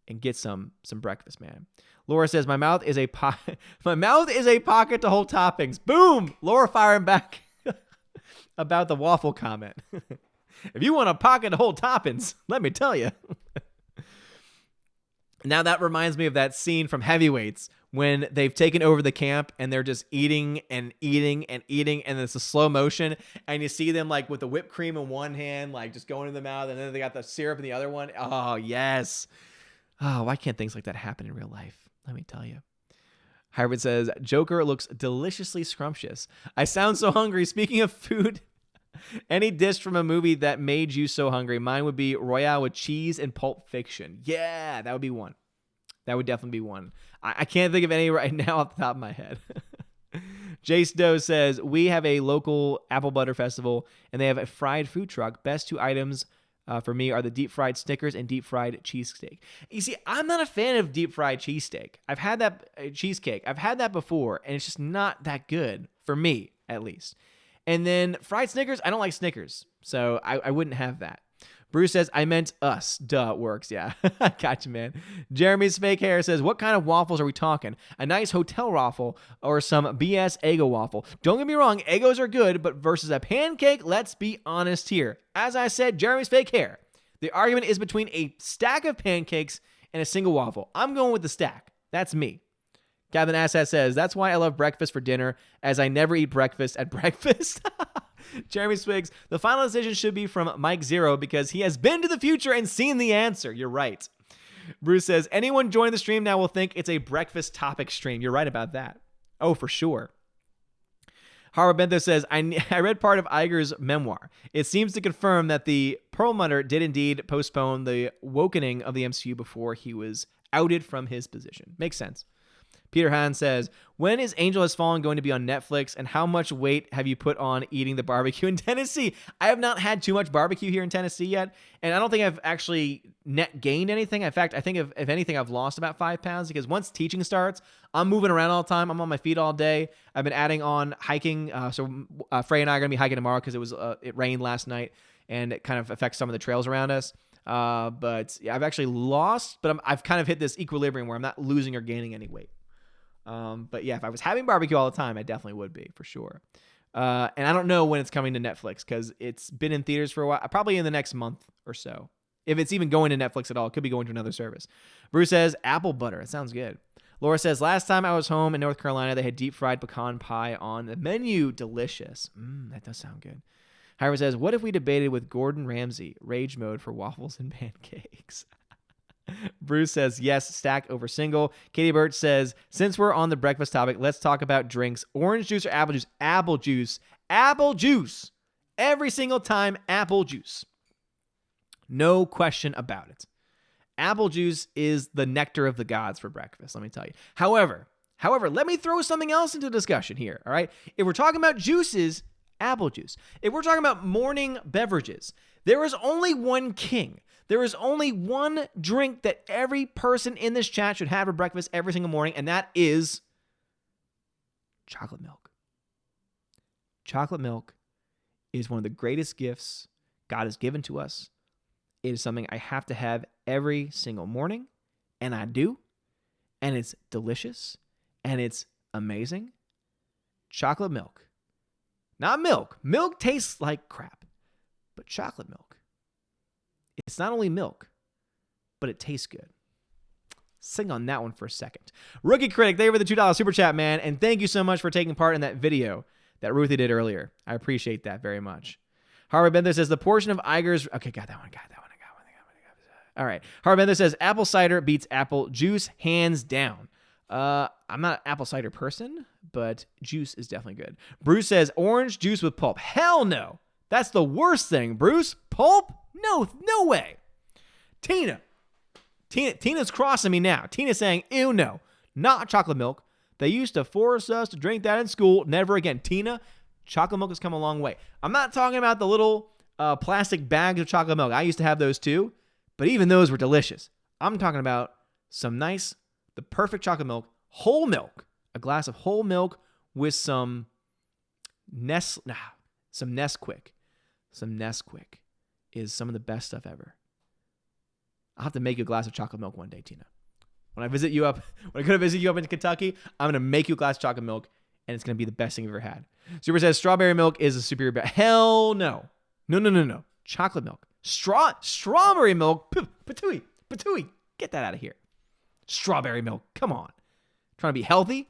[SPEAKER 1] and get some breakfast, man. Laura says, my mouth is a pocket to hold toppings. Boom! Laura firing back about the waffle comment. If you want a pocket to hold toppings, let me tell you. Now that reminds me of that scene from Heavyweights when they've taken over the camp and they're just eating and eating and eating, and it's a slow motion, and you see them like with the whipped cream in one hand, like just going in the mouth, and then they got the syrup in the other one. Oh, yes. Oh, why can't things like that happen in real life? Let me tell you. Hybrid says, Joker looks deliciously scrumptious. I sound so hungry. Speaking of food, any dish from a movie that made you so hungry, mine would be Royale with cheese and Pulp Fiction. Yeah, that would be one. That would definitely be one. I can't think of any right now off the top of my head. Jace Doe says, we have a local apple butter festival, and they have a fried food truck. Best two items for me are the deep fried Snickers and deep fried cheesesteak. You see, I'm not a fan of deep fried cheesesteak. I've had that cheesecake. I've had that before, and it's just not that good for me, at least. And then fried Snickers, I don't like Snickers, so I wouldn't have that. Bruce says, I meant us. Duh, it works. Yeah, gotcha, man. Jeremy's fake hair says, what kind of waffles are we talking? A nice hotel waffle or some BS Eggo waffle? Don't get me wrong, Eggos are good, but versus a pancake, let's be honest here. As I said, Jeremy's fake hair. The argument is between a stack of pancakes and a single waffle. I'm going with the stack. That's me. Captain Assad says, that's why I love breakfast for dinner, as I never eat breakfast at breakfast. Jeremy Swiggs, the final decision should be from Mike Zero because he has been to the future and seen the answer. You're right. Bruce says, anyone joining the stream now will think it's a breakfast topic stream. You're right about that. Oh, for sure. Hara Bentho says, I read part of Iger's memoir. It seems to confirm that the Perlmutter did indeed postpone the wokening of the MCU before he was outed from his position. Makes sense. Peter Hahn says, when is Angel Has Fallen going to be on Netflix, and how much weight have you put on eating the barbecue in Tennessee? I have not had too much barbecue here in Tennessee yet, and I don't think I've actually net gained anything. In fact, I think if anything, I've lost about 5 pounds, because once teaching starts, I'm moving around all the time. I'm on my feet all day. I've been adding on hiking. So Frey and I are going to be hiking tomorrow because it rained last night, and it kind of affects some of the trails around us. But yeah, I've actually lost, but I've kind of hit this equilibrium where I'm not losing or gaining any weight. But yeah, if I was having barbecue all the time, I definitely would be, for sure. And I don't know when it's coming to Netflix because it's been in theaters for a while, probably in the next month or so. If it's even going to Netflix at all, it could be going to another service. Bruce says, apple butter. It sounds good. Laura says, last time I was home in North Carolina, they had deep fried pecan pie on the menu. Delicious. That does sound good. Hiram says, what if we debated with Gordon Ramsay, rage mode for waffles and pancakes? Bruce says, yes, stack over single. Katie Birch says, since we're on the breakfast topic, let's talk about drinks. Orange juice or apple juice? Apple juice. Apple juice. Every single time, apple juice. No question about it. Apple juice is the nectar of the gods for breakfast, let me tell you. However, let me throw something else into discussion here, all right? If we're talking about juices, apple juice. If we're talking about morning beverages, there is only one king. There is only one drink that every person in this chat should have for breakfast every single morning, and that is chocolate milk. Chocolate milk is one of the greatest gifts God has given to us. It is something I have to have every single morning, and I do, and it's delicious, and it's amazing. Chocolate milk. Not milk. Milk tastes like crap, but chocolate milk. It's not only milk, but it tastes good. Sing on that one for a second. Rookie Critic, thank you for the $2 super chat, man, and thank you so much for taking part in that video that Ruthie did earlier. I appreciate that very much. Harvard Benther says the portion of Iger's... Okay, got that one. All right. Harvard Benther says apple cider beats apple juice hands down. I'm not an apple cider person, but juice is definitely good. Bruce says orange juice with pulp. Hell no. That's the worst thing, Bruce. Pulp? No way. Tina's crossing me now. Tina's saying, ew, no. Not chocolate milk. They used to force us to drink that in school. Never again. Tina, chocolate milk has come a long way. I'm not talking about the little plastic bags of chocolate milk. I used to have those too, but even those were delicious. I'm talking about some nice, the perfect chocolate milk, whole milk, a glass of whole milk with some Nesquik. Some Nesquik is some of the best stuff ever. I'll have to make you a glass of chocolate milk one day, Tina. When I go to visit you up in Kentucky, I'm going to make you a glass of chocolate milk, and it's going to be the best thing you've ever had. Super says strawberry milk is a superior hell no. No. Chocolate milk. Strawberry milk. Patooey. Get that out of here. Strawberry milk. Come on. Trying to be healthy?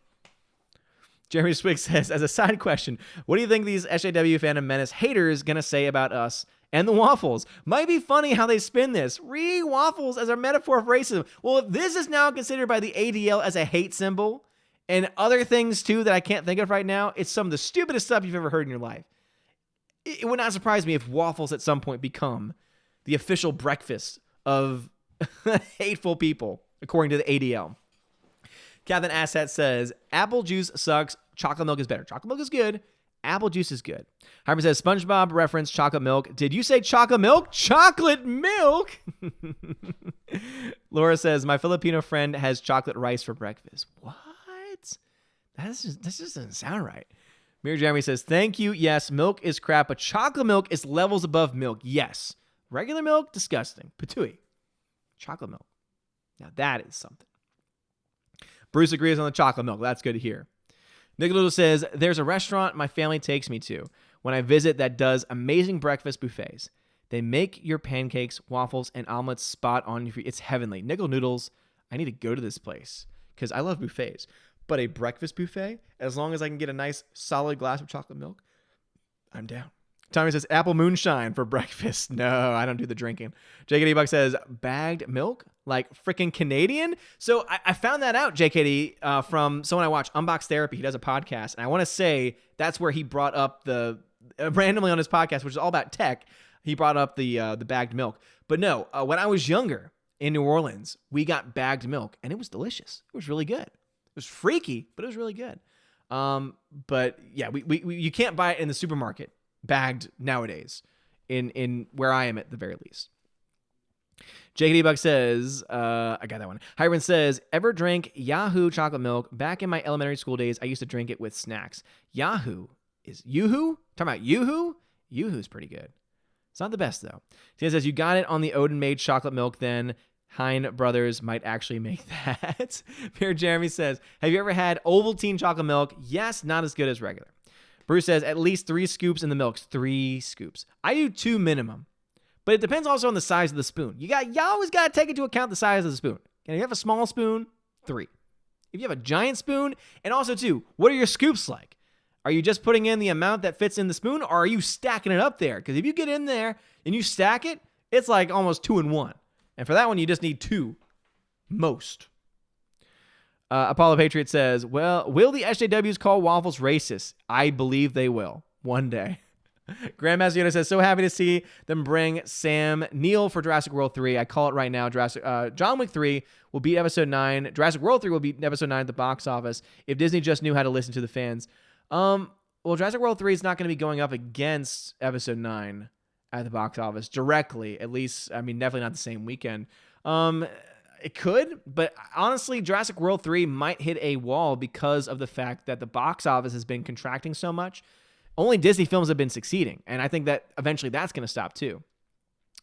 [SPEAKER 1] Jeremy Swig says, as a side question, what do you think these SJW Phantom Menace haters going to say about us and the waffles? Might be funny how they spin this. Waffles as a metaphor for racism. Well, if this is now considered by the ADL as a hate symbol and other things too that I can't think of right now, it's some of the stupidest stuff you've ever heard in your life. It would not surprise me if waffles at some point become the official breakfast of hateful people, according to the ADL. Captain Asset says, apple juice sucks. Chocolate milk is better. Chocolate milk is good. Apple juice is good. Harper says, SpongeBob reference chocolate milk. Did you say chocolate milk? Chocolate milk? Laura says, my Filipino friend has chocolate rice for breakfast. What? This just doesn't sound right. Mir Jeremy says, thank you. Yes, milk is crap, but chocolate milk is levels above milk. Yes. Regular milk, disgusting. Patooey. Chocolate milk. Now that is something. Bruce agrees on the chocolate milk. That's good to hear. Nick Little says, there's a restaurant my family takes me to when I visit that does amazing breakfast buffets. They make your pancakes, waffles, and omelets spot on. It's heavenly. Nickel Noodles, I need to go to this place because I love buffets. But a breakfast buffet, as long as I can get a nice solid glass of chocolate milk, I'm down. Tommy says, apple moonshine for breakfast. No, I don't do the drinking. JKD Buck says, bagged milk? Like freaking Canadian? So I found that out, JKD, from someone I watch, Unbox Therapy. He does a podcast. And I want to say that's where he brought up randomly on his podcast, which is all about tech, he brought up the bagged milk. But no, when I was younger in New Orleans, we got bagged milk, and it was delicious. It was really good. It was freaky, but it was really good. But yeah, you can't buy it in the supermarket bagged nowadays in where I am at the very least. JKD Buck says, I got that one. Hiram says, ever drank Yahoo chocolate milk? Back in my elementary school days, I used to drink it with snacks. Yahoo is Yoo-hoo? Talking about Yoo-hoo? Yoo-hoo's pretty good. It's not the best though. Tina says, you got it on the Odin made chocolate milk then. Hein Brothers might actually make that. Pierre Jeremy says, have you ever had Ovaltine chocolate milk? Yes, not as good as regular. Bruce says, at least 3 scoops in the milk. 3 scoops. I do 2 minimum. But it depends also on the size of the spoon. You always got to take into account the size of the spoon. And if you have a small spoon, 3. If you have a giant spoon, and also too, what are your scoops like? Are you just putting in the amount that fits in the spoon, or are you stacking it up there? Because if you get in there and you stack it, it's like almost 2 in 1. And for that one, you just need 2, most. Apollo Patriot says, well, will the SJWs call waffles racist? I believe they will. One day. Grandmaster Yoda says, so happy to see them bring Sam Neill for Jurassic World 3. I call it right now. John Wick 3 will beat Episode 9. Jurassic World 3 will beat Episode 9 at the box office if Disney just knew how to listen to the fans. Well, Jurassic World 3 is not going to be going up against Episode 9 at the box office directly, at least. I mean, definitely not the same weekend. It could, but honestly, Jurassic World 3 might hit a wall because of the fact that the box office has been contracting so much. Only Disney films have been succeeding, and I think that eventually that's going to stop too.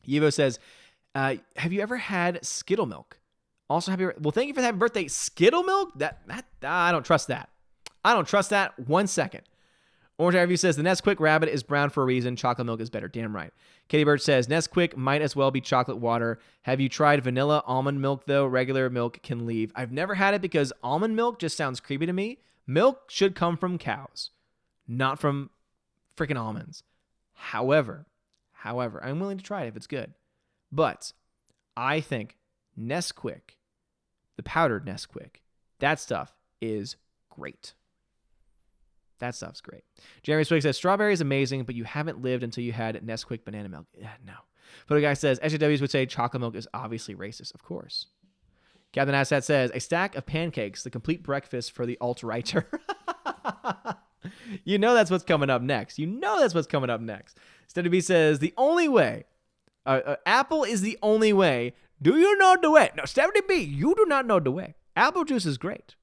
[SPEAKER 1] Yivo says, Have you ever had Skittle milk? Also, well, thank you for the happy birthday. Skittle milk? I don't trust that. I don't trust that 1 second. Orange Review says, the Nesquik rabbit is brown for a reason. Chocolate milk is better. Damn right. Katie Birch says, Nesquik might as well be chocolate water. Have you tried vanilla almond milk, though? Regular milk can leave. I've never had it because almond milk just sounds creepy to me. Milk should come from cows, not from freaking almonds. However, I'm willing to try it if it's good. But I think Nesquik, the powdered Nesquik, that stuff is great. That stuff's great. Jeremy Swig says, strawberry is amazing, but you haven't lived until you had Nesquik banana milk. Yeah, no. Photo guy says, SJWs would say chocolate milk is obviously racist. Of course. Captain Assat says, a stack of pancakes, the complete breakfast for the alt-righter. You know that's what's coming up next. Steady B says, the only way, Apple is the only way. Do you know the way? No, Steady B, you do not know the way. Apple juice is great.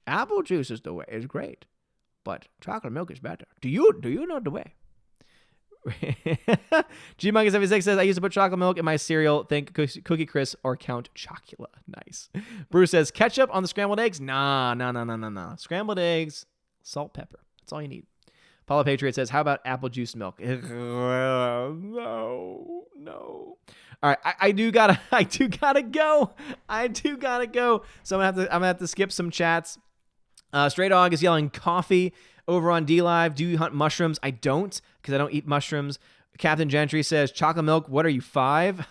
[SPEAKER 1] Apple juice is the way. It's great. But chocolate milk is better. Do you know the way? G-Monkey76 says, I used to put chocolate milk in my cereal. Think Cookie Crisp or Count Chocula. Nice. Bruce says, ketchup on the scrambled eggs? Nah. Scrambled eggs, salt, pepper. That's all you need. Paula Patriot says, how about apple juice milk? No. All right, I do gotta go. So I'm gonna have to skip some chats. Stray Dog is yelling coffee over on D-Live. Do you hunt mushrooms? I don't, because I don't eat mushrooms. Captain Gentry says, chocolate milk, what are you, 5?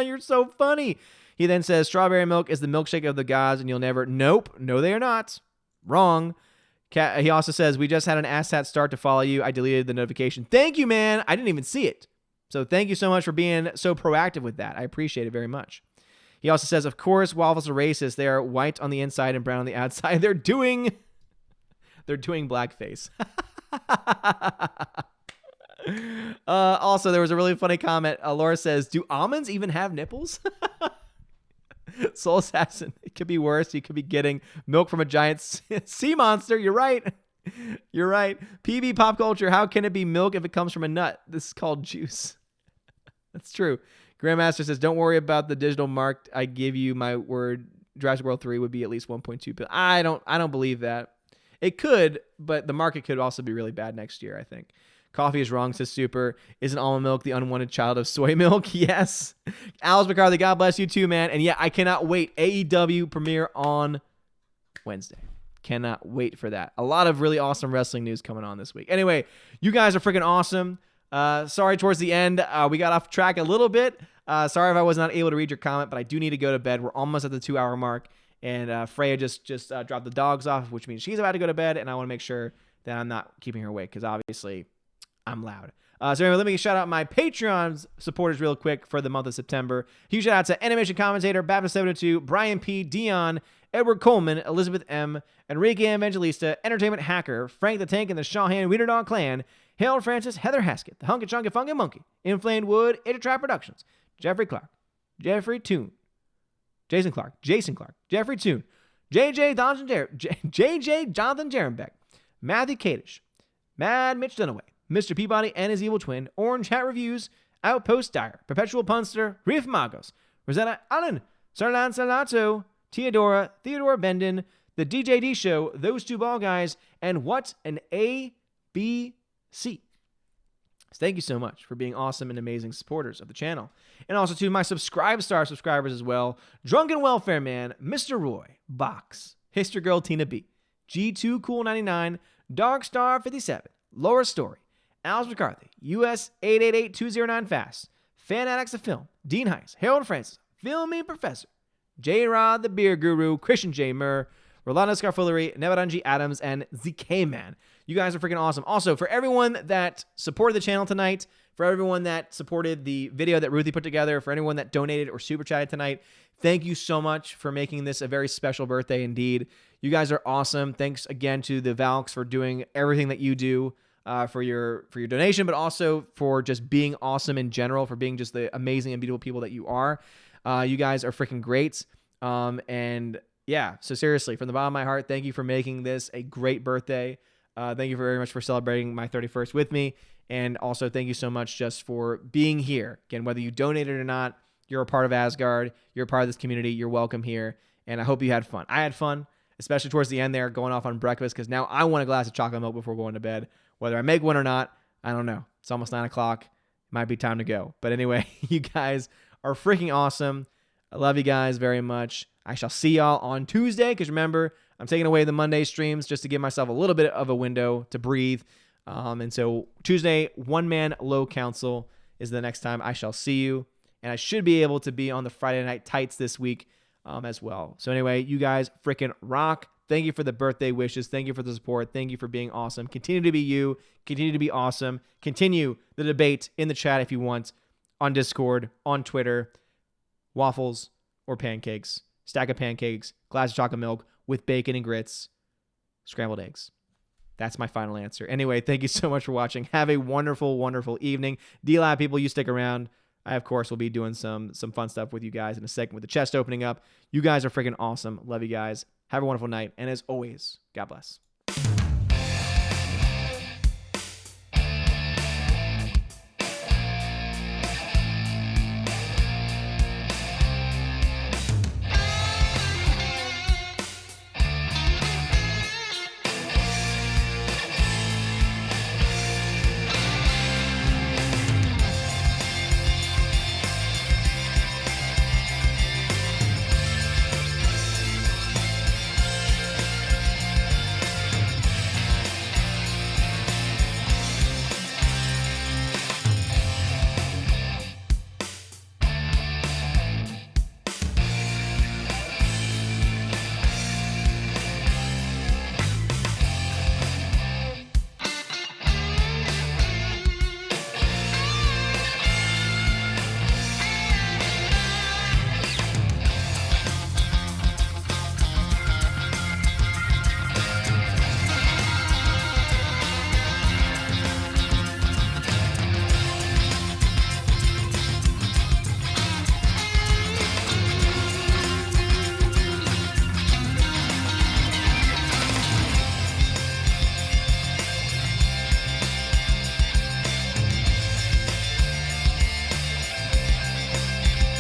[SPEAKER 1] You're so funny. He then says, strawberry milk is the milkshake of the gods, and you'll never... Nope. No, they are not. Wrong. He also says, we just had an asshat start to follow you. I deleted the notification. Thank you, man. I didn't even see it. So thank you so much for being so proactive with that. I appreciate it very much. He also says, of course, waffles are racist. They are white on the inside and brown on the outside. They're doing blackface. Also, there was a really funny comment. Laura says, do almonds even have nipples? Soul Assassin, it could be worse. You could be getting milk from a giant sea monster. You're right. PB Pop Culture, how can it be milk if it comes from a nut? This is called juice. That's true. Grandmaster says, don't worry about the digital mark. I give you my word. Jurassic World 3 would be at least 1.2 billion. I don't believe that. It could, but the market could also be really bad next year, I think. Coffee is wrong, says Super. Isn't almond milk the unwanted child of soy milk? Yes. Alice McCarthy, God bless you too, man. And yeah, I cannot wait. AEW premiere on Wednesday. Cannot wait for that. A lot of really awesome wrestling news coming on this week. Anyway, you guys are freaking awesome. Sorry towards the end, we got off track a little bit. Sorry if I was not able to read your comment, but I do need to go to bed. We're almost at the 2-hour mark, and Freya just dropped the dogs off, which means she's about to go to bed, and I want to make sure that I'm not keeping her awake because obviously I'm loud. So anyway, let me shout out my Patreon supporters real quick for the month of September. Huge shout out to Animation Commentator, Baptist72, Brian P, Dion, Edward Coleman, Elizabeth M, Enrique Evangelista, Entertainment Hacker, Frank the Tank and the Shawhan Weeder Dog Clan, Harold Francis, Heather Haskett, the Hunky Chunky Funky Monkey, Inflamed Wood, Ita Trap Productions, Jeffrey Clark, Jeffrey Toon, Jason Clark, Jeffrey Toon, JJ Jonathan Jarenbeck, Matthew Kadish, Mad Mitch Dunaway, Mr. Peabody and his evil twin, Orange Hat Reviews, Outpost Dyer, Perpetual Punster, Reef Magos, Rosetta Allen, Sarlan Salato, Theodora Bendon, The DJD Show, Those Two Ball Guys, and What an ABC. So thank you so much for being awesome and amazing supporters of the channel. And also to my Subscribe Star subscribers as well. Drunken Welfare Man, Mr. Roy, Box, History Girl Tina B, G2 Cool 99, Dark Star 57, Laura Story, Alice McCarthy, US 888209 Fast, Fan Addicts of Film, Dean Heiss, Harold Francis, Filming Professor, J. Rod the Beer Guru, Christian J. Murr, Rolando Scarfullery, Nevadanji Adams, and ZK Man. You guys are freaking awesome. Also, for everyone that supported the channel tonight, for everyone that supported the video that Ruthie put together, for anyone that donated or super chatted tonight, thank you so much for making this a very special birthday indeed. You guys are awesome. Thanks again to the Valks for doing everything that you do for your donation, but also for just being awesome in general, for being just the amazing and beautiful people that you are. You guys are freaking great. And yeah, so seriously, from the bottom of my heart, thank you for making this a great birthday. Thank you very much for celebrating my 31st with me. And also thank you so much just for being here. Again, whether you donated or not, you're a part of Asgard. You're a part of this community. You're welcome here. And I hope you had fun. I had fun, especially towards the end there, going off on breakfast, because now I want a glass of chocolate milk before going to bed. Whether I make one or not, I don't know. It's almost 9 o'clock. It might be time to go. But anyway, you guys are freaking awesome. I love you guys very much. I shall see y'all on Tuesday, because remember, I'm taking away the Monday streams just to give myself a little bit of a window to breathe. And so Tuesday, One Man Low Council is the next time I shall see you. And I should be able to be on the Friday Night Tights this week as well. So anyway, you guys freaking rock. Thank you for the birthday wishes. Thank you for the support. Thank you for being awesome. Continue to be you. Continue to be awesome. Continue the debate in the chat if you want, on Discord, on Twitter. Waffles or pancakes. Stack of pancakes. Glass of chocolate milk with bacon and grits. Scrambled eggs. That's my final answer. Anyway, thank you so much for watching. Have a wonderful, wonderful evening. D-Lab people, you stick around. I, of course, will be doing some fun stuff with you guys in a second with the chest opening up. You guys are freaking awesome. Love you guys. Have a wonderful night. And as always, God bless.